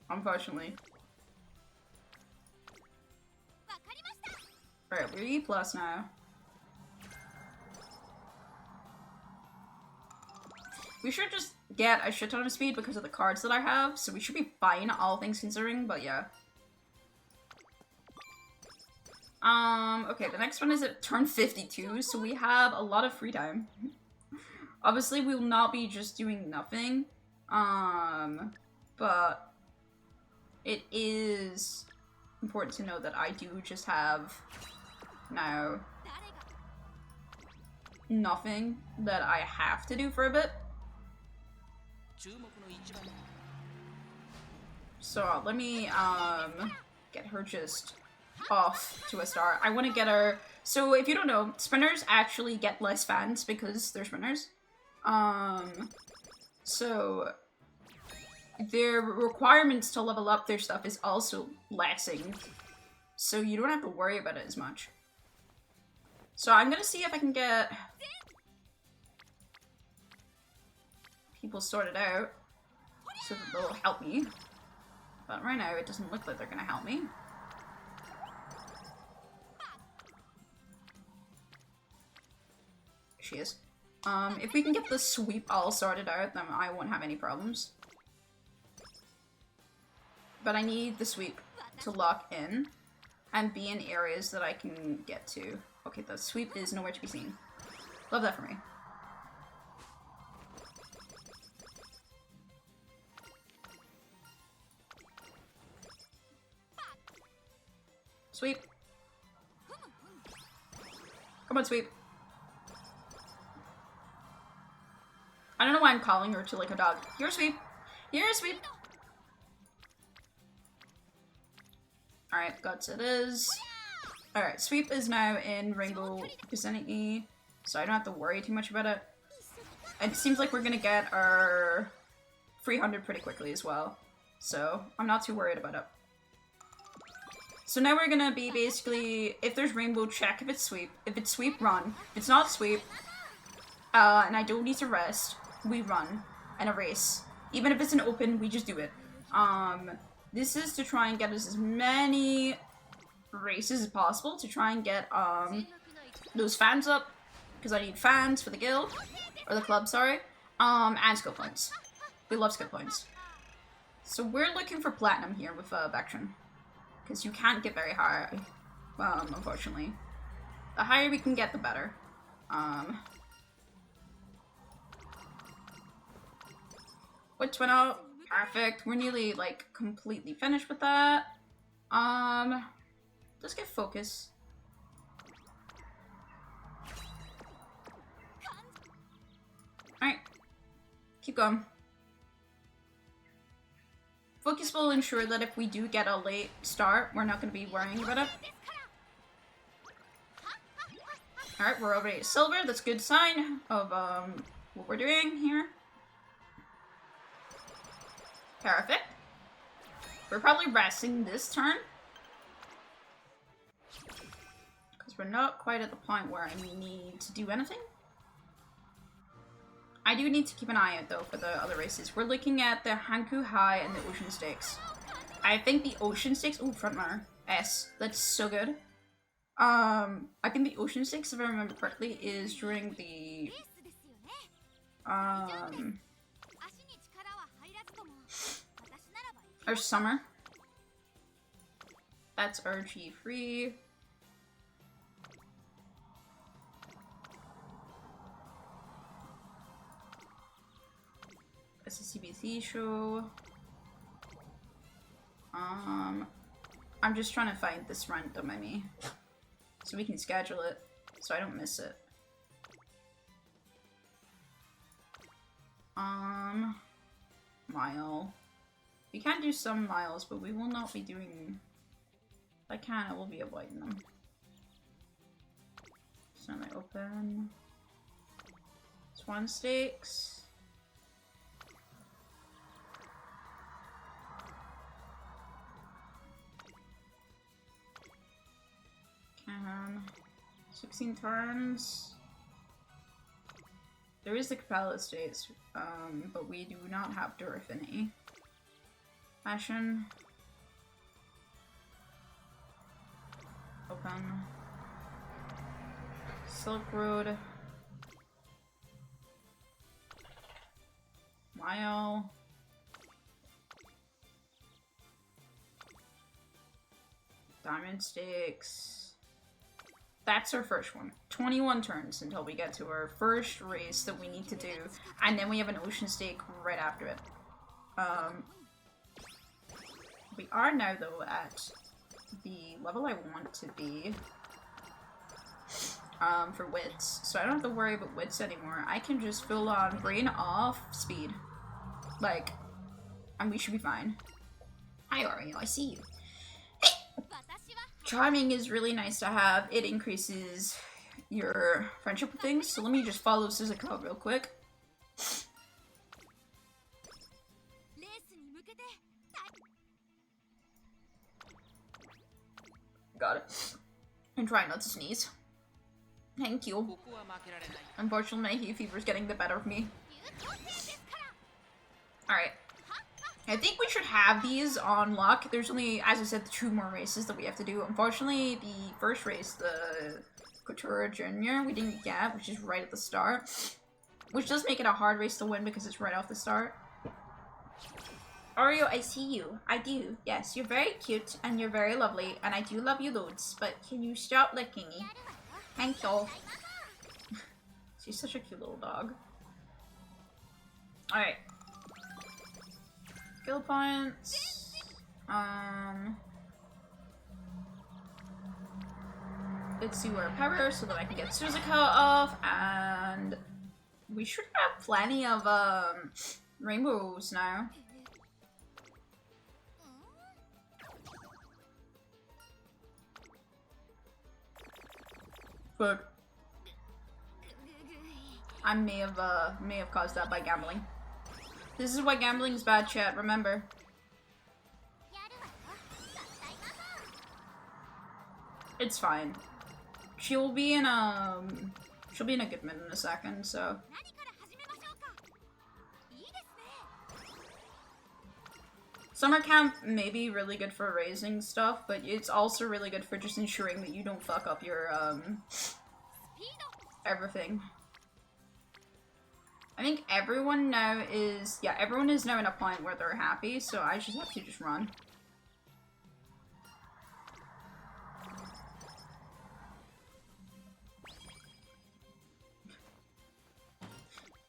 Unfortunately. Alright, we're E+ now. We should just get a shit ton of speed because of the cards that I have, so we should be fine, all things considering, but yeah. Okay, the next one is at turn 52, so we have a lot of free time. Obviously, we will not be just doing nothing, but it is important to know that I do just have now nothing that I have to do for a bit. So let me get her just off to a start. I want to get her. So if you don't know, sprinters actually get less fans because they're sprinters. So their requirements to level up their stuff is also lessing. So you don't have to worry about it as much. So I'm gonna see if I can get people sorted out so that they'll help me. But right now it doesn't look like they're gonna help me. She is. If we can get the sweep all sorted out, then I won't have any problems. But I need the sweep to lock in and be in areas that I can get to. Okay, the sweep is nowhere to be seen. Love that for me. Sweep. Come on, sweep. I don't know why I'm calling her to like a dog. Here, sweep. Here, sweep. Alright, guts it is. Alright, sweep is now in rainbow vicinity, so I don't have to worry too much about it. It seems like we're gonna get our 300 pretty quickly as well, so I'm not too worried about it. So now we're gonna be basically, if there's rainbow, check if it's sweep. If it's sweep, run. If it's not sweep, and I don't need to rest, we run and a race. Even if it's an open, we just do it. This is to try and get us as many races as possible to try and get those fans up, because I need fans for the guild, or the club, sorry, and skill points. We love skill points. So we're looking for platinum here with Vectron. Because you can't get very high, unfortunately. The higher we can get, the better. Which went out. Perfect. We're nearly, like, completely finished with that. Let's get focus. Alright. Keep going. Focus will ensure that if we do get a late start, we're not going to be worrying about it. Alright, we're already at silver. That's a good sign of what we're doing here. Perfect. We're probably resting this turn. Because we're not quite at the point where I need to do anything. I do need to keep an eye out, though, for the other races. We're looking at the Hanku High and the Ocean Stakes. I think the Ocean Stakes... Ooh, front runner. S. That's so good. I think the Ocean Stakes, if I remember correctly, is during the... Or summer. That's RG free. It's a CBC show. I'm just trying to find this random Emmy so we can schedule it so I don't miss it. Mile. We can do some miles, but we will not be doing. If I can, I will be avoiding them. So I open. Swan Stakes. Can 16 turns. There is the Capella Estates, but we do not have Durafini. Fashion. Open. Silk Road. Mile. Diamond Stakes. That's our first one. 21 turns until we get to our first race that we need to do. And then we have an Ocean Stake right after it. We are now, though, at the level I want to be for wits. So I don't have to worry about wits anymore. I can just full on brain off speed. Like, and we should be fine. Hi, Ario, I see you. Charming is really nice to have. It increases your friendship with things. So let me just follow Suzuka real quick. Got it. And try not to sneeze. Thank you. Unfortunately, my hay fever is getting the better of me. Alright. I think we should have these on lock. There's only, as I said, 2 more races that we have to do. Unfortunately, the first race, the Couture Junior, we didn't get, which is right at the start. Which does make it a hard race to win because it's right off the start. Oreo, I see you. I do. Yes, you're very cute and you're very lovely. And I do love you loads. But can you stop licking me? Thank you. She's such a cute little dog. Alright. Skill points. Let's do our power so that I can get Suzuka off, and we should have plenty of rainbows now. But I may have caused that by gambling. This is why gambling is bad, chat, remember. It's fine. She'll be in a good mood in a second, so. Summer camp may be really good for raising stuff, but it's also really good for just ensuring that you don't fuck up your, everything. I think everyone now is, yeah, everyone is now in a point where they're happy, so I just have to just run.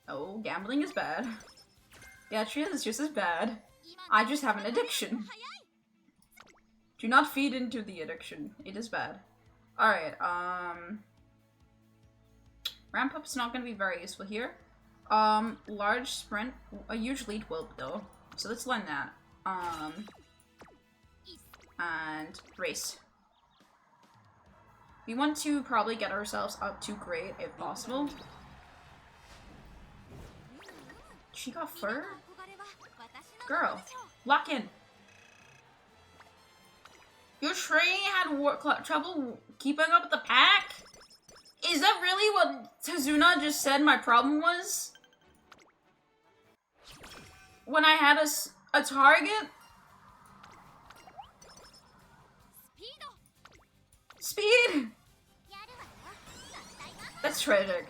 Oh, gambling is bad. Gatria is just as bad. I just have an addiction. Do not feed into the addiction. It is bad. Alright, ramp up's not gonna be very useful here. Large sprint, a huge lead will though. So let's learn that. And race. We want to probably get ourselves up to great if possible. She got fur? Girl, lock in. Your train had trouble keeping up with the pack? Is that really what Tazuna just said my problem was? When I had a target? Speed? That's tragic.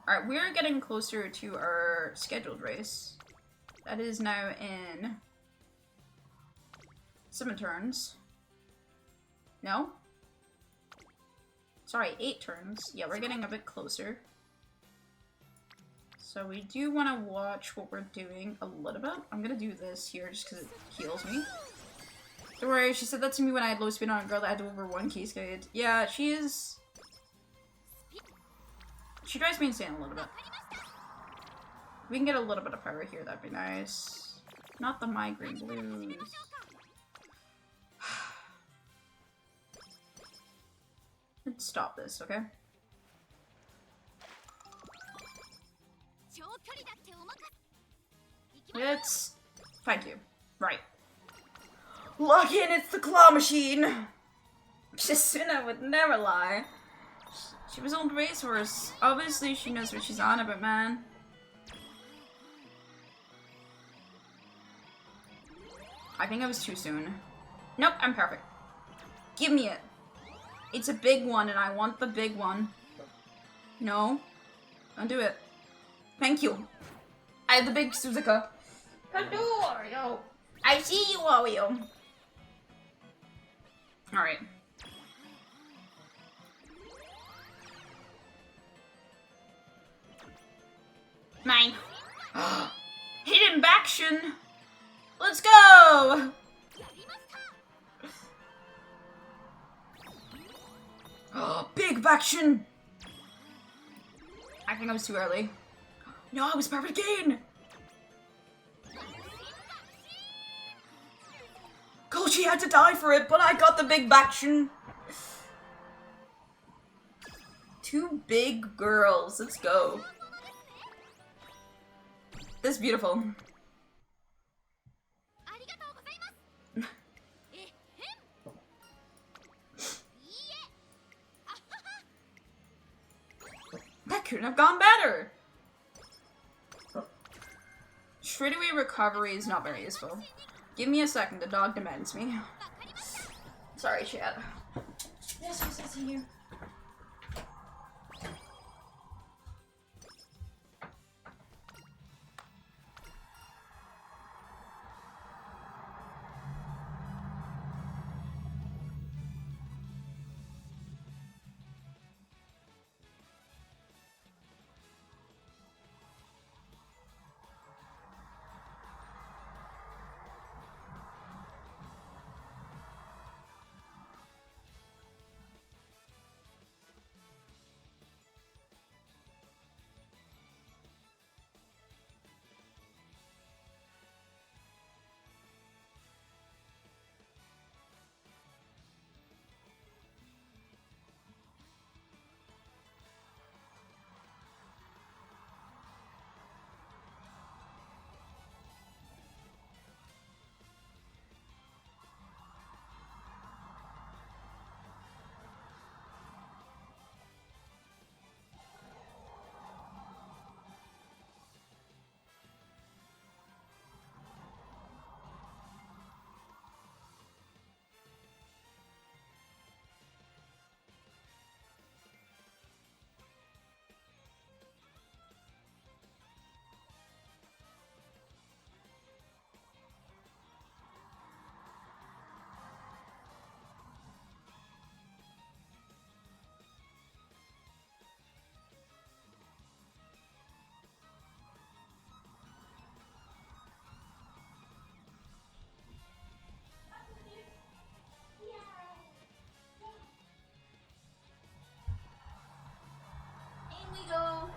Alright, we're getting closer to our scheduled race. That is now in 7 turns. No? Sorry, 8 turns. Yeah, we're getting a bit closer. So we do want to watch what we're doing a little bit. I'm gonna do this here just because it heals me. Don't worry, she said that to me when I had low speed on a girl that had over 1 cascade. Yeah, she is... She drives me insane a little bit. We can get a little bit of power here, that'd be nice. Not the migraine blues. Let's stop this, okay? It's... Thank you. Right. Lock in, it's the claw machine! Shisuna would never lie. She was on the racehorse. Obviously she knows what she's on about, man. I think I was too soon. Nope, I'm perfect. Give me it. It's a big one and I want the big one. No. Don't do it. Thank you. I have the big Suzuka. Hello, Wario. I see you, Wario. Alright. Mine. Hidden baction. Let's go! Big baction! I think I was too early. No, I was perfect again! Kochi had to die for it, but I got the big baction. 2 big girls. Let's go. That's beautiful. That couldn't have gone better. Straightaway recovery is not very useful. Give me a second, the dog demands me. Sorry, chat. Yes, I see you.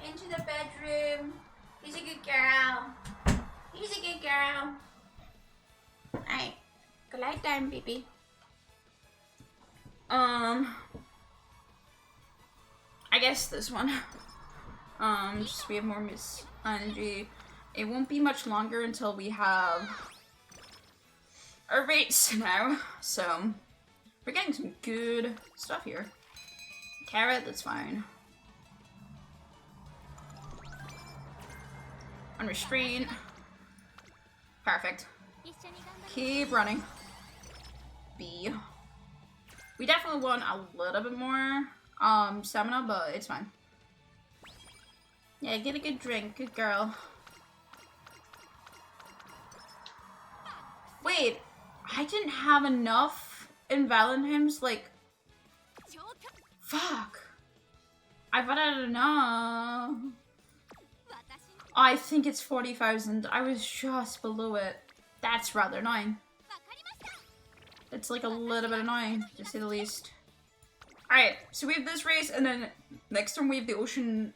Into the bedroom. He's a good girl. He's a good girl. Alright. Good night time, baby. I guess this one. Just we have more Miss Energy. It won't be much longer until we have our rates now. So we're getting some good stuff here. Carrot, that's fine. Unrestrained. Perfect. Keep running. B. We definitely want a little bit more stamina, but it's fine. Yeah, get a good drink. Good girl. Wait, I didn't have enough in Valentine's, like... Fuck. I thought I had enough. I think it's 40,000. I was just below it. That's rather annoying. It's like a little bit annoying, to say the least. Alright, so we have this race, and then next time we have the ocean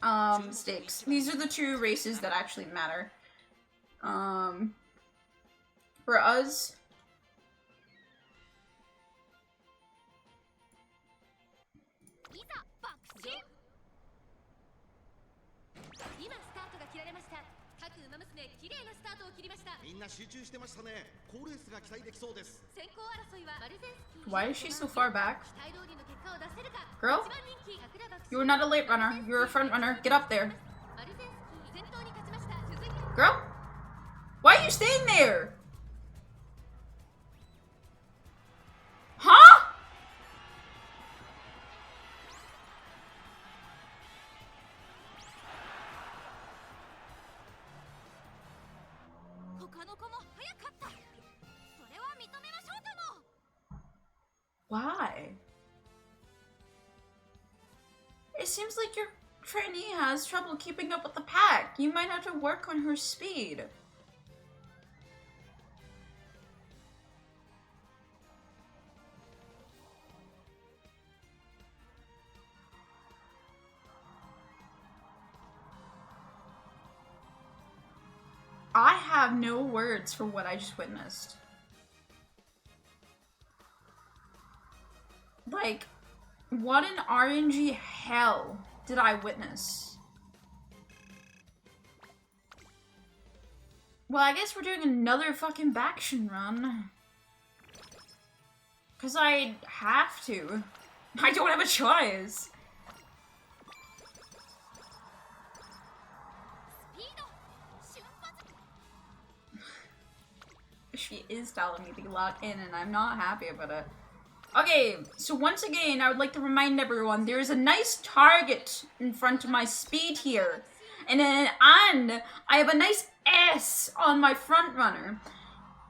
stakes. These are the two races that actually matter. For us... Why is she so far back? Girl? You are not a late runner. You're a front runner. Get up there. Girl? Why are you staying there? Huh? Why? It seems like your trainee has trouble keeping up with the pack. You might have to work on her speed. I have no words for what I just witnessed. Like, what an RNG hell did I witness? Well, I guess we're doing another fucking Baction run. Because I have to. I don't have a choice. She is telling me to lock in and I'm not happy about it. Okay, so once again, I would like to remind everyone, there is a nice target in front of my speed here. And I have a nice S on my front runner.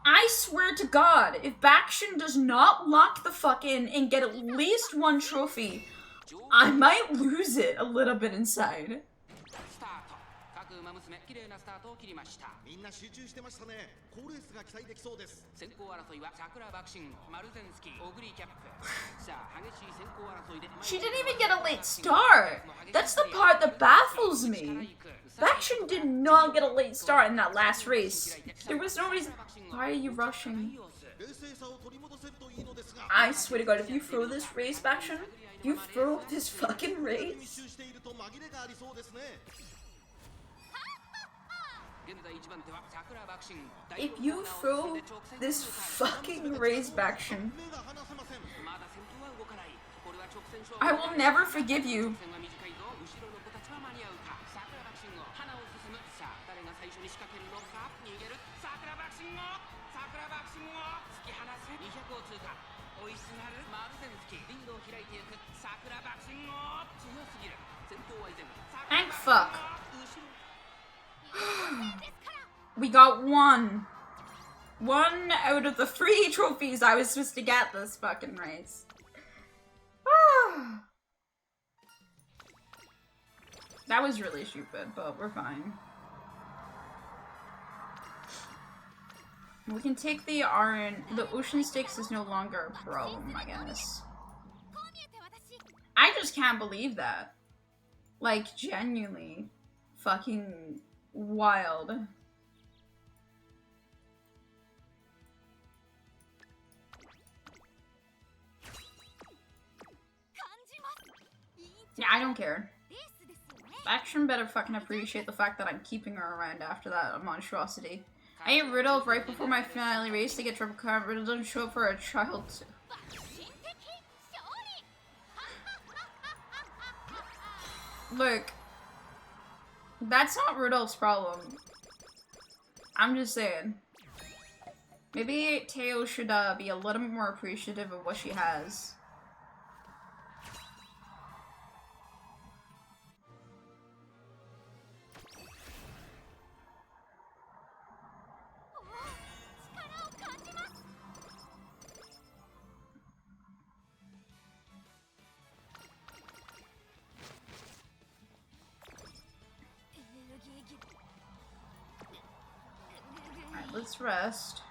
I swear to God, if Baction does not lock the fuck in and get at least one trophy, I might lose it a little bit inside. She didn't even get a late start. That's the part that baffles me. Baction did not get a late start in that last race. There was no reason. Why are you rushing? I swear to God, if you throw this race, Baction, you throw this fucking race. If you throw this fucking race, Baction, I will never forgive you. Thank fuck. We got one. One out of the 3 trophies I was supposed to get this fucking race. That was really stupid, but we're fine. We can take the the ocean stakes is no longer a problem, I guess. I just can't believe that. Like, genuinely. fucking wild. Yeah, I don't care. Action better fucking appreciate the fact that I'm keeping her around after that monstrosity. I ate Rudolph right before my finale race to get triple count. Rudolph doesn't show up for a child. Look, that's not Rudolph's problem. I'm just saying. Maybe Teo should be a little bit more appreciative of what she has. Alright, let's rest.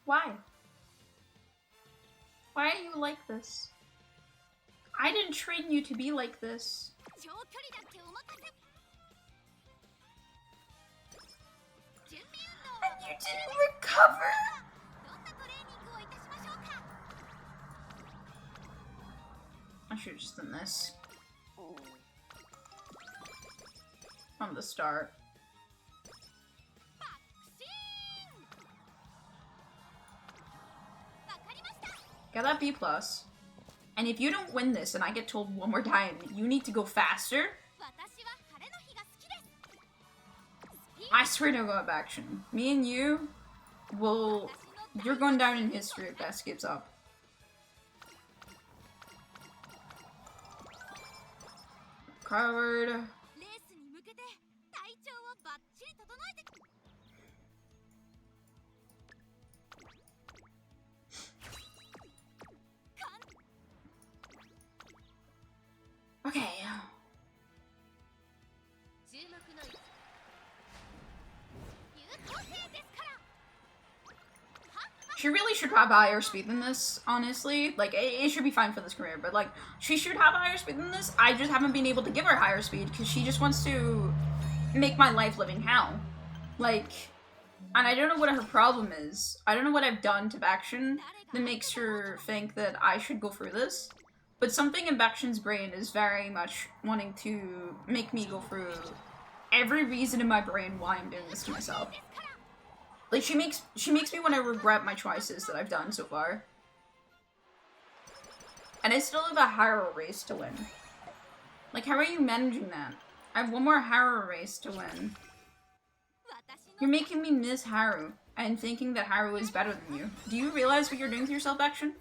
Why? Why are you like this? I didn't train you to be like this. And you didn't recover? I should have just done this. From the start. Got that B+. And if you don't win this and I get told one more time, you need to go faster, I swear to God, action. Me and you will... You're going down in history if that skips up. Covered. Okay. She really should have a higher speed than this, honestly. Like, it should be fine for this career, but, like, she should have a higher speed than this. I just haven't been able to give her higher speed, because she just wants to make my life living hell. Like, and I don't know what her problem is. I don't know what I've done to Bakshin that makes her think that I should go through this. But something in Bakshin's brain is very much wanting to make me go through every reason in my brain why I'm doing this to myself. Like, she makes me want to regret my choices that I've done so far. And I still have a Harrow race to win. Like, how are you managing that? I have one more Harrow race to win. You're making me miss Harrow and thinking that Harrow is better than you. Do you realize what you're doing to yourself, Action?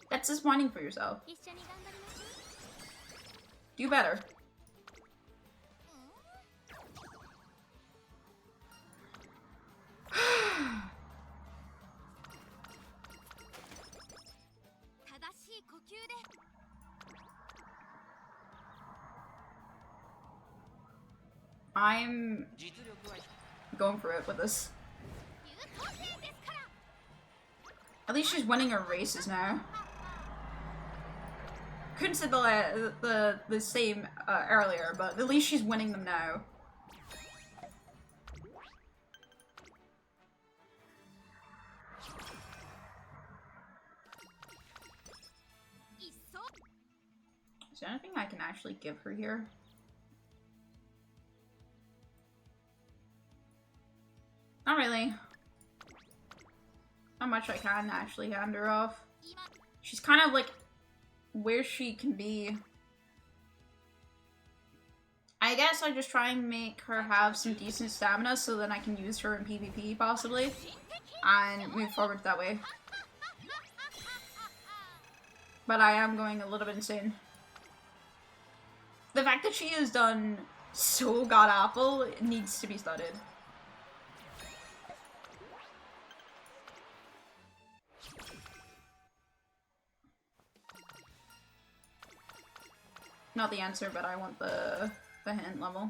That's disappointing for yourself. Do better. I'm going for it with this. At least she's winning her races now. Couldn't say the same earlier, but at least she's winning them now. Is there anything I can actually give her here? Not really. Not much I can actually hand her off. She's kind of like where she can be. I guess I just try and make her have some decent stamina so then I can use her in PvP possibly and move forward that way. But I am going a little bit insane. The fact that she has done so god-awful needs to be studied. Not the answer, but I want the hint level.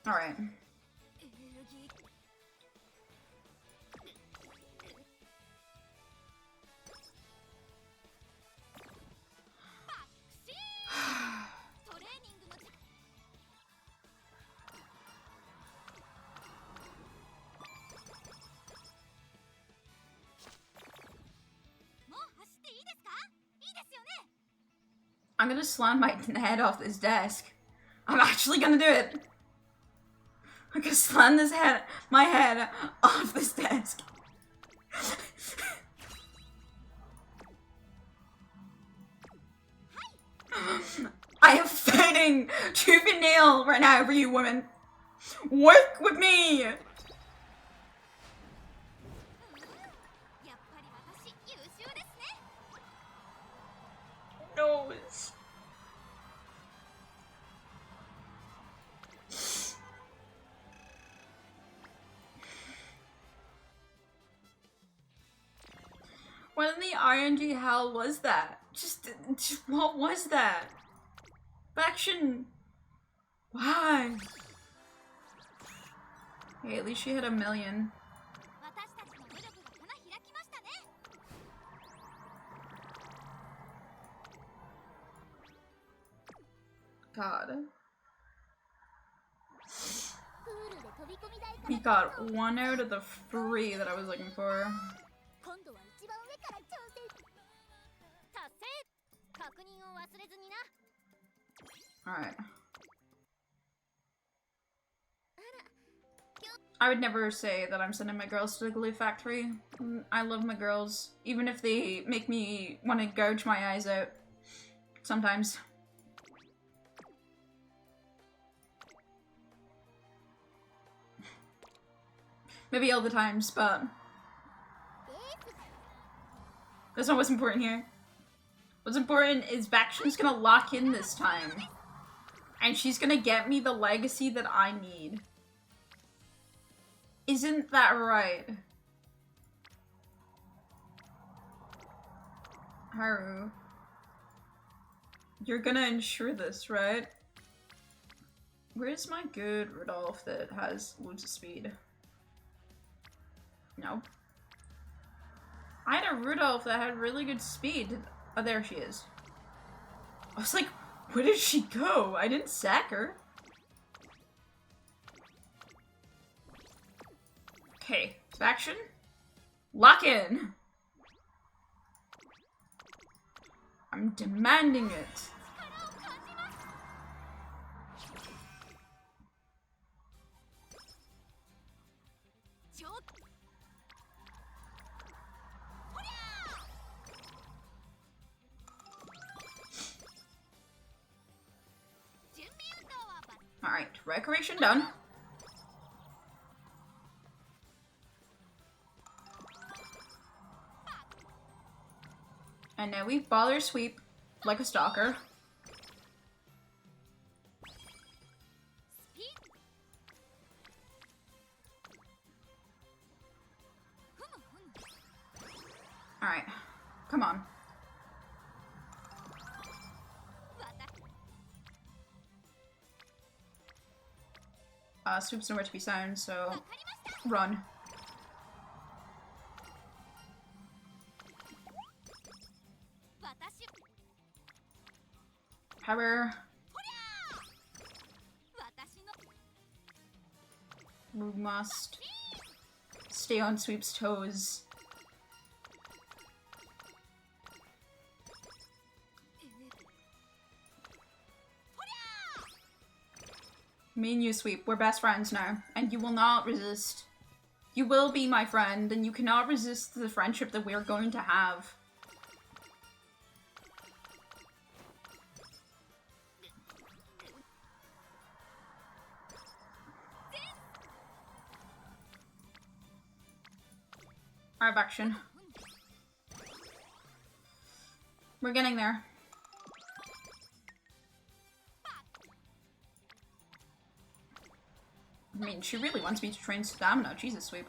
Alright. I'm gonna slam my head off this desk. I'm actually gonna do it. I'm gonna slam my head off this desk. I am fighting tooth and nail right now for you women. Work with me! No. What in the RNG hell was that? Just what was that? Faction. Why? Hey, at least she hit 1 million. God. We got 1 out of the 3 that I was looking for. Alright. I would never say that I'm sending my girls to the glue factory. I love my girls, even if they make me want to gouge my eyes out. Sometimes. Maybe all the times, but that's not what's important here. What's important is Faction's gonna lock in this time. And she's gonna get me the legacy that I need. Isn't that right? Haru. You're gonna ensure this, right? Where's my good Rudolph that has loads of speed? No. I had a Rudolph that had really good speed. Oh, there she is. I was like, where did she go? I didn't sack her. Okay, Faction. Lock in. I'm demanding it. Alright, recreation done. And now we baller sweep like a stalker. Alright, come on. Swoop's nowhere to be found, so run. Power. We must stay on Sweep's toes. Me and you, Sweep, we're best friends now, and you will not resist. You will be my friend, and you cannot resist the friendship that we are going to have. Alright, Action. We're getting there. I mean, she really wants me to train stamina. Jesus, sweep.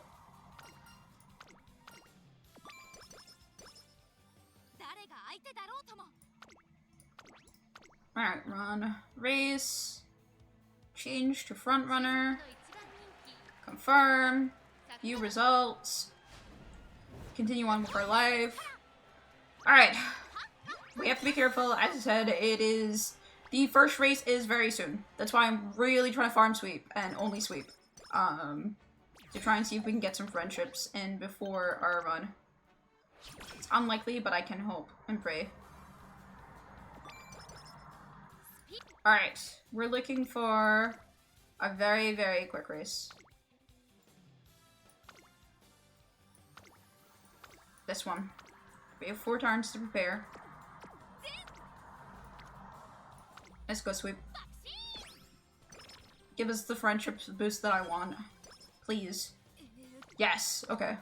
Alright, run. Race. Change to front runner. Confirm. View results. Continue on with our life. Alright. We have to be careful. As I said, the first race is very soon. That's why I'm really trying to farm sweep and only sweep. To try and see if we can get some friendships in before our run. It's unlikely, but I can hope and pray. Alright, we're looking for a very, very quick race. This one. We have 4 turns to prepare. Let's go, sweep. Give us the friendship boost that I want. Please. Yes, okay.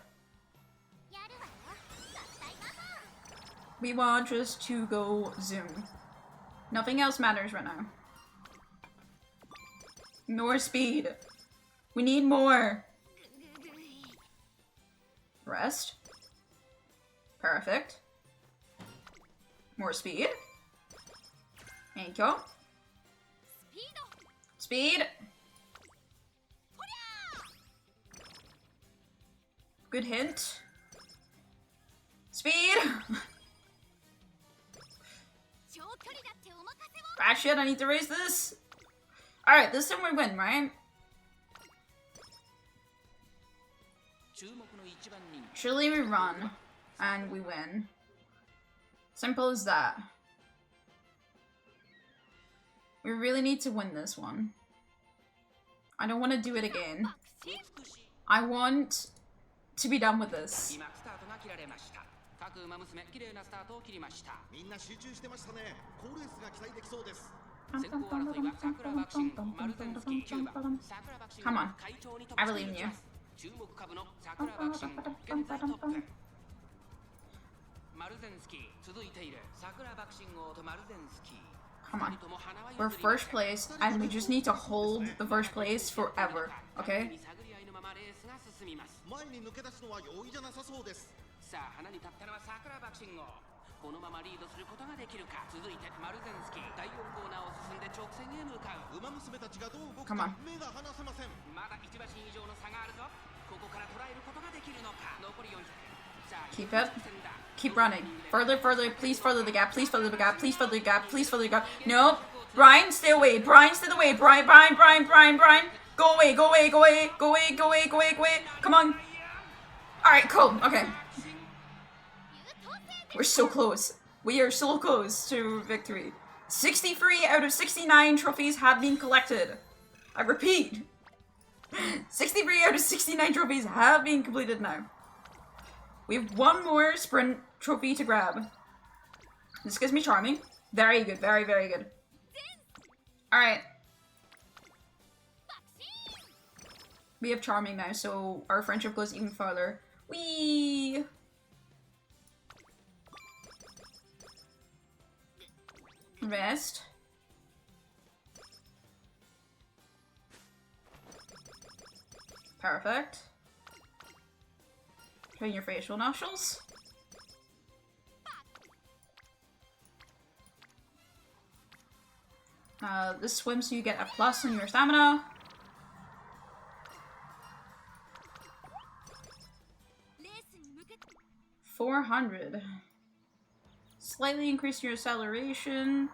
We want just to go zoom. Nothing else matters right now. More speed. We need more. Rest. Perfect. More speed. Thank you. Speed. Good hint. Speed. Ah shit, I need to raise this. Alright, this time we win, right? Surely we run and we win. Simple as that. We really need to win this one. I don't want to do it again. I want to be done with this. Come on. I believe in you. Come on. We're first place, and we just need to hold the first place forever, okay? Come on. Keep it. Keep running. Further, further. Please further the gap. Please further the gap. Please further the gap. Please further the gap. No. Brian, stay away. Brian, stay away. Brian. Go away, go away, go away. Go away, go away, go away, go away. Come on. Alright, cool. Okay. We're so close. We are so close to victory. 63 out of 69 trophies have been collected. I repeat. 63 out of 69 trophies have been completed now. We have one more sprint trophy to grab. This gives me charming. Very good, very, very good. Alright. We have charming now, so our friendship goes even farther. Whee! Rest. Perfect. Train your facial nostrils. This swim so you get a plus in your stamina. $400. Slightly increase your acceleration.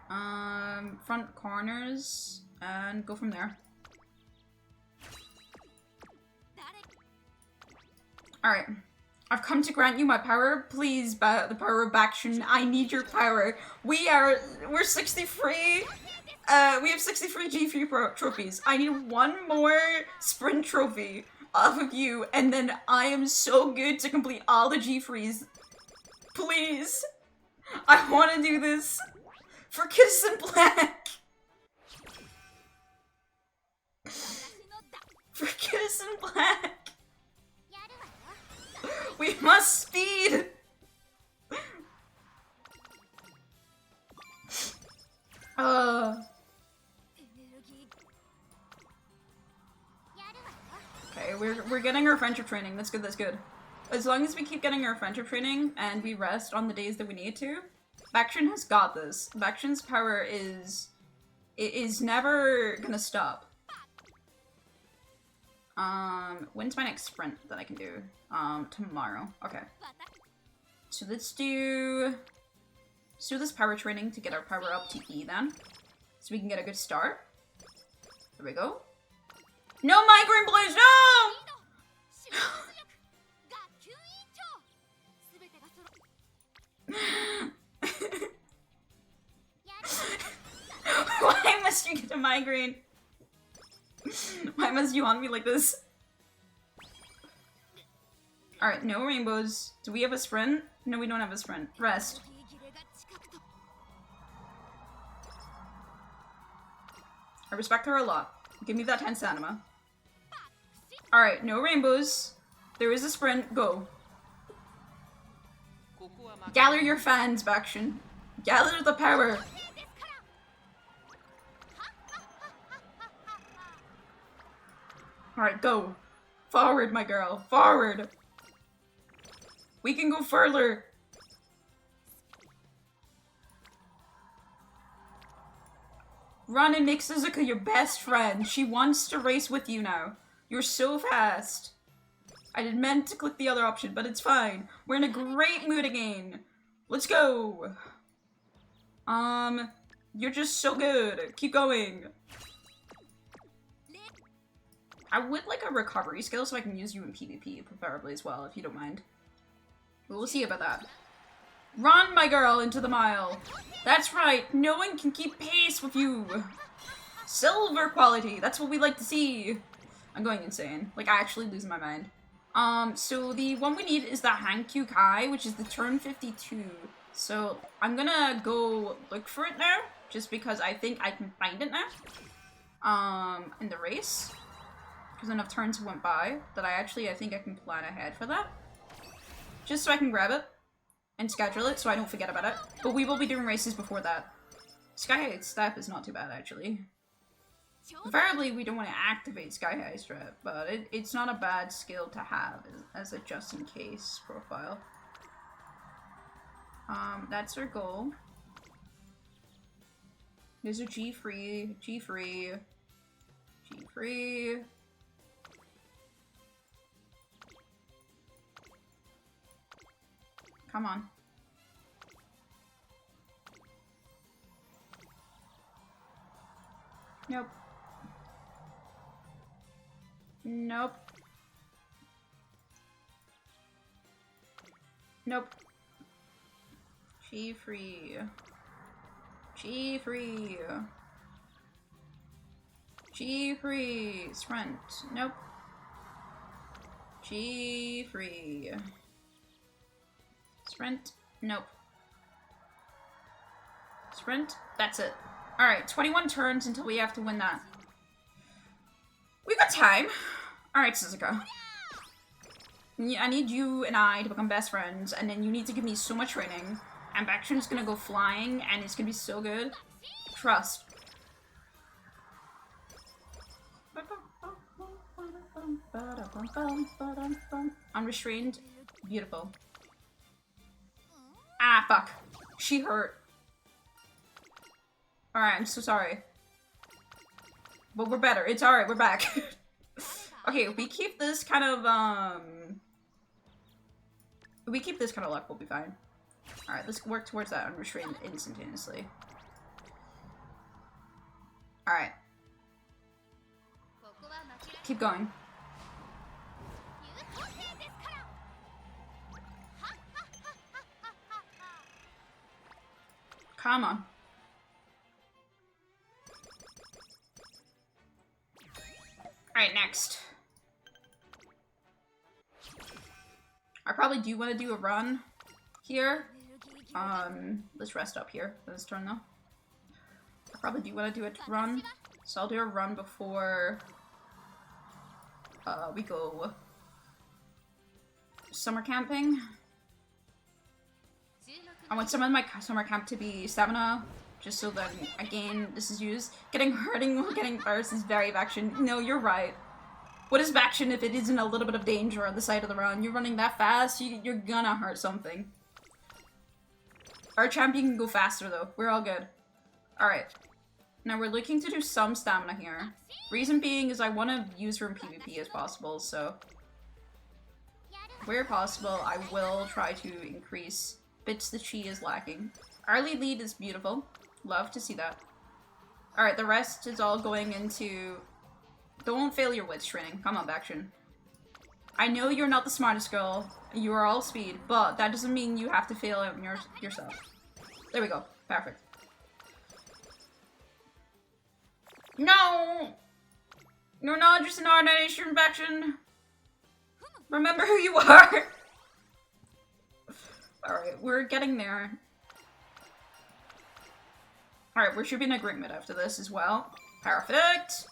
Front corners. And go from there. Alright. I've come to grant you my power. Please, the power of action. I need your power. We're 63. We have 63 G3 trophies. I need one more sprint trophy off of you, and then I am so good to complete all the G3s. Please. I want to do this for Kiss in Black. For Kiss in Black. We must speed! friendship training. That's good, that's good. As long as we keep getting our friendship training and we rest on the days that we need to, Vaction has got this. Vaction's power is never gonna stop. When's my next sprint that I can do? Tomorrow. Okay. So let's do this power training to get our power up to E then. So we can get a good start. There we go. No migraine, please, no! Why must you get a migraine? Why must you haunt me like this? Alright, no rainbows. Do we have a sprint? No, we don't have a sprint. Rest. I respect her a lot. Give me that 10 stamina. Alright, no rainbows. There is a sprint. Go. Gather your fans, Vaction. Gather the power. Alright, go. Forward, my girl. Forward. We can go further. Run and make Suzuka your best friend. She wants to race with you now. You're so fast. I didn't meant to click the other option, but it's fine. We're in a great mood again. Let's go. You're just so good. Keep going. I would like a recovery skill so I can use you in PvP, preferably as well, if you don't mind. But we'll see about that. Run, my girl, into the mile. That's right, no one can keep pace with you. Silver quality, that's what we like to see. I'm going insane. Like, actually losing my mind. So the one we need is the Hankyu Kai, which is the turn 52. So I'm gonna go look for it now, just because I think I can find it now. In the race. Because enough turns went by that I think I can plan ahead for that. Just so I can grab it and schedule it so I don't forget about it. But we will be doing races before that. Sky High Step is not too bad, actually. Preferably, we don't want to activate Sky High Step, but it's not a bad skill to have as a just-in-case profile. That's our goal. There's a G-free, G-free, G-free. Come on. Nope. Nope. Nope. G-free. G-free. G-free. Sprint. Nope. G-free. Sprint. Nope. Sprint. That's it. Alright, 21 turns until we have to win that. We got time. Alright, Suzuka. I need you and I to become best friends, and then you need to give me so much training. And Vaction's gonna go flying, and it's gonna be so good. Trust. Unrestrained. Beautiful. Ah, fuck. She hurt. Alright, I'm so sorry. But we're better. It's alright, we're back. Okay, if we keep this kind of, if we keep this kind of luck, we'll be fine. Alright, let's work towards that unrestrained instantaneously. Alright. Keep going. Come on. Alright, next. I probably do want to do a run here. Let's rest up here for this turn, though. I probably do want to do a run. So I'll do a run before we go summer camping. I want some of my summer camp to be stamina, just so that, again, this is used. Getting hurting while getting burst is very Vaction. No, you're right. What is action if it isn't a little bit of danger on the side of the run? You're running that fast, you're gonna hurt something. Our champion can go faster though. We're all good. Alright. Now we're looking to do some stamina here. Reason being is I want to use her in PvP as possible, so... where possible, I will try to increase bits that she is lacking. Early lead is beautiful. Love to see that. Alright, the rest is all going into... don't fail your wits training. Come on, action. I know you're not the smartest girl. You are all speed, but that doesn't mean you have to fail out yourself. There we go. Perfect. No! You're not just an ordination faction. Remember who you are! Alright, we're getting there. Alright, we should be in agreement after this as well. Perfect!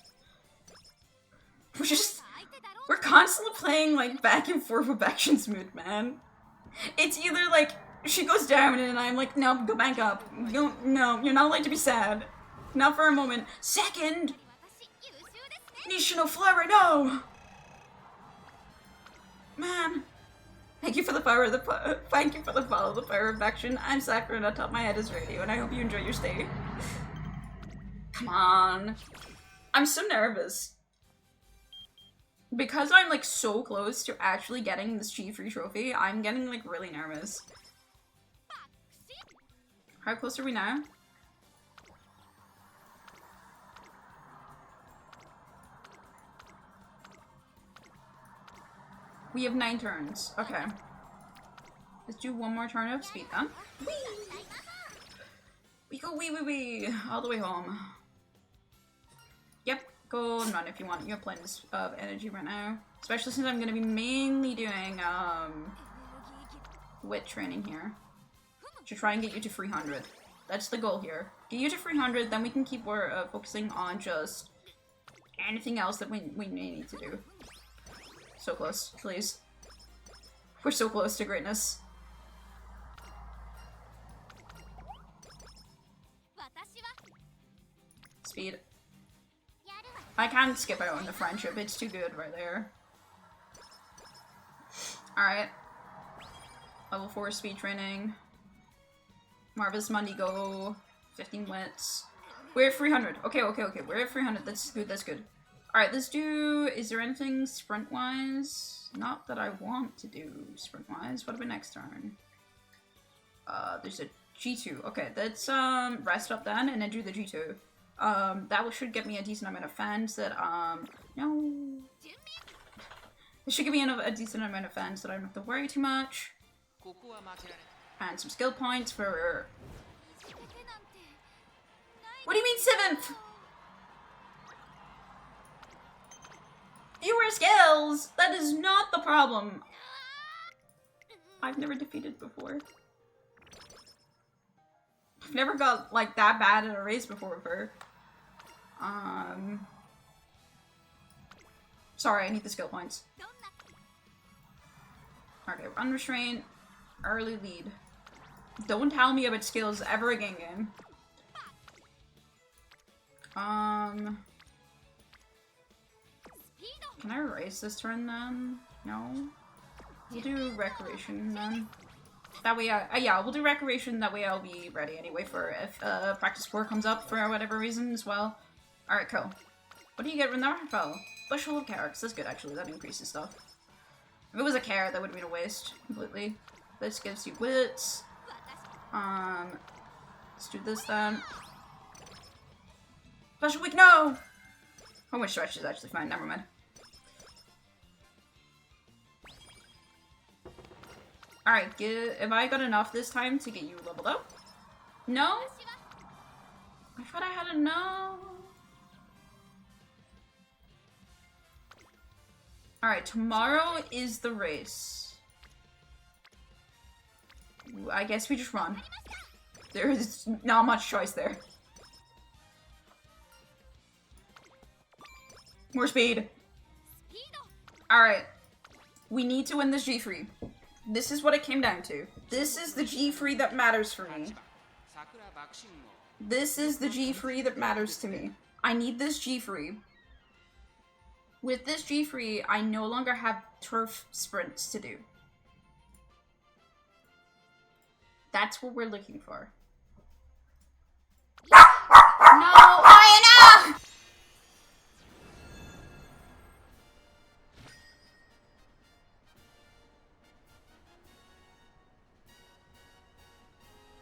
We're constantly playing, like, back and forth with actions mood, man. It's either, like, she goes down and I'm like, no, go back up. No, you're not allowed to be sad. Not for a moment. Second! Nishino Flower, no! Man. Thank you for the power of the thank you for the follow the power of action. I'm Sakura and atop my head is radio, and I hope you enjoy your stay. Come on. I'm so nervous. Because I'm like so close to actually getting this G3 trophy, I'm getting like really nervous. How close are we now? We have 9 turns. Okay. Let's do one more turn of speed then. Whee! We go wee all the way home. Yep, go and run if you want. You have plenty of energy right now. Especially since I'm gonna be mainly doing wit training here. To try and get you to 300. That's the goal here. Get you to 300, then we can keep focusing on just anything else that we may need to do. So close, please. We're so close to greatness. Speed. I can't skip out on the friendship, it's too good right there. Alright. Level 4 speed training. Marvelous Monday go. 15 wits. We're at 300. Okay. We're at 300. That's good. Alright, let's do... is there anything sprint-wise? Not that I want to do sprint-wise. What about next turn? There's a G2. Okay, let's rest up then and then do the G2. That should get me a decent amount of fans that, no. It should give me a decent amount of fans that I don't have to worry too much. And some skill points for... what do you mean 7th? Fewer skills! That is not the problem. I've never defeated before. I've never got, like, that bad at a race before with her. Sorry, I need the skill points. Okay, unrestrained, early lead. Don't tell me about skills ever again, game. Can I erase this turn then? No? We'll do Recreation then. That way, yeah, we'll do Recreation, that way I'll be ready anyway for if Practice 4 comes up for whatever reason as well. Alright, cool. What do you get from there? Oh, Bushel of Carats. That's good actually, that increases stuff. If it was a carrot, that would have been a waste completely. This gives you wits. Let's do this then. Special week, no! How much stretch is actually fine, never mind. Alright, have I got enough this time to get you leveled up? No? I thought I had a no. Alright, tomorrow is the race. I guess we just run. There is not much choice there. More speed. Alright. We need to win this G3. This is what it came down to. This is the G3 that matters for me. This is the G3 that matters to me. I need this G3. With this G3, I no longer have turf sprints to do. That's what we're looking for. No! Oh, no!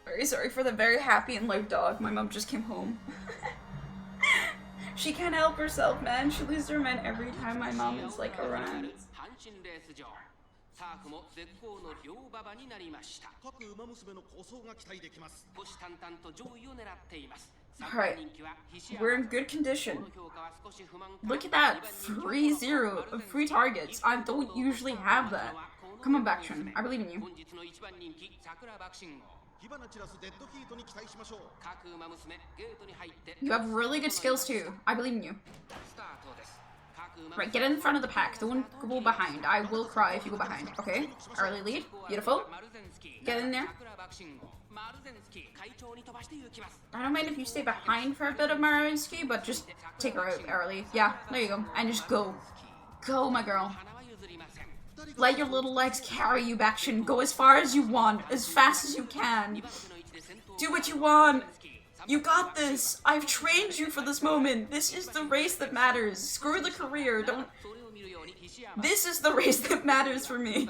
Very sorry for the very happy and loud dog. My mom just came home. She can't help herself, man. She loses her mind every time my mom is like around. Alright, we're in good condition. Look at that, 3-0 of free targets. I don't usually have that. Come on, Bakshin, I believe in you. You have really good skills too. I believe in you. Right, get in front of the pack. Don't go behind. I will cry if you go behind. Okay, early lead. Beautiful. Get in there. I don't mind if you stay behind for a bit of Marinsky, but just take her out early. Yeah, there you go. And just go. Go, my girl. Let your little legs carry you, Bakshin. Go as far as you want, as fast as you can. Do what you want. You got this. I've trained you for this moment. This is the race that matters. Screw the career. Don't. This is the race that matters for me.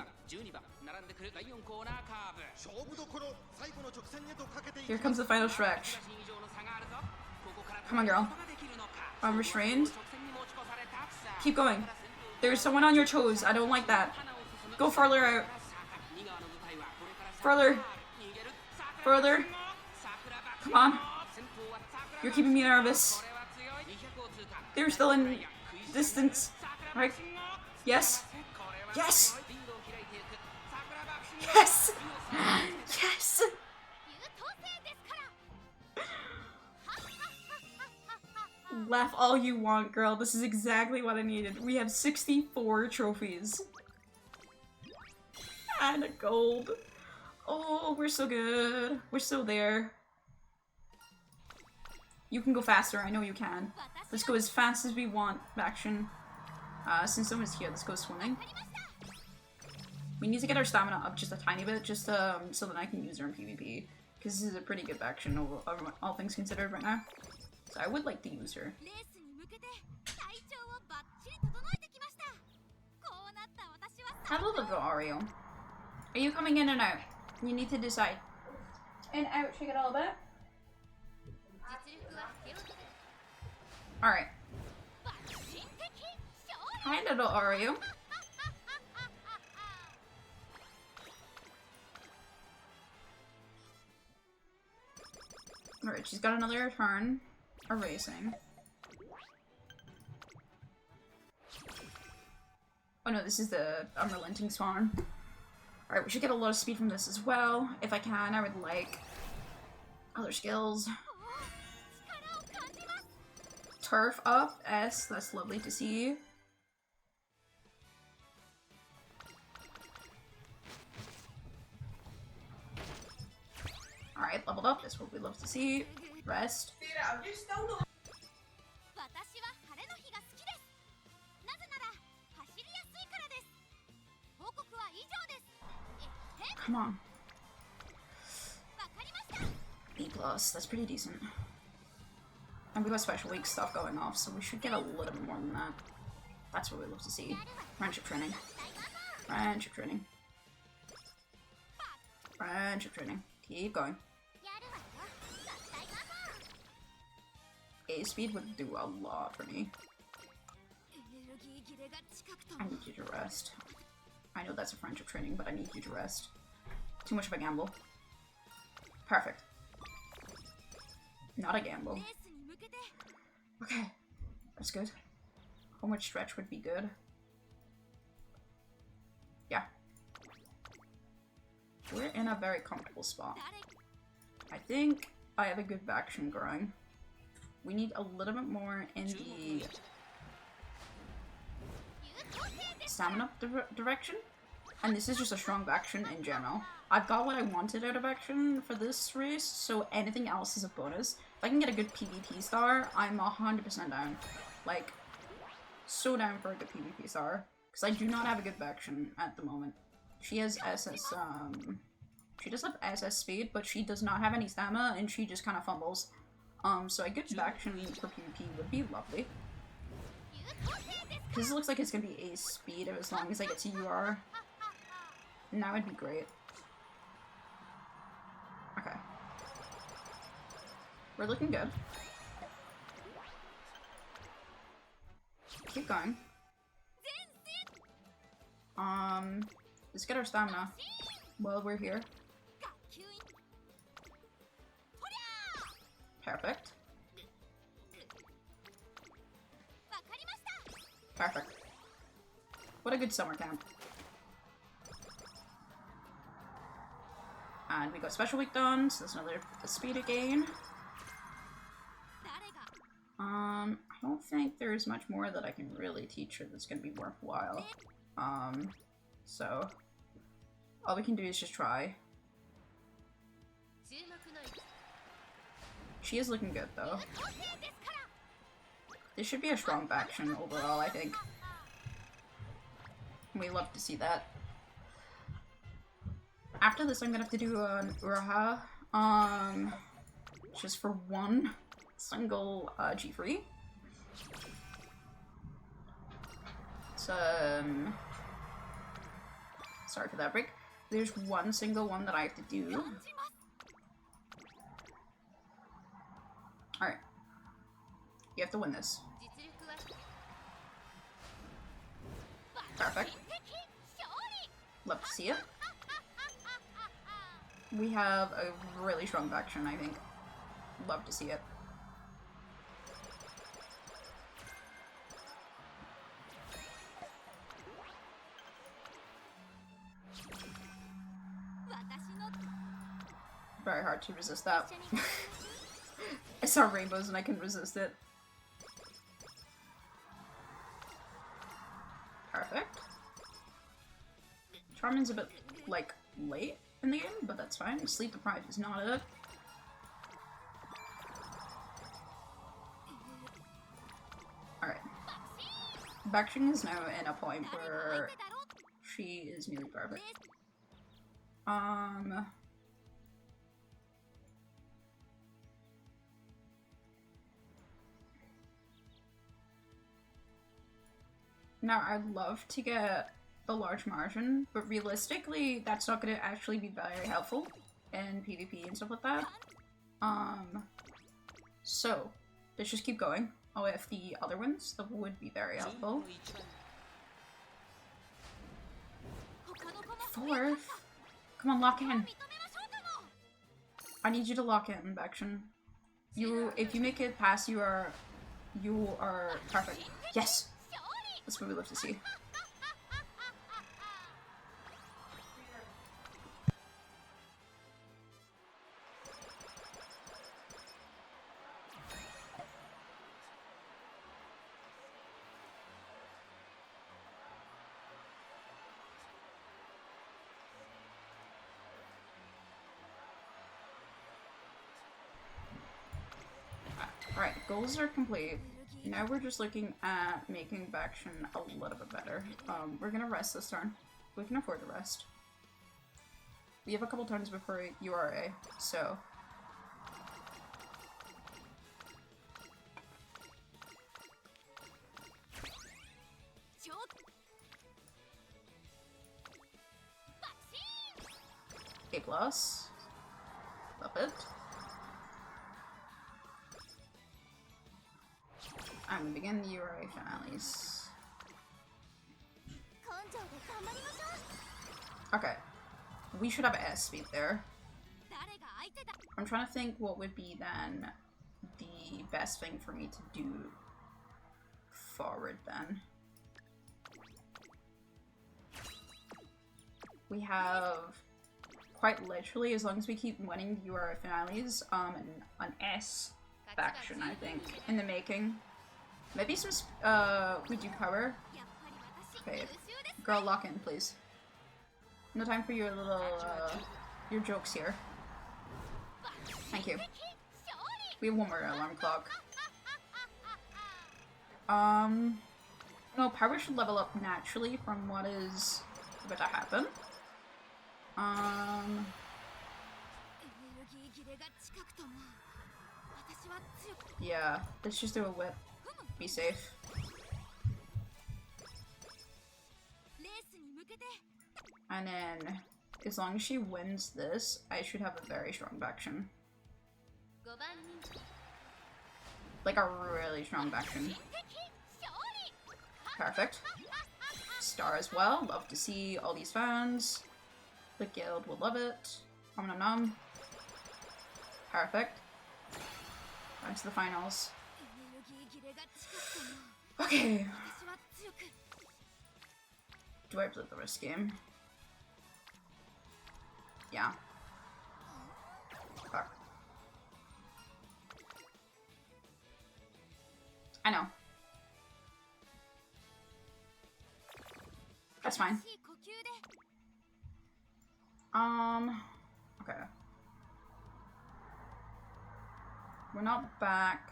Here comes the final stretch. Come on, girl. I'm restrained. Keep going. There's someone on your toes. I don't like that. Go further out. Further. Further. Come on. You're keeping me nervous. They're still in distance. Right? Yes. Yes. Yes. Yes. Laugh all you want, girl. This is exactly what I needed. We have 64 trophies. And a gold. Oh, we're so good. We're still there. You can go faster. I know you can. Let's go as fast as we want, Bakshin. Since someone's here, let's go swimming. We need to get our stamina up just a tiny bit, just so that I can use her in PvP. Because this is a pretty good Bakshin, all things considered right now. So I would like to use her. Hello, little Ario. Are you coming in and out? You need to decide. In, out, shake it all a bit. Alright. Hi, little Ario. Alright, she's got another turn. Erasing. Oh no, this is the unrelenting swan. Alright, we should get a lot of speed from this as well. If I can, I would like other skills. Turf up, S, that's lovely to see. Alright, leveled up, that's what we love to see. Rest. Come on. B+, that's pretty decent. And we got special week stuff going off, so we should get a little bit more than that. That's what we love to see. Friendship training. Friendship training. Friendship training. Keep going. A speed would do a lot for me. I need you to rest. I know that's a friendship training, but I need you to rest. Too much of a gamble. Perfect. Not a gamble. Okay, that's good. How much stretch would be good? Yeah. We're in a very comfortable spot. I think I have a good Bakshin growing. We need a little bit more in the stamina direction. And this is just a strong Bakshin in general. I've got what I wanted out of Bakshin for this race, so anything else is a bonus. If I can get a good PvP star, I'm 100% down. Like, so down for a good PvP star. Because I do not have a good faction at the moment. She has SS, she does have SS speed, but she does not have any stamina, and she just kind of fumbles. So a good faction for PvP would be lovely. Because it looks like it's gonna be ace speed as long as I get to UR. And that would be great. Okay. We're looking good. Keep going. Let's get our stamina while we're here. Perfect. Perfect. What a good summer camp. And we got special week done, so that's another speed again. I don't think there's much more that I can really teach her that's gonna be worthwhile. So all we can do is just try. She is looking good though. This should be a strong faction overall, I think. We love to see that. After this, I'm gonna have to do an Uraha, just for one single G3. So, sorry for that break. There's one single one that I have to do. Alright. You have to win this. Perfect. Love to see it. We have a really strong faction, I think. Love to see it. Very hard to resist that. I saw rainbows and I couldn't resist it. Perfect. Charmin's a bit, like, late in the game, but that's fine. Sleep deprived is not it. Alright. Faction is now in a point where she is nearly perfect. Now, I'd love to get the large margin, but realistically, that's not going to actually be very helpful in PvP and stuff like that. So, let's just keep going. Oh, if the other ones, that would be very helpful. Fourth? Come on, lock in. I need you to lock in, Faction. If you make it past, you are perfect. Yes! That's what we love to see. Alright, goals are complete. Now we're just looking at making faction a little bit better. We're gonna rest this turn. We can afford to rest. We have a couple turns before URA, so... A+. Love it. I'm gonna begin the URA finales. Okay. We should have S speed there. I'm trying to think what would be then the best thing for me to do forward then. We have quite literally, as long as we keep winning the URA finales, an S faction, I think, in the making. Maybe some, VTUBER. Okay, girl, lock in, please. No time for your little, your jokes here. Thank you. We have one more alarm clock. No, power should level up naturally from what is about to happen. Yeah, let's just do a whip. Be safe. And then, as long as she wins this, I should have a very strong faction. Like a really strong faction. Perfect. Star as well. Love to see all these fans. The guild will love it. Nom nom nom. Perfect. On to the finals. Okay. Do I play the risk game? Yeah. Fuck. I know. That's fine. Okay. We're not back.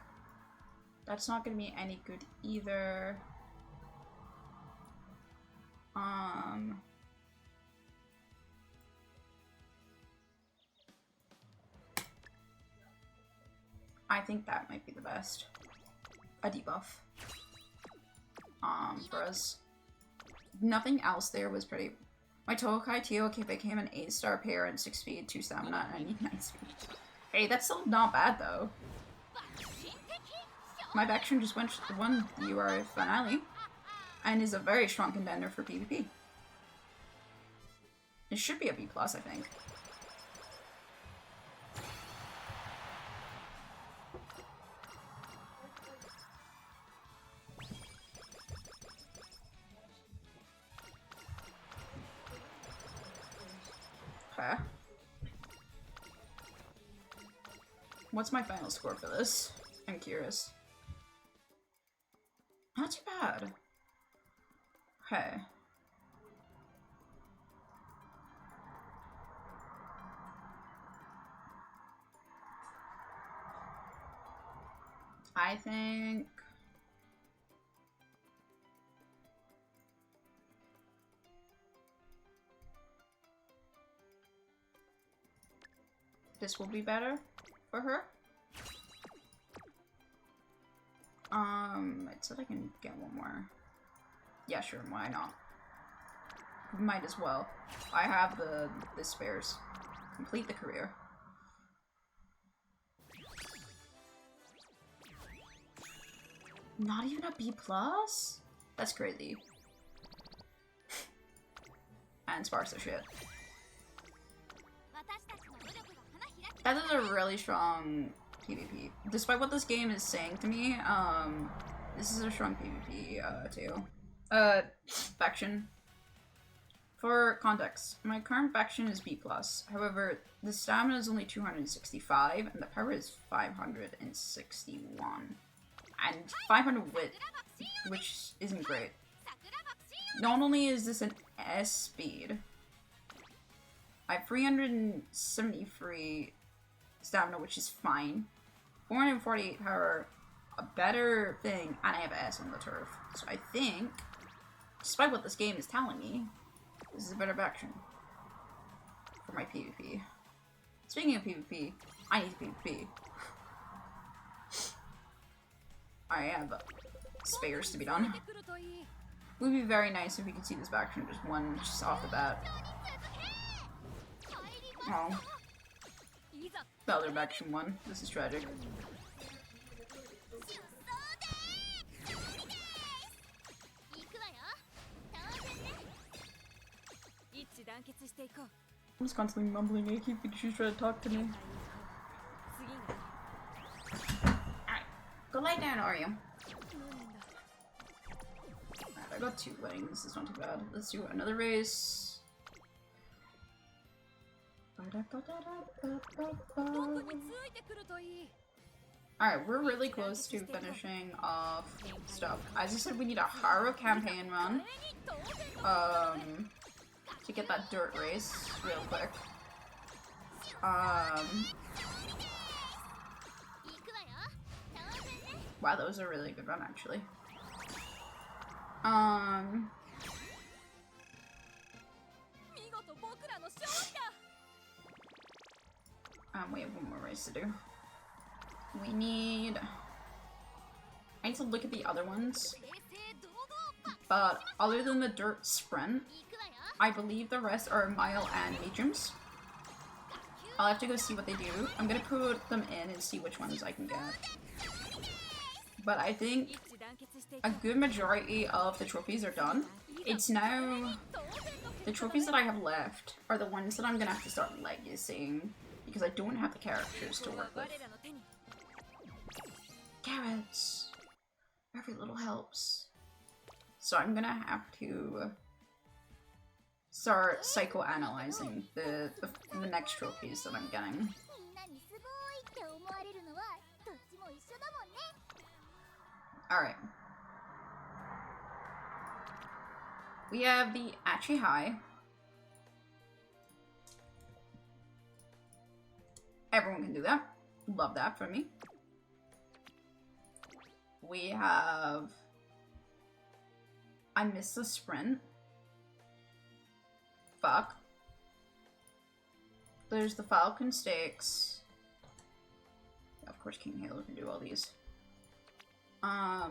That's not gonna be any good either. I think that might be the best. A debuff. For us. Nothing else there was pretty. My Tokai Tioki became an 8-star pair and 6 speed, 2 stamina, and I need 9 speed. Hey, that's still not bad though. My faction just won the UR finale and is a very strong contender for PvP. It should be a B+, I think. Okay. What's my final score for this? I'm curious. Not too bad. Okay. I think this will be better for her. It said I can get one more. Yeah, sure, why not? Might as well. I have the spares. Complete the career. Not even a B+? That's crazy. And Sparsa shit. That is a really strong PvP. Despite what this game is saying to me, this is a strong PvP, too. Faction. For context, my current faction is B+. However, the stamina is only 265, and the power is 561. And 500 wit, which isn't great. Not only is this an S speed, I have 373 stamina, which is fine. 448 power, a better thing, and I have S on the turf. So I think, despite what this game is telling me, this is a better faction for my PvP. Speaking of PvP, I need PvP. I have spares to be done. It would be very nice if we could see this faction just off the bat. Oh. The other faction won. This is tragic. I'm just constantly mumbling. I keep thinking she's trying to talk to me. Alright. Go lay down, Oreo. Alright, I got 2 wings. It's not too bad. Let's do another race. Alright, we're really close to finishing off stuff. As I said, we need a Haro campaign run. To get that dirt race real quick. Wow, that was a really good run, actually. Um. We have one more race to do. We need... I need to look at the other ones. But other than the dirt sprint, I believe the rest are mile and mediums. I'll have to go see what they do. I'm gonna put them in and see which ones I can get. But I think a good majority of the trophies are done. It's now... The trophies that I have left are the ones that I'm gonna have to start legacying because I don't have the characters to work with. Carats! Every little helps. So I'm gonna have to start psychoanalyzing the next trophies that I'm getting. Alright. We have the Achi High. Everyone can do that. Love that for me. We have... I missed the sprint. Fuck. There's the Falcon Stakes. Of course King Halo can do all these. I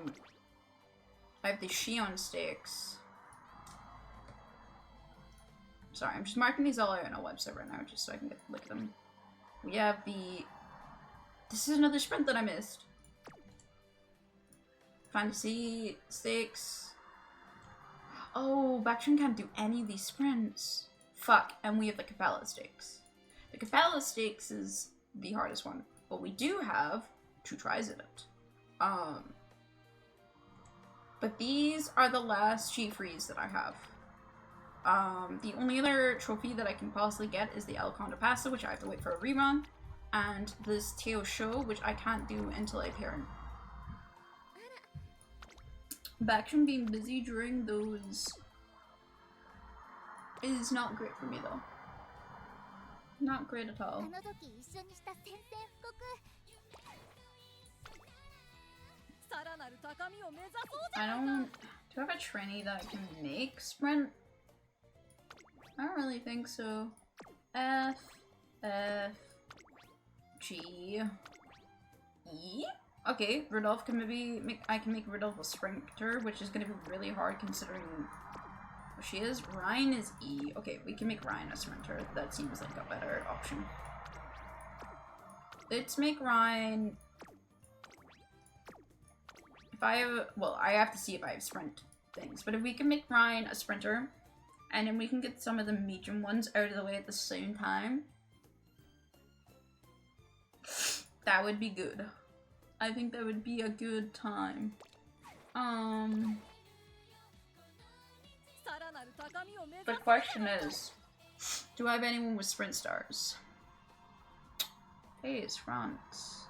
have the Shion Stakes. Sorry, I'm just marking these all out on a website right now just so I can look at them. We have the... This is another sprint that I missed. Fantasy Stakes. Oh, Backstream can't do any of these sprints. Fuck, and we have the Capella Stakes. The Capella Stakes is the hardest one, but we do have 2 tries at it. But these are the last G-Frees that I have. The only other trophy that I can possibly get is the El Conde Pasta, which I have to wait for a rerun, and this Teo Show, which I can't do until I parent. Backstream being busy during those is not great for me though. Not great at all. I don't... Do I have a trainee that I can make sprint? I don't really think so. F, G, E? Okay, Rudolph can maybe make... I can make Rudolph a sprinter, which is gonna be really hard considering what she is. Ryan is E. Okay, we can make Ryan a sprinter. That seems like a better option. Let's make Ryan... If I have... Well, I have to see if I have sprint things. But if we can make Ryan a sprinter, and then we can get some of the medium ones out of the way at the same time, that would be good. I think that would be a good time. The question is, do I have anyone with sprint stars? Hey, it's France.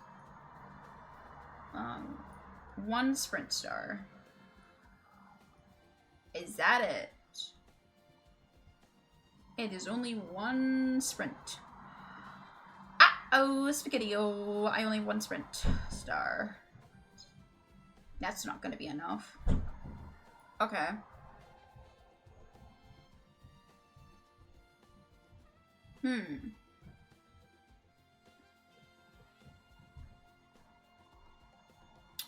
1 sprint star. Is that it? It is only 1 sprint. Oh, Spaghetti-O. I only have 1 sprint star. That's not gonna be enough. Okay.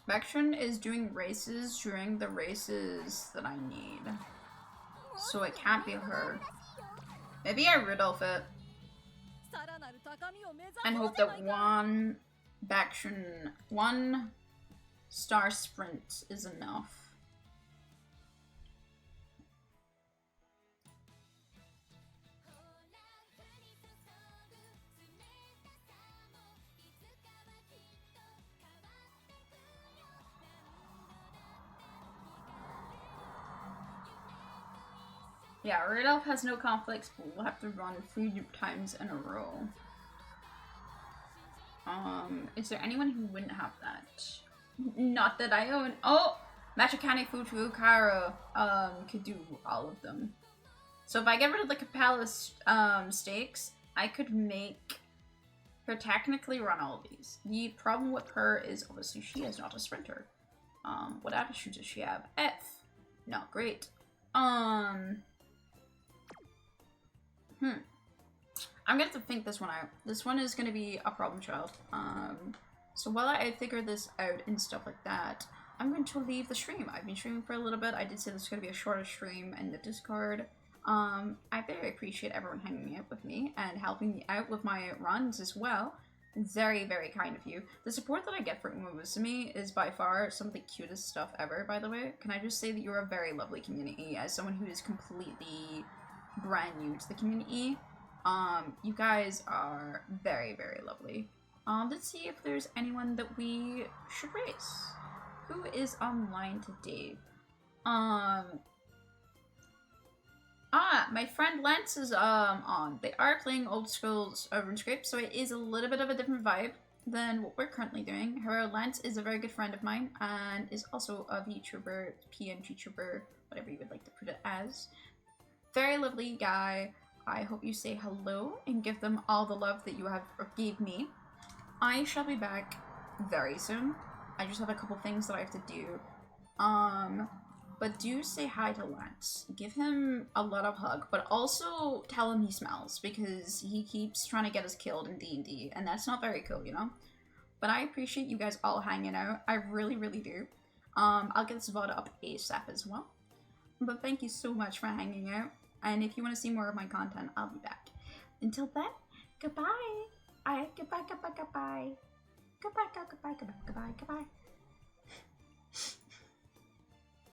Vextron is doing races during the races that I need. So it can't be her. Maybe I Rudolph it. And hope that 1 Vextron, 1 star sprint is enough. Yeah, Rudolph has no conflicts, but we'll have to run 3 times in a row. Is there anyone who wouldn't have that? Not that I own. Oh! Machikane Futu Kara could do all of them. So if I get rid of the Capella stakes, I could make her technically run all of these. The problem with her is obviously she is not a sprinter. What attitude does she have? F. not great. I'm gonna have to think this one out. This one is gonna be a problem child. So while I figure this out and stuff like that, I'm going to leave the stream. I've been streaming for a little bit. I did say this is gonna be a shorter stream in the Discord. I very appreciate everyone hanging out with me and helping me out with my runs as well. Very, very kind of you. The support that I get from Musume is by far some of the cutest stuff ever, by the way. Can I just say that you're a very lovely community as someone who is completely brand new to the community. You guys are very, very lovely. Let's see if there's anyone that we should race. Who is online today? My friend Lance is on. They are playing old school RuneScape, so it is a little bit of a different vibe than what we're currently doing. However, Lance is a very good friend of mine and is also a VTuber, PNG tuber, whatever you would like to put it as. Very lovely guy. I hope you say hello and give them all the love that you have gave me. I shall be back very soon. I just have a couple things that I have to do. But do say hi to Lance. Give him a lot of hug, but also tell him he smells because he keeps trying to get us killed in D&D, and that's not very cool, you know? But I appreciate you guys all hanging out. I really, really do. I'll get this VOD up ASAP as well. But thank you so much for hanging out. And if you want to see more of my content, I'll be back. Until then, goodbye. Goodbye. Goodbye. Goodbye. Goodbye. Goodbye. Goodbye. Goodbye. Goodbye.